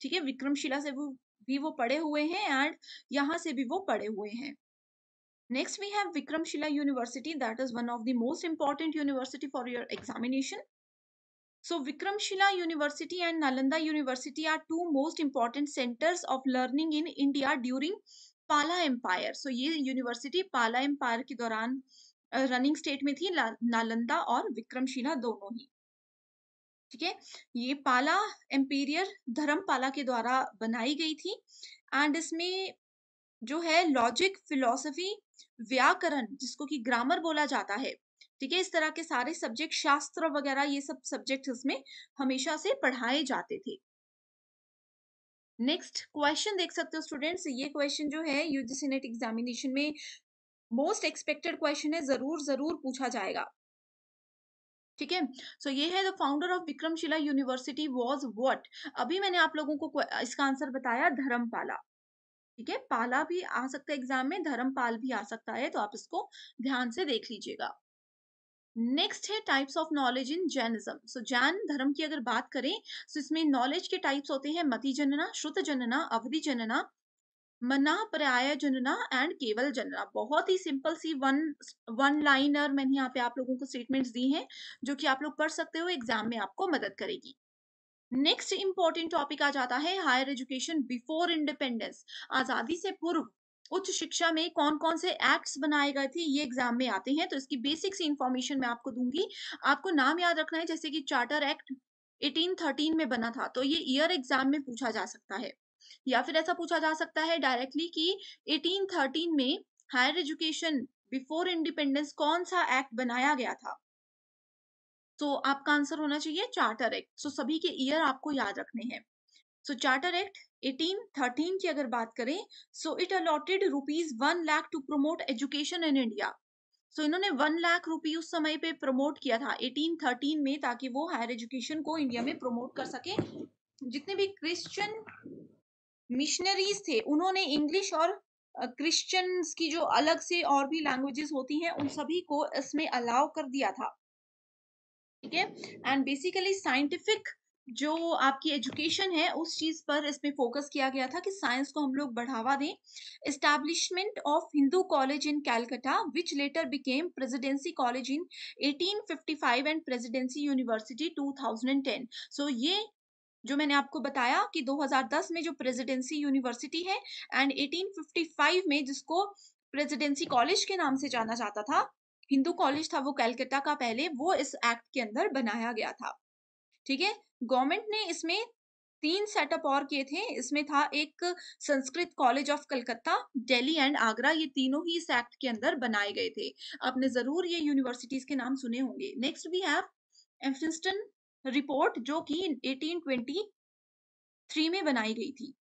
ठीक है, विक्रमशिला से वो पढ़े हुए हैं एंड यहाँ से भी वो पढ़े हुए हैं। Next we have Vikramshila university, that is one of the most important university for your examination. So Vikramshila University and Nalanda University are two most important centers of learning in India during Pala Empire. So ये university पाला empire के दौरान running state में थी, नालंदा और विक्रमशिला दोनों ही। ठीक है, ये पाला एम्पीरियर धर्मपाला के द्वारा बनाई गई थी एंड इसमें जो है लॉजिक, फिलोसफी, व्याकरण जिसको कि ग्रामर बोला जाता है, ठीक है, इस तरह के सारे सब्जेक्ट, शास्त्र वगैरह, ये सब सब्जेक्ट इसमें हमेशा से पढ़ाए जाते थे। नेक्स्ट क्वेश्चन देख सकते हो स्टूडेंट्स, ये क्वेश्चन जो है यूजीसी नेट एग्जामिनेशन में मोस्ट एक्सपेक्टेड क्वेश्चन है, जरूर जरूर पूछा जाएगा। ठीक है, सो ये है, the founder of Vikramshila university was what. अभी मैंने आप लोगों को इसका आंसर बताया, धर्मपाला। ठीक है, पाला भी आ सकता है एग्जाम में, धर्मपाल भी आ सकता है, तो आप इसको ध्यान से देख लीजिएगा। नेक्स्ट है types of knowledge in Jainism. So Jain धर्म की अगर बात करें तो इसमें नॉलेज के टाइप्स होते हैं मति जनना, श्रुत जनना, अवधि जनना, मना पर्याय जनना एंड केवल जनना। बहुत ही सिंपल सी वन लाइनर मैंने यहाँ पे आप लोगों को स्टेटमेंट्स दी हैं जो कि आप लोग पढ़ सकते हो, एग्जाम में आपको मदद करेगी। नेक्स्ट इंपॉर्टेंट टॉपिक आ जाता है हायर एजुकेशन बिफोर इंडिपेंडेंस। आजादी से पूर्व उच्च शिक्षा में कौन कौन से एक्ट्स बनाए गए थे, ये एग्जाम में आते हैं, तो इसकी बेसिक सी इंफॉर्मेशन मैं आपको दूंगी। आपको नाम याद रखना है, जैसे कि चार्टर एक्ट 1813 में बना था, तो ये ईयर एग्जाम में पूछा जा सकता है, या फिर ऐसा पूछा जा सकता है डायरेक्टली कि 1813 में हायर एजुकेशन बिफोर इंडिपेंडेंस कौन सा एक्ट बनाया गया था। तो आपका आंसर होना चाहिए चार्टर एक्ट। सो सभी के ईयर आपको याद रखने हैं। सो चार्टर एक्ट 1813 की अगर बात करें, so it allotted ₹1 lakh to promote education in India. So इन्होंने 1 लाख रुपी उस समय पे प्रमोट किया था 1813 में, ताकि वो हायर एजुकेशन को इंडिया में प्रमोट कर सके। जितने भी क्रिश्चियन मिशनरीज थे, उन्होंने इंग्लिश और क्रिश्चियंस की जो अलग से और भी लैंग्वेजेस होती हैं, उन सभी को इसमें अलाउ कर दिया था। ठीक है, एंड बेसिकली साइंटिफिक जो आपकी एजुकेशन है उस चीज पर इसमें फोकस किया गया था कि साइंस को हम लोग बढ़ावा दें। Establishment of Hindu college in Calcutta which letter became presidency college in 1855 and presidency university 2010। सो ये जो मैंने आपको बताया कि 2010 में जो प्रेसिडेंसी यूनिवर्सिटी है एंड 1855 में जिसको प्रेसिडेंसी कॉलेज के नाम से जाना जाता था, हिंदू कॉलेज था वो कैलकाटा का पहले, वो इस एक्ट के अंदर बनाया गया था। ठीक है, गवर्नमेंट ने इसमें 3 सेटअप और किए थे। इसमें था एक Sanskrit college of Calcutta, Delhi and Agra, ये तीनों ही इस एक्ट के अंदर बनाए गए थे। आपने जरूर ये यूनिवर्सिटीज के नाम सुने होंगे। नेक्स्ट वी हैव एफिंस्टन रिपोर्ट जो कि 1823 में बनाई गई थी।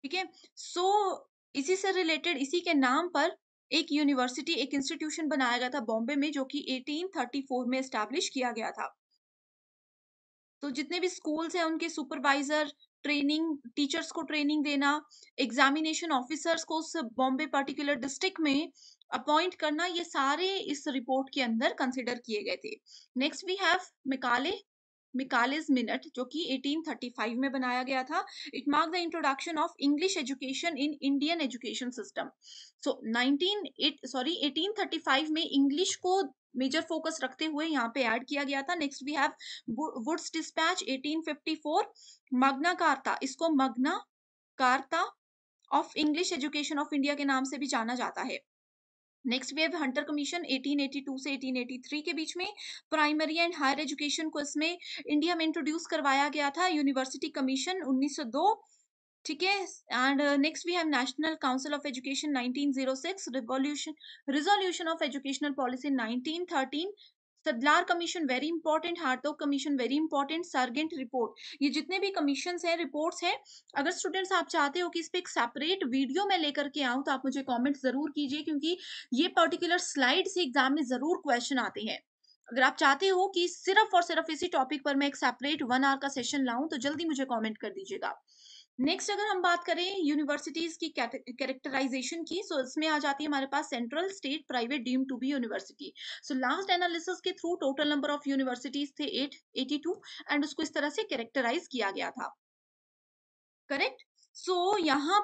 ठीक है। सो इसी से रिलेटेड, इसी के नाम पर एक यूनिवर्सिटी, एक इंस्टीट्यूशन बनाया गया था बॉम्बे में, जो कि 1834 में एस्टैब्लिश किया गया था। तो जितने भी स्कूल्स हैं उनके सुपरवाइजर, ट्रेनिंग, टीचर्स को ट्रेनिंग देना, एग्जामिनेशन ऑफिसर्स को उस बॉम्बे पर्टिकुलर डिस्ट्रिक्ट में अपॉइंट करना, ये सारे इस रिपोर्ट के अंदर कंसिडर किए गए थे। Next we have Macaulay, Macaulay's minute, जो कि 1835 में बनाया गया था। It mark the introduction of English education in Indian education system. So 1835 में इंग्लिश को मेजर फोकस रखते हुए यहाँ पे ऐड किया गया था। Next we have Wood's dispatch 1854, Magna Carta, इसको Magna Carta of English education of India के नाम से भी जाना जाता है। Next we have Hunter commission 1882 से 1883 के बीच में, प्राइमरी एंड हायर एजुकेशन को इसमें इंडिया में इंट्रोड्यूस करवाया गया था। यूनिवर्सिटी कमीशन 1902, ठीक है। And next we have national council of education 1906, revolution of educational policy 1913, Sadler commission very important, Hartog commission very important, Sargent report. ये जितने भी कमीशंस हैं, रिपोर्ट्स हैं, अगर स्टूडेंट्स आप चाहते हो कि इस पे एक सेपरेट वीडियो मैं लेकर के आऊं, तो आप मुझे कमेंट जरूर कीजिए, क्योंकि ये पर्टिकुलर स्लाइड से एग्जाम में जरूर क्वेश्चन आते हैं। अगर आप चाहते हो कि सिर्फ और सिर्फ इसी टॉपिक पर मैं एक सेपरेट 1 आवर का सेशन लाऊं, तो जल्दी मुझे कमेंट कर दीजिएगा। नेक्स्ट अगर हम बात करें यूनिवर्सिटीज की कैरेक्टराइजेशन की, सो इसमें आ जाती है हमारे पास central, state, private, deemed to be university. So last analysis के through total number of universities थे 882, एंड उसको इस तरह से कैरेक्टराइज किया गया था। करेक्ट। सो यहाँ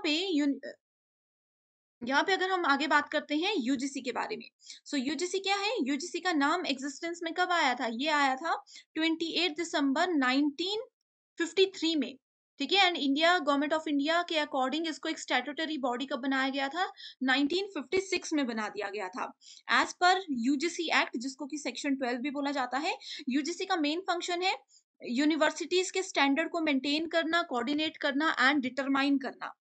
पे अगर हम आगे बात करते हैं यूजीसी के बारे में। सो यूजीसी क्या है? यूजीसी का नाम एग्जिस्टेंस में कब आया था? ये आया था 28 दिसंबर 1953 में, ठीक है। And India, government of India के अकॉर्डिंग इसको एक स्टैट्यूटरी बॉडी कब बनाया गया था? 1956 में बना दिया गया था, एज पर यूजीसी एक्ट, जिसको कि सेक्शन 12 भी बोला जाता है। यूजीसी का मेन फंक्शन है यूनिवर्सिटीज के स्टैंडर्ड को मेंटेन करना, कोऑर्डिनेट करना एंड डिटरमाइन करना।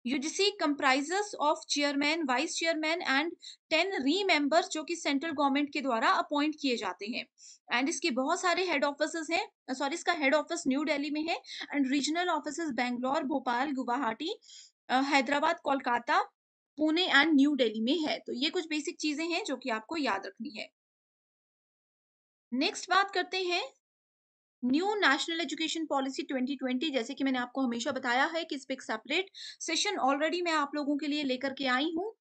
UGC comprises of chairman, vice chairman and 10 री मेंबर्स, जो कि सेंट्रल गवर्नमेंट के द्वारा अपॉइंट किए जाते हैं। एंड इसके बहुत सारे हेड ऑफिस हैं, सॉरी, इसका हेड ऑफिस न्यू दिल्ली में है, and regional office Bangalore, Bhopal, Guwahati, Hyderabad, Kolkata, Pune and new Delhi में है। तो ये कुछ बेसिक चीजें हैं जो कि आपको याद रखनी है। नेक्स्ट बात करते हैं न्यू नेशनल एजुकेशन पॉलिसी 2020। जैसे कि मैंने आपको हमेशा बताया है कि इस पे एक सेपरेट सेशन ऑलरेडी मैं आप लोगों के लिए लेकर के आई हूं,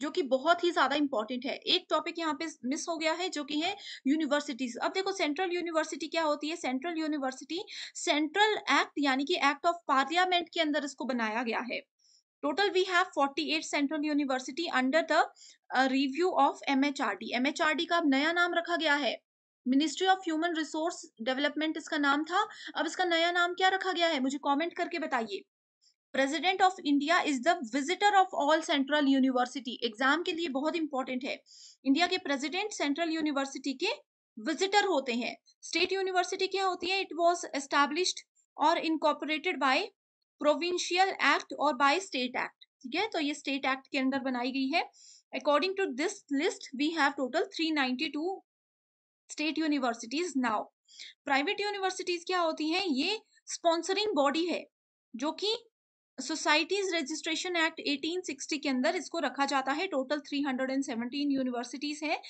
जो कि बहुत ही ज्यादा इंपॉर्टेंट है। एक टॉपिक यहाँ पे मिस हो गया है, जो कि है यूनिवर्सिटीज। अब देखो, सेंट्रल यूनिवर्सिटी क्या होती है? सेंट्रल यूनिवर्सिटी सेंट्रल एक्ट, यानी कि एक्ट ऑफ पार्लियामेंट के अंदर इसको बनाया गया है। Total we have 48 central university under the review of MHRD. MHRD का अब नया नाम रखा गया है ministry of human resource development, इसका नाम था। अब इसका नया नाम क्या रखा गया है? मुझे कमेंट करके बताइए। President of India is the visitor of all central university. Exam के लिए बहुत इंपॉर्टेंट है। इंडिया के प्रेसिडेंट सेंट्रल यूनिवर्सिटी के विजिटर होते हैं। स्टेट यूनिवर्सिटी क्या होती है? इट वॉज एस्टैब्लिश्ड और इनकॉर्पोरेटेड बाय प्रोविंशियल एक्ट और बाय स्टेट एक्ट, ठीक है। तो ये स्टेट एक्ट के अंदर बनाई गई है। According to this list we have total 392 state universities now. Private universities क्या होती हैं? ये स्पॉन्सरिंग बॉडी है, जो कि सोसाइटीज रजिस्ट्रेशन एक्ट 1860 के अंदर इसको रखा जाता है। टोटल 317 यूनिवर्सिटीज है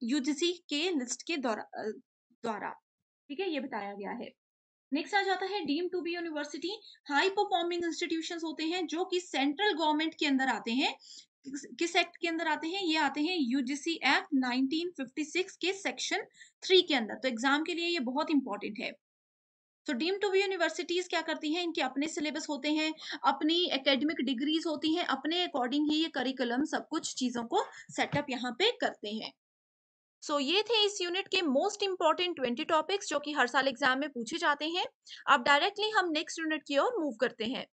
यूजीसी के लिस्ट के द्वारा, ठीक है, ये बताया गया है। नेक्स्ट आ जाता है deem to be university. High performing institutions होते हैं जो कि सेंट्रल गवर्नमेंट के अंदर आते हैं। किस एक्ट के अंदर आते हैं? ये आते हैं यूजीसी एक्ट 1956 के सेक्शन 3 के अंदर। तो एग्जाम के लिए ये बहुत इंपॉर्टेंट है। तो डीम टू बी यूनिवर्सिटीज क्या करती हैं? इनके अपने सिलेबस होते हैं, अपनी एकेडमिक डिग्रीज होती हैं, अपने अकॉर्डिंग ही ये करिकुलम सब कुछ चीजों को सेटअप यहाँ पे करते हैं। ये थे इस यूनिट के मोस्ट इंपॉर्टेंट 20 टॉपिक्स, जो कि हर साल एग्जाम में पूछे जाते हैं। अब डायरेक्टली हम नेक्स्ट यूनिट की ओर मूव करते हैं।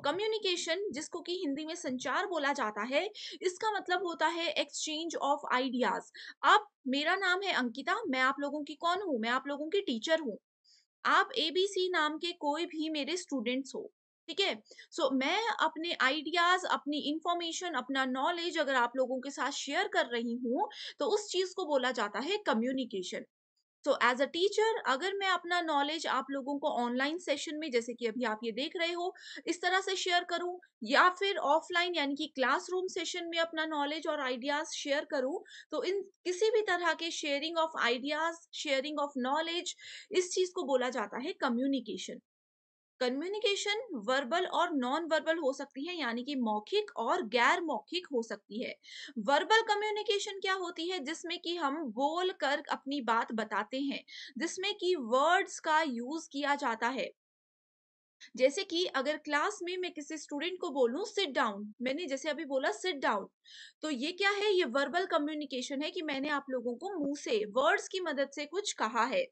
कम्युनिकेशन, जिसको कि हिंदी में संचार बोला जाता है, इसका मतलब होता है एक्सचेंज ऑफ आइडियाज। अब मेरा नाम है अंकिता, मैं आप लोगों की कौन हूँ? मैं आप लोगों की टीचर हूँ। आप एबीसी नाम के कोई भी मेरे स्टूडेंट्स हो, ठीक है। मैं अपने आइडियाज, अपनी इंफॉर्मेशन, अपना नॉलेज अगर आप लोगों के साथ शेयर कर रही हूँ, तो उस चीज को बोला जाता है communication. So as a teacher अगर मैं अपना नॉलेज आप लोगों को ऑनलाइन सेशन में, जैसे कि अभी आप ये देख रहे हो, इस तरह से शेयर करूं, या फिर ऑफलाइन यानी कि क्लासरूम सेशन में अपना नॉलेज और आइडियाज शेयर करूं, तो इन किसी भी तरह के sharing of ideas, sharing of knowledge, इस चीज को बोला जाता है कम्युनिकेशन। कम्युनिकेशन वर्बल और नॉन वर्बल हो सकती है, यानी कि मौखिक और गैर मौखिक हो सकती है। वर्बल कम्युनिकेशन क्या होती है? जिसमें कि हम बोल कर अपनी बात बताते हैं, जिसमें कि वर्ड्स का यूज किया जाता है। जैसे कि अगर क्लास में मैं किसी स्टूडेंट को बोलूं सिट डाउन, मैंने जैसे अभी बोला सिट डाउन, तो ये क्या है? ये वर्बल कम्युनिकेशन है कि मैंने आप लोगों को मुंह से वर्ड्स की मदद से कुछ कहा है।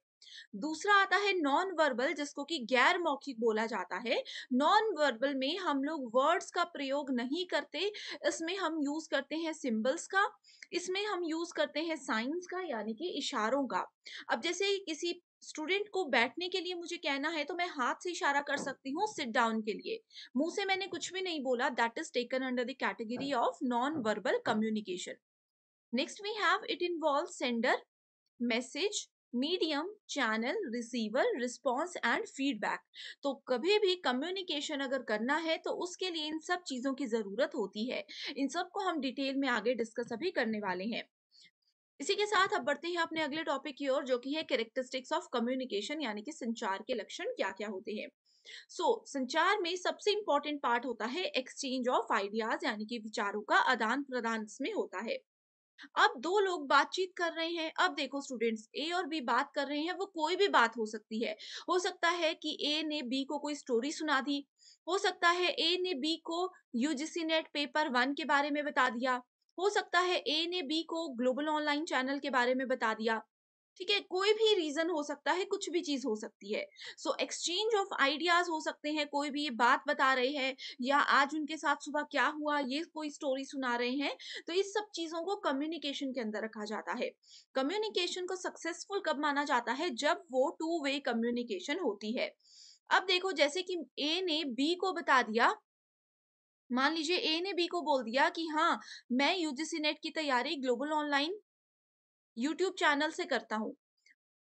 दूसरा आता है नॉन वर्बल, जिसको कि गैर मौखिक बोला जाता है। नॉन वर्बल में हम लोग वर्ड्स का प्रयोग नहीं करते, इसमें हम यूज करते हैं सिंबल्स का, इसमें हम यूज करते हैं साइंस का, यानी कि इशारों का। अब जैसे किसी स्टूडेंट को बैठने के लिए मुझे कहना है, तो मैं हाथ से इशारा कर सकती हूँ सिट डाउन के लिए। मुंह से मैंने कुछ भी नहीं बोला, that is taken under the category of non verbal communication. Next we have it involve sender, message, medium, channel, receiver, response and feedback. तो कभी भी कम्युनिकेशन अगर करना है तो उसके लिए इन सब चीजों की जरूरत होती है। इन सब को हम डिटेल में आगे डिस्कस अभी करने वाले हैं। इसी के साथ अब बढ़ते हैं अपने अगले टॉपिक की ओर, जो कि है कैरेक्टरिस्टिक्स ऑफ कम्युनिकेशन, यानी कि संचार के लक्षण क्या क्या होते हैं। संचार में सबसे इंपॉर्टेंट पार्ट होता है एक्सचेंज ऑफ आइडियाज, यानी कि विचारों का आदान प्रदान इसमें होता है। अब दो लोग बातचीत कर रहे हैं, अब देखो स्टूडेंट्स, ए और बी बात कर रहे हैं, वो कोई भी बात हो सकती है। हो सकता है कि ए ने बी को कोई स्टोरी सुना दी, हो सकता है ए ने बी को यूजीसी नेट पेपर 1 के बारे में बता दिया, हो सकता है ए ने बी को ग्लोबल ऑनलाइन चैनल के बारे में बता दिया। ठीक है, कोई भी रीजन हो सकता है, कुछ भी चीज हो सकती है। एक्सचेंज ऑफ आइडियाज हो सकते हैं, कोई भी ये बात बता रहे हैं, या आज उनके साथ सुबह क्या हुआ ये कोई स्टोरी सुना रहे हैं। तो इस सब चीजों को कम्युनिकेशन के अंदर रखा जाता है। कम्युनिकेशन को सक्सेसफुल कब माना जाता है? जब वो टू वे कम्युनिकेशन होती है। अब देखो, जैसे कि ए ने बी को बता दिया, मान लीजिए ए ने बी को बोल दिया कि हाँ, मैं यूजीसी नेट की तैयारी ग्लोबल ऑनलाइन यूट्यूब चैनल से करता हूँ,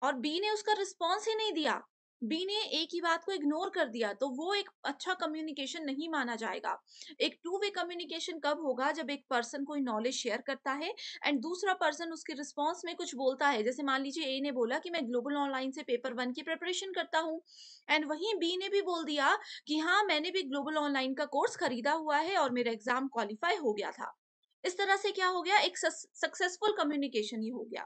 और बी ने उसका रिस्पॉन्स ही नहीं दिया, बी ने ए की बात को इग्नोर कर दिया, तो वो एक अच्छा कम्युनिकेशन नहीं माना जाएगा। एक टू वे कम्युनिकेशन कब होगा? जब एक पर्सन कोई नॉलेज शेयर करता है एंड दूसरा पर्सन उसके रिस्पॉन्स में कुछ बोलता है। जैसे मान लीजिए ए ने बोला कि मैं ग्लोबल ऑनलाइन से पेपर 1 की प्रिपरेशन करता हूँ, एंड वहीं बी ने भी बोल दिया कि हाँ, मैंने भी ग्लोबल ऑनलाइन का कोर्स खरीदा हुआ है और मेरा एग्जाम क्वालिफाई हो गया था। इस तरह से क्या हो गया? एक सक्सेसफुल कम्युनिकेशन ही हो गया।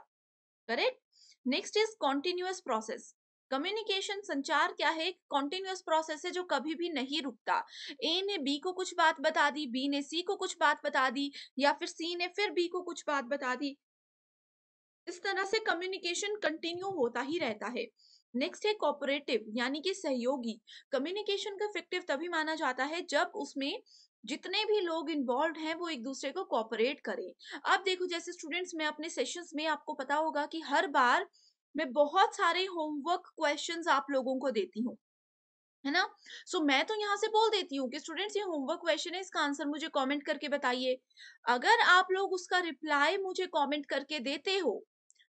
Correct. Next is continuous process. Communication संचार क्या है? कॉन्टिन्यूअस प्रोसेस है जो कभी भी नहीं रुकता। ए ने बी को कुछ बात बता दी, बी ने सी को कुछ बात बता दी, या फिर सी ने फिर बी को कुछ बात बता दी। इस तरह से कम्युनिकेशन कंटिन्यू होता ही रहता है। नेक्स्ट है कोऑपरेटिव, यानी कि सहयोगी। कम्युनिकेशन का इफेक्टिव तभी माना जाता है जब उसमें जितने भी लोग इन्वॉल्व हैं वो एक दूसरे को कोऑपरेट करें। अब देखो, जैसे स्टूडेंट्स, मैं अपने सेशंस में आपको पता होगा कि हर बार मैं बहुत सारे होमवर्क क्वेश्चंस आप लोगों को देती हूँ, है ना? मैं तो यहाँ से बोल देती हूँ कि स्टूडेंट्स, ये होमवर्क क्वेश्चन है, इसका आंसर मुझे कमेंट करके बताइए। अगर आप लोग उसका रिप्लाई मुझे कमेंट करके देते हो,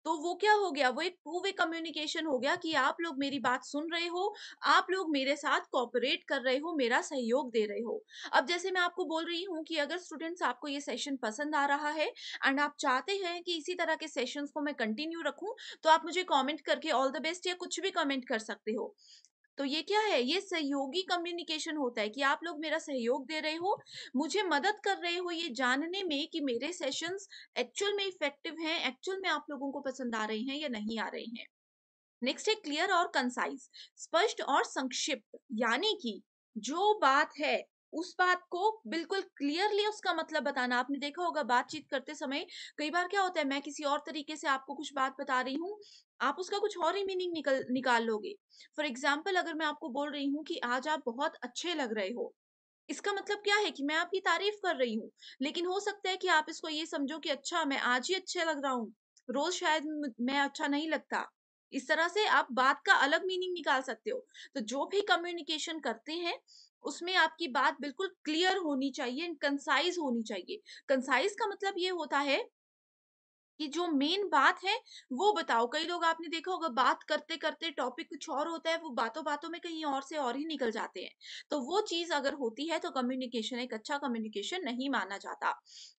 तो वो क्या हो गया? वो एक टू वे कम्युनिकेशन हो गया कि आप लोग मेरी बात सुन रहे हो, आप लोग मेरे साथ कोऑपरेट कर रहे हो, मेरा सहयोग दे रहे हो। अब जैसे मैं आपको बोल रही हूँ कि अगर स्टूडेंट्स आपको ये सेशन पसंद आ रहा है एंड आप चाहते हैं कि इसी तरह के सेशंस को मैं कंटिन्यू रखूं, तो आप मुझे कमेंट करके ऑल द बेस्ट या कुछ भी कमेंट कर सकते हो। तो ये क्या है? ये सहयोगी कम्युनिकेशन होता है कि आप लोग मेरा सहयोग दे रहे हो, मुझे मदद कर रहे हो ये जानने में कि मेरे सेशंस एक्चुअल में इफेक्टिव हैं, एक्चुअल में आप लोगों को पसंद आ रहे हैं या नहीं आ रहे हैं। नेक्स्ट है क्लियर और कंसाइज, स्पष्ट और संक्षिप्त, यानी कि जो बात है उस बात को बिल्कुल क्लियरली उसका मतलब बताना। आपने देखा होगा बातचीत करते समय कई बार क्या होता है, मैं किसी और तरीके से आपको कुछ बात बता रही हूँ, आप उसका कुछ और ही मीनिंग निकाल लोगे। फॉर एग्जाम्पल, अगर मैं आपको बोल रही हूँ कि आज आप बहुत अच्छे लग रहे हो, इसका मतलब क्या है? कि मैं आपकी तारीफ कर रही हूँ, लेकिन हो सकता है कि आप इसको ये समझो कि अच्छा, मैं आज ही अच्छे लग रहा हूँ, रोज शायद मैं अच्छा नहीं लगता। इस तरह से आप बात का अलग मीनिंग निकाल सकते हो। तो जो भी कम्युनिकेशन करते हैं, उसमें आपकी बात बिल्कुल क्लियर होनी चाहिए, कंसाइज होनी चाहिए। कंसाइज का मतलब ये होता है कि जो मेन बात है वो बताओ। कई लोग आपने देखा होगा बात करते करते टॉपिक कुछ और होता है, वो बातों बातों में कहीं और से और ही निकल जाते हैं। तो वो चीज अगर होती है तो कम्युनिकेशन एक अच्छा कम्युनिकेशन नहीं माना जाता।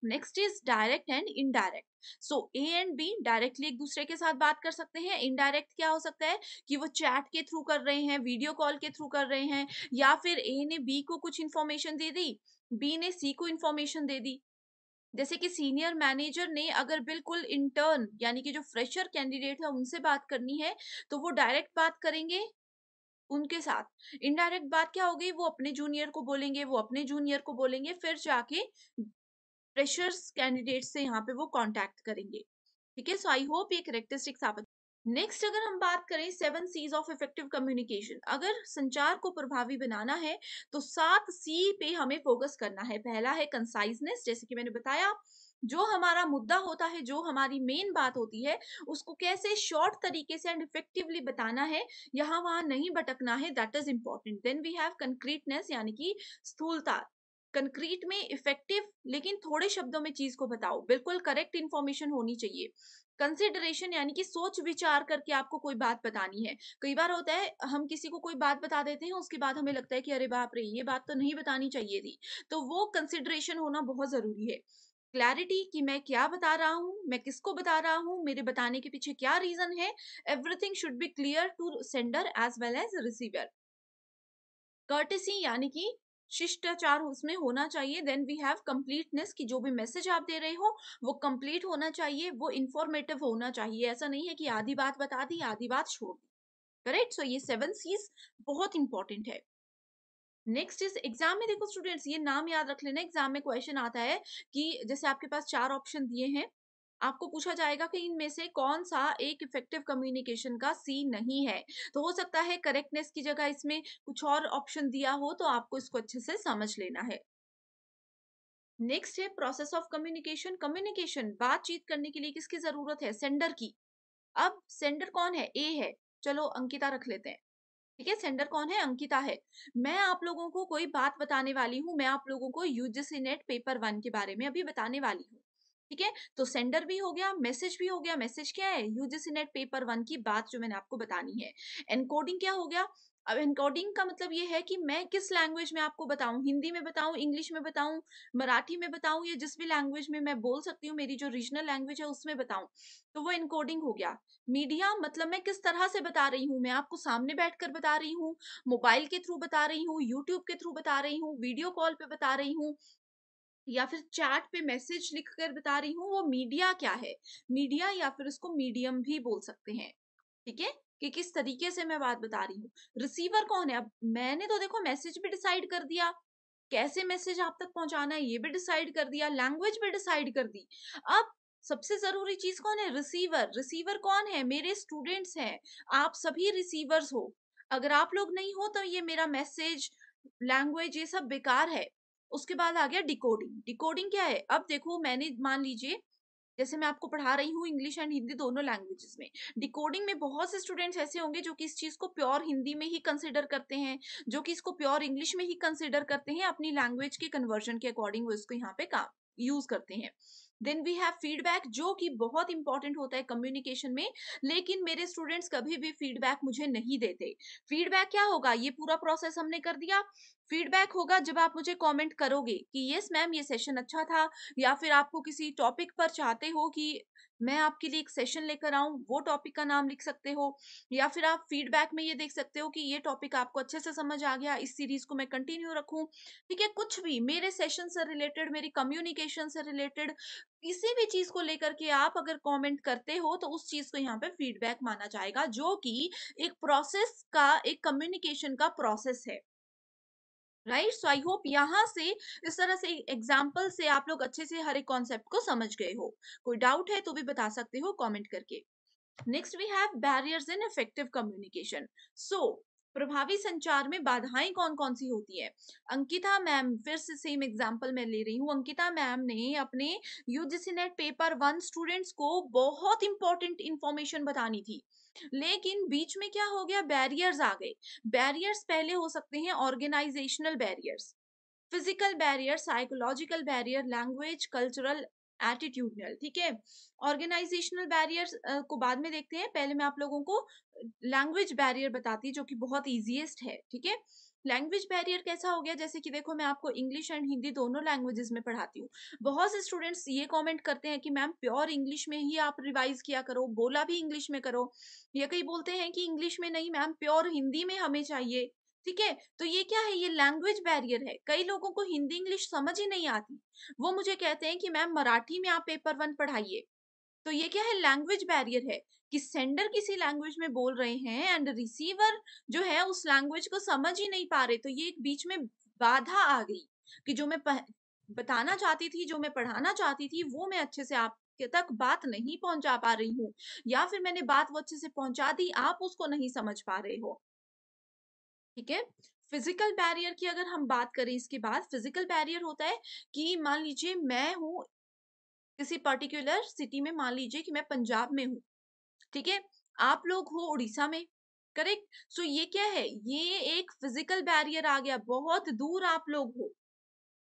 Next is direct and indirect. So A and be directly एक दूसरे के साथ बात कर सकते हैं। इनडायरेक्ट क्या हो सकता है कि वो चैट के थ्रू कर रहे हैं, वीडियो कॉल के थ्रू कर रहे हैं, या फिर ए ने बी को कुछ इन्फॉर्मेशन दे दी, बी ने सी को इन्फॉर्मेशन दे दी। जैसे कि सीनियर मैनेजर ने अगर बिल्कुल इंटर्न यानी कि जो फ्रेशर कैंडिडेट है उनसे बात करनी है, तो वो डायरेक्ट बात करेंगे उनके साथ। इनडायरेक्ट बात क्या होगी, वो अपने जूनियर को बोलेंगे, वो अपने जूनियर को बोलेंगे, फिर जाके फ्रेशर्स कैंडिडेट से यहाँ पे वो कांटेक्ट करेंगे। ठीक है, सो आई होप ये करेक्टरिस्टिक्स आप। नेक्स्ट अगर हम बात करें 7 सीज ऑफ इफेक्टिव कम्युनिकेशन, अगर संचार को प्रभावी बनाना है तो 7 सी पे हमें फोकस करना है। पहला है कंसाइजनेस, जैसे कि मैंने बताया, जो हमारा मुद्दा होता है, जो हमारी मेन बात होती है, उसको कैसे शॉर्ट तरीके से एंड इफेक्टिवली बताना है, यहाँ वहां नहीं भटकना है, that is important. Then we have concreteness यानी कि स्थूलता। कंक्रीट में इफेक्टिव लेकिन थोड़े शब्दों में चीज को बताओ, बिल्कुल करेक्ट इंफॉर्मेशन होनी चाहिए। कंसिडरेशन यानी कि सोच विचार करके आपको कोई बात बतानी है। कई बार होता है हम किसी को कोई बात बता देते हैं, उसके बाद हमें लगता है कि अरे बाप रे ये बात तो नहीं बतानी चाहिए थी। तो वो कंसिडरेशन होना बहुत जरूरी है। क्लैरिटी कि मैं क्या बता रहा हूँ, मैं किसको बता रहा हूँ, मेरे बताने के पीछे क्या रीजन है। Everything should be clear to sender as well as receiver. Courtesy यानी कि शिष्टाचार उसमें होना चाहिए। देन वी हैव कंप्लीटनेस कि जो भी मैसेज आप दे रहे हो वो कंप्लीट होना चाहिए, वो इंफॉर्मेटिव होना चाहिए। ऐसा नहीं है कि आधी बात बता दी आधी बात छोड़ दी। करेक्ट, सो ये 7 सीज बहुत इंपॉर्टेंट है। नेक्स्ट इज एग्जाम में देखो स्टूडेंट्स, ये नाम याद रख लेना, एग्जाम में क्वेश्चन आता है कि जैसे आपके पास 4 ऑप्शन दिए हैं, आपको पूछा जाएगा कि इनमें से कौन सा एक इफेक्टिव कम्युनिकेशन का सी नहीं है। तो हो सकता है करेक्टनेस की जगह इसमें कुछ और ऑप्शन दिया हो, तो आपको इसको अच्छे से समझ लेना है। नेक्स्ट है प्रोसेस ऑफ कम्युनिकेशन। कम्युनिकेशन बातचीत करने के लिए किसकी जरूरत है, सेंडर की। अब सेंडर कौन है, ए है, चलो अंकिता रख लेते हैं। ठीक है, सेंडर कौन है, अंकिता है। मैं आप लोगों को कोई बात बताने वाली हूँ, मैं आप लोगों को यूजीसी नेट पेपर 1 के बारे में अभी बताने वाली हूँ। ठीक है, तो सेंडर भी हो गया, मैसेज भी हो गया। मैसेज क्या है, यूजीसी नेट पेपर 1 की बात जो मैंने आपको बतानी है। एनकोडिंग क्या हो गया, अब एनकोडिंग का मतलब ये है कि मैं किस लैंग्वेज में आपको बताऊं, हिंदी में बताऊं, इंग्लिश में बताऊं, मराठी में बताऊं, या जिस भी लैंग्वेज में मैं बोल सकती हूँ, मेरी जो रीजनल लैंग्वेज है उसमें बताऊं, तो वो एनकोडिंग हो गया। मीडिया मतलब मैं किस तरह से बता रही हूँ, मैं आपको सामने बैठकर बता रही हूँ, मोबाइल के थ्रू बता रही हूँ, यूट्यूब के थ्रू बता रही हूँ, वीडियो कॉल पे बता रही हूँ, या फिर चैट पे मैसेज लिखकर बता रही हूँ, वो मीडिया क्या है। मीडिया या फिर उसको मीडियम भी बोल सकते हैं। ठीक है, कि किस तरीके से मैं बात बता रही हूँ। रिसीवर कौन है, अब मैंने तो देखो मैसेज भी डिसाइड कर दिया, कैसे मैसेज आप तक पहुंचाना है ये भी डिसाइड कर दिया, लैंग्वेज भी डिसाइड कर दी। अब सबसे जरूरी चीज कौन है, रिसीवर। रिसीवर कौन है, मेरे स्टूडेंट्स हैं। आप सभी रिसीवर्स हो। अगर आप लोग नहीं हो तो ये मेरा मैसेज, लैंग्वेज, ये सब बेकार है। उसके बाद आ गया डिकोडिंग। डिकोडिंग क्या है, अब देखो मैंने मान लीजिए जैसे मैं आपको पढ़ा रही हूँ इंग्लिश एंड हिंदी दोनों लैंग्वेजेस में, डिकोडिंग में बहुत से स्टूडेंट्स ऐसे होंगे जो कि इस चीज को प्योर हिंदी में ही कंसिडर करते हैं, जो कि इसको प्योर इंग्लिश में ही कंसिडर करते हैं, अपनी लैंग्वेज के कन्वर्जन के अकॉर्डिंग वो इसको यहाँ पे काम यूज करते हैं। देन वी हैव फीडबैक, जो कि बहुत इंपॉर्टेंट होता है कम्युनिकेशन में, लेकिन मेरे स्टूडेंट्स कभी भी फीडबैक मुझे नहीं देते। फीडबैक क्या होगा, ये पूरा प्रोसेस हमने कर दिया। फीडबैक होगा जब आप मुझे कमेंट करोगे कि यस मैम ये सेशन अच्छा था, या फिर आपको किसी टॉपिक पर चाहते हो कि मैं आपके लिए एक सेशन लेकर आऊं, वो टॉपिक का नाम लिख सकते हो। या फिर आप फीडबैक में ये देख सकते हो कि ये टॉपिक आपको अच्छे से समझ आ गया, इस सीरीज को मैं कंटिन्यू रखूं। ठीक है, कुछ भी मेरे सेशन से रिलेटेड, मेरी कम्युनिकेशन से रिलेटेड किसी भी चीज को लेकर के आप अगर कमेंट करते हो तो उस चीज को यहाँ पे फीडबैक माना जाएगा, जो कि एक प्रोसेस का, एक कम्युनिकेशन का प्रोसेस है। राइट, सो आई होप यहाँ से इस तरह से एग्जाम्पल से आप लोग अच्छे से हर एक कॉन्सेप्ट को समझ गए हो। कोई डाउट है तो भी बता सकते हो कमेंट करके। Next we have barriers in effective communication. So प्रभावी संचार में बाधाएं कौन कौन सी होती है। अंकिता मैम, फिर से सेम एग्जांपल मैं ले रही हूँ, अंकिता मैम ने अपने यूजीसी नेट पेपर 1 स्टूडेंट्स को बहुत इंपॉर्टेंट इंफॉर्मेशन बतानी थी, लेकिन बीच में क्या हो गया, बैरियर्स आ गए। बैरियर्स पहले हो सकते हैं organisational barriers, physical barrier, psychological barrier, language, cultural attitudinal, ठीक है। ऑर्गेनाइजेशनल बैरियर्स को बाद में देखते हैं, पहले मैं आप लोगों को लैंग्वेज बैरियर बताती हूँ जो कि बहुत इजीएस्ट है, ठीक है। लैंग्वेज बैरियर कैसा हो गया, जैसे कि देखो मैं आपको इंग्लिश एंड हिंदी दोनों लैंग्वेजेस में पढ़ाती हूँ। बहुत से स्टूडेंट्स ये कमेंट करते हैं कि मैम प्योर इंग्लिश में ही आप रिवाइज किया करो, बोला भी इंग्लिश में करो, या कई बोलते हैं कि इंग्लिश में नहीं मैम प्योर हिंदी में हमें चाहिए, ठीक है। तो ये क्या है, ये लैंग्वेज बैरियर है। कई लोगों को हिंदी इंग्लिश समझ ही नहीं आती, वो मुझे कहते हैं कि मैम मराठी में आप पेपर वन पढ़ाइए। तो ये क्या है, लैंग्वेज बैरियर है कि सेंडर किसी लैंग्वेज में बोल रहे हैं एंड रिसीवर जो है उस लैंग्वेज को समझ ही नहीं पा रहे। तो ये एक बीच में बाधा आ गई कि जो मैं बताना चाहती थी, जो मैं पढ़ाना चाहती थी, वो मैं अच्छे से आपके तक बात नहीं पहुंचा पा रही हूँ, या फिर मैंने बात वो अच्छे से पहुंचा दी, आप उसको नहीं समझ पा रहे हो, ठीक है। फिजिकल बैरियर की अगर हम बात करें, इसके बाद फिजिकल बैरियर होता है कि मान लीजिए मैं हूँ किसी पर्टिकुलर सिटी में, मान लीजिए कि मैं पंजाब में हूँ, ठीक है, आप लोग हो उड़ीसा में, करेक्ट। सो ये क्या है, ये एक फिजिकल बैरियर आ गया, बहुत दूर आप लोग हो,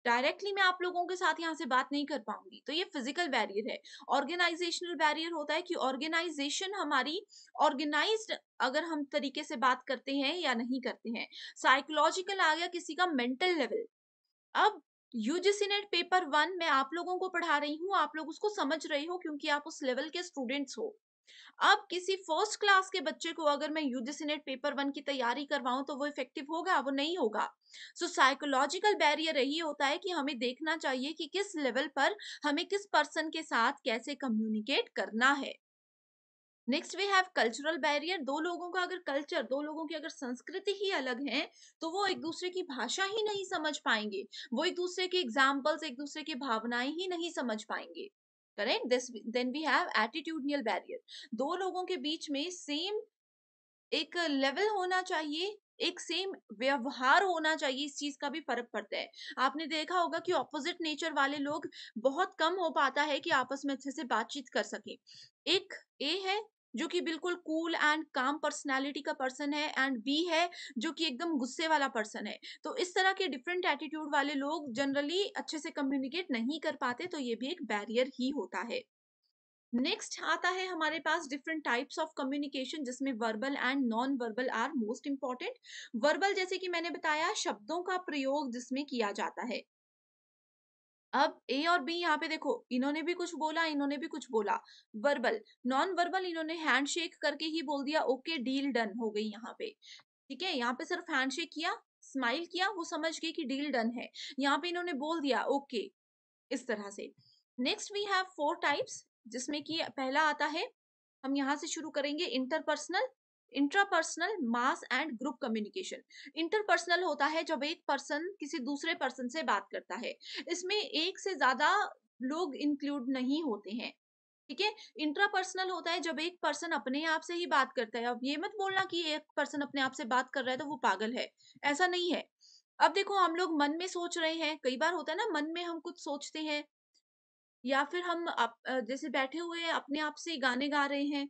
डायरेक्टली मैं आप लोगों के साथ यहाँ से बात नहीं कर पाऊंगी, तो ये फिजिकल बैरियर है। ऑर्गेनाइजेशनल बैरियर होता है कि ऑर्गेनाइजेशन हमारी ऑर्गेनाइज्ड अगर हम तरीके से बात करते हैं या नहीं करते हैं। साइकोलॉजिकल आ गया किसी का मेंटल लेवल। अब यूजीसी नेट पेपर वन मैं आप लोगों को पढ़ा रही हूँ, आप लोग उसको समझ रहे हो क्योंकि आप उस लेवल के स्टूडेंट्स हो। अब किसी फर्स्ट क्लास के बच्चे को अगर मैं यूजीसी नेट पेपर वन की तैयारी करवाऊं तो वो इफेक्टिव होगा, वो नहीं होगा। सो साइकोलॉजिकल बैरियर यही होता है कि हमें देखना चाहिए कि किस लेवल पर हमें किस पर्सन के साथ कैसे कम्युनिकेट करना है। Next we have cultural barrier. दो लोगों का अगर कल्चर, दो लोगों की अगर संस्कृति ही अलग है, तो वो एक दूसरे की भाषा ही नहीं समझ पाएंगे, वो एक दूसरे के एग्जाम्पल्स, एक दूसरे की भावनाएं ही नहीं समझ पाएंगे, correct. This then we have attitudinal barrier. दो लोगों के बीच में सेम एक लेवल होना चाहिए, एक सेम व्यवहार होना चाहिए, इस चीज का भी फर्क पड़ता है। आपने देखा होगा कि ऑपोजिट नेचर वाले लोग बहुत कम हो पाता है कि आपस में अच्छे से बातचीत कर सके। एक ए है जो कि बिल्कुल कूल एंड काम पर्सनालिटी का पर्सन है, एंड बी है जो कि एकदम गुस्से वाला पर्सन है। तो इस तरह के डिफरेंट एटीट्यूड वाले लोग जनरली अच्छे से कम्युनिकेट नहीं कर पाते, तो ये भी एक बैरियर ही होता है। नेक्स्ट आता है हमारे पास डिफरेंट टाइप्स ऑफ कम्युनिकेशन, जिसमें verbal and non verbal are most important. Verbal जैसे कि मैंने बताया, शब्दों का प्रयोग जिसमें किया जाता है। अब ए और बी यहाँ पे देखो, इन्होंने भी कुछ बोला, इन्होंने भी कुछ बोला, वर्बल। नॉन वर्बल इन्होंने हैंडशेक करके ही बोल दिया ओके डील डन हो गई यहाँ पे, ठीक है। यहाँ पे सिर्फ हैंडशेक किया, स्माइल किया, वो समझ गई कि डील डन है। यहाँ पे इन्होंने बोल दिया ओके, इस तरह से। Next we have four types, जिसमें कि पहला आता है, हम यहाँ से शुरू करेंगे, interpersonal, intrapersonal, mass and group communication. Interpersonal होता है जब एक पर्सन किसी दूसरे पर्सन से बात करता है, इसमें एक से ज्यादा लोग इंक्लूड नहीं होते हैं, ठीक है। इंट्रापर्सनल होता है जब एक पर्सन अपने आप से ही बात करता है। अब ये मत बोलना कि एक पर्सन अपने आप से बात कर रहा है तो वो पागल है, ऐसा नहीं है। अब देखो हम लोग मन में सोच रहे हैं, कई बार होता है ना मन में हम कुछ सोचते हैं, या फिर हम जैसे बैठे हुए हैं अपने आप से गाने गा रहे हैं,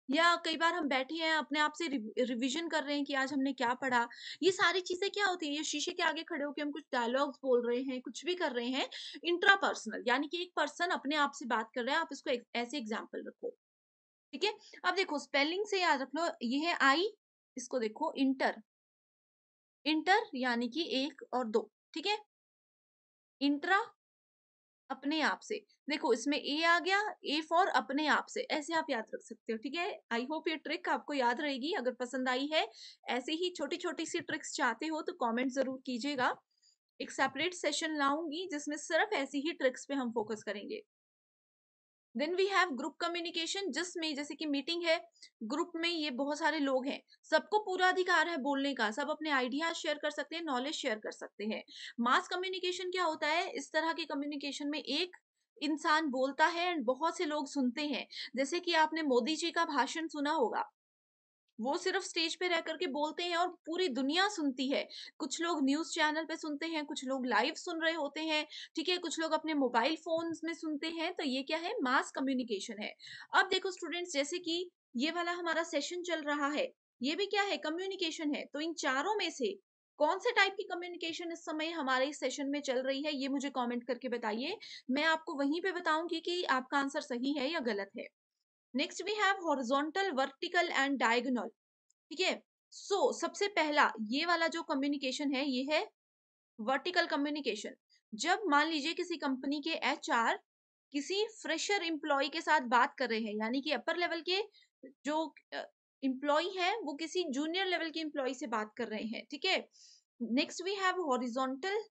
या कई बार हम बैठे हैं अपने आप से रिवीजन कर रहे हैं कि आज हमने क्या पढ़ा। ये सारी चीजें क्या होती है, ये शीशे के आगे खड़े होकर हम कुछ डायलॉग्स बोल रहे हैं, कुछ भी कर रहे हैं। इंट्रापर्सनल यानी कि एक पर्सन अपने आप से बात कर रहा है, आप इसको ऐसे एग्जाम्पल रखो, ठीक है। अब देखो स्पेलिंग से याद रख लो, ये है आई, इसको देखो इंटर, इंटर यानी कि एक और दो, ठीक है। इंट्रा अपने आप से, देखो इसमें ए आ गया, ए फॉर अपने आप से, ऐसे आप याद रख सकते हो, ठीक है। आई होप ये ट्रिक आपको याद रहेगी। अगर पसंद आई है, ऐसे ही छोटी छोटी सी ट्रिक्स चाहते हो तो कमेंट जरूर कीजिएगा। एक सेपरेट सेशन लाऊंगी जिसमें सिर्फ ऐसी ही ट्रिक्स पे हम फोकस करेंगे। Then we have group communication, जिसमें जैसे कि मीटिंग है, ग्रुप में ये बहुत सारे लोग हैं, सबको पूरा अधिकार है बोलने का, सब अपने आइडियाज शेयर कर सकते हैं, नॉलेज शेयर कर सकते हैं। मास कम्युनिकेशन क्या होता है, इस तरह के कम्युनिकेशन में एक इंसान बोलता है एंड बहुत से लोग सुनते हैं। जैसे कि आपने मोदी जी का भाषण सुना होगा, वो सिर्फ स्टेज पे रह करके बोलते हैं और पूरी दुनिया सुनती है। कुछ लोग न्यूज़ चैनल पे सुनते हैं, कुछ लोग लाइव सुन रहे होते हैं, ठीक है, कुछ लोग अपने मोबाइल फ़ोन्स में सुनते हैं, तो ये क्या है, मास कम्युनिकेशन है। अब देखो स्टूडेंट्स, जैसे कि ये वाला हमारा सेशन चल रहा है, ये भी क्या है, कम्युनिकेशन है। तो इन चारों में से कौन से टाइप की कम्युनिकेशन इस समय हमारे इस सेशन में चल रही है, ये मुझे कमेंट करके बताइए। मैं आपको वहीं पे बताऊंगी कि आपका आंसर सही है या गलत है। Next we have horizontal, vertical and diagonal. ठीक है। सबसे पहला ये वाला जो कम्युनिकेशन है ये है वर्टिकल कम्युनिकेशन। जब मान लीजिए किसी कंपनी के एचआर किसी फ्रेशर एम्प्लॉय के साथ बात कर रहे हैं, यानी कि अपर लेवल के जो एम्प्लॉय है वो किसी जूनियर लेवल के एम्प्लॉय से बात कर रहे हैं। ठीक है। Next we have horizontal.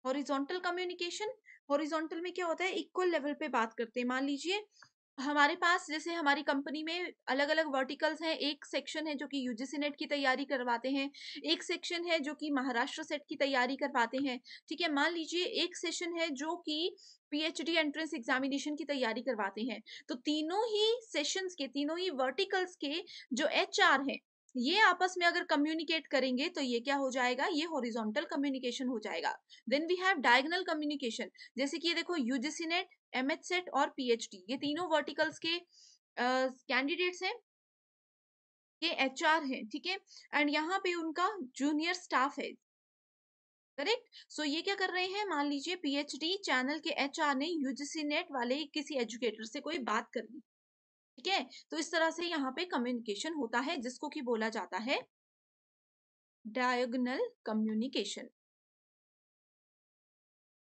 Horizontal communication, horizontal में क्या होता है, इक्वल लेवल पे बात करते हैं। मान लीजिए हमारे पास जैसे हमारी कंपनी में अलग अलग वर्टिकल्स हैं। एक सेक्शन है जो कि यूजीसी नेट की तैयारी करवाते हैं, एक सेक्शन है जो कि महाराष्ट्र सेट की तैयारी करवाते हैं। ठीक है। मान लीजिए एक सेशन है जो कि पीएचडी एंट्रेंस एग्जामिनेशन की तैयारी करवाते हैं। तो तीनों ही सेशंस के, तीनों ही वर्टिकल्स के जो एचआर हैं, ये आपस में अगर कम्युनिकेट करेंगे तो ये क्या हो जाएगा, ये हॉरिजॉन्टल कम्युनिकेशन हो जाएगा। Then we have diagonal communication. जैसे कि ये देखो यूजीसी नेट, एमएच सेट और पीएचडी, ये तीनों वर्टिकल्स के कैंडिडेट्स हैं, ये एचआर हैं। ठीक है। एंड यहाँ पे उनका जूनियर स्टाफ है। करेक्ट। ये क्या कर रहे हैं, मान लीजिए पीएचडी चैनल के एचआर ने यूजीसी नेट वाले किसी एजुकेटर से कोई बात कर ली। ठीक है। तो इस तरह से यहाँ पे कम्युनिकेशन होता है जिसको कि बोला जाता है diagonal communication.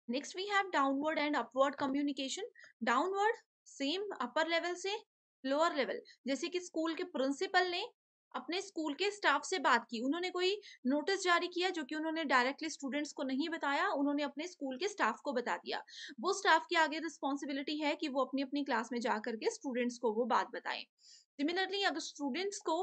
Next we have downward and upward communication. Downward same upper level से लोअर लेवल। जैसे कि स्कूल के प्रिंसिपल ने अपने स्कूल के स्टाफ से बात की, उन्होंने कोई नोटिस जारी किया जो कि उन्होंने डायरेक्टली स्टूडेंट्स को नहीं बताया, उन्होंने अपने स्कूल के स्टाफ को बता दिया। वो स्टाफ की आगे रिस्पॉन्सिबिलिटी है कि वो अपनी अपनी क्लास में जा करके स्टूडेंट्स को वो बात बताएं। सिमिलरली अगर स्टूडेंट्स को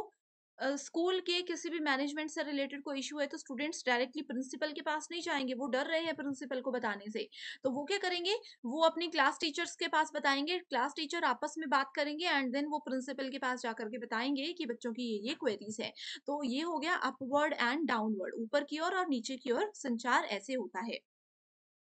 स्कूल के किसी भी मैनेजमेंट से रिलेटेड कोई इशू है तो स्टूडेंट्स डायरेक्टली प्रिंसिपल के पास नहीं जाएंगे, वो डर रहे हैं प्रिंसिपल को बताने से। तो वो क्या करेंगे, वो अपनी क्लास टीचर्स के पास बताएंगे, क्लास टीचर आपस में बात करेंगे एंड देन वो प्रिंसिपल के पास जाकर के बताएंगे कि बच्चों की ये क्वेरीज है। तो ये हो गया अपवर्ड एंड डाउनवर्ड, ऊपर की ओर और नीचे की ओर संचार ऐसे होता है।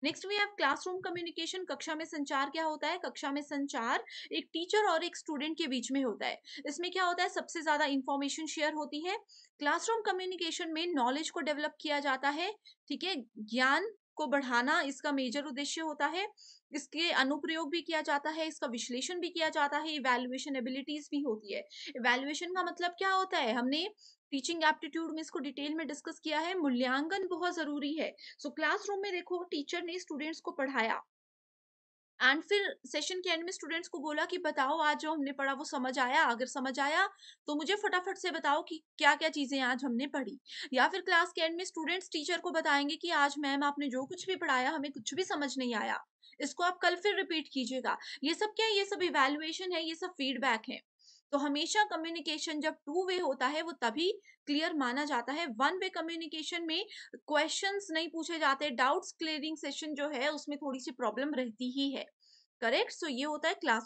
Next we have classroom communication. कक्षा में संचार क्या होता है, कक्षा में संचार एक टीचर और एक स्टूडेंट के बीच में होता है। इसमें क्या होता है, सबसे ज्यादा इंफॉर्मेशन शेयर होती है। क्लासरूम कम्युनिकेशन में नॉलेज को डेवलप किया जाता है। ठीक है। ज्ञान को बढ़ाना इसका मेजर उद्देश्य होता है। इसके अनुप्रयोग भी किया जाता है, इसका विश्लेषण भी किया जाता है, इवैल्यूएशन एबिलिटीज भी होती है। इवैल्यूएशन का मतलब क्या होता है, हमने टीचिंग एप्टीट्यूड में इसको डिटेल में डिस्कस किया है। मूल्यांकन बहुत जरूरी है। क्लासरूम में देखो टीचर ने स्टूडेंट्स को पढ़ाया एंड फिर सेशन के एंड में स्टूडेंट्स को बोला कि बताओ आज जो हमने पढ़ा वो समझ आया, अगर समझ आया तो मुझे फटाफट से बताओ कि क्या क्या चीजें आज हमने पढ़ी। या फिर क्लास के एंड में स्टूडेंट्स टीचर को बताएंगे कि आज मैम आपने जो कुछ भी पढ़ाया हमें कुछ भी समझ नहीं आया, इसको आप कल फिर रिपीट कीजिएगा। ये सब क्या है, ये सब इवैल्यूएशन है, ये सब फीडबैक है। तो हमेशा कम्युनिकेशन जब टू वे होता है वो तभी क्लियर माना जाता है। वन वे कम्युनिकेशन में क्वेश्चंस नहीं पूछे जाते, डाउट्स क्लियरिंग सेशन जो है उसमें थोड़ी सी प्रॉब्लम रहती ही है। करेक्ट। ये होता है क्लास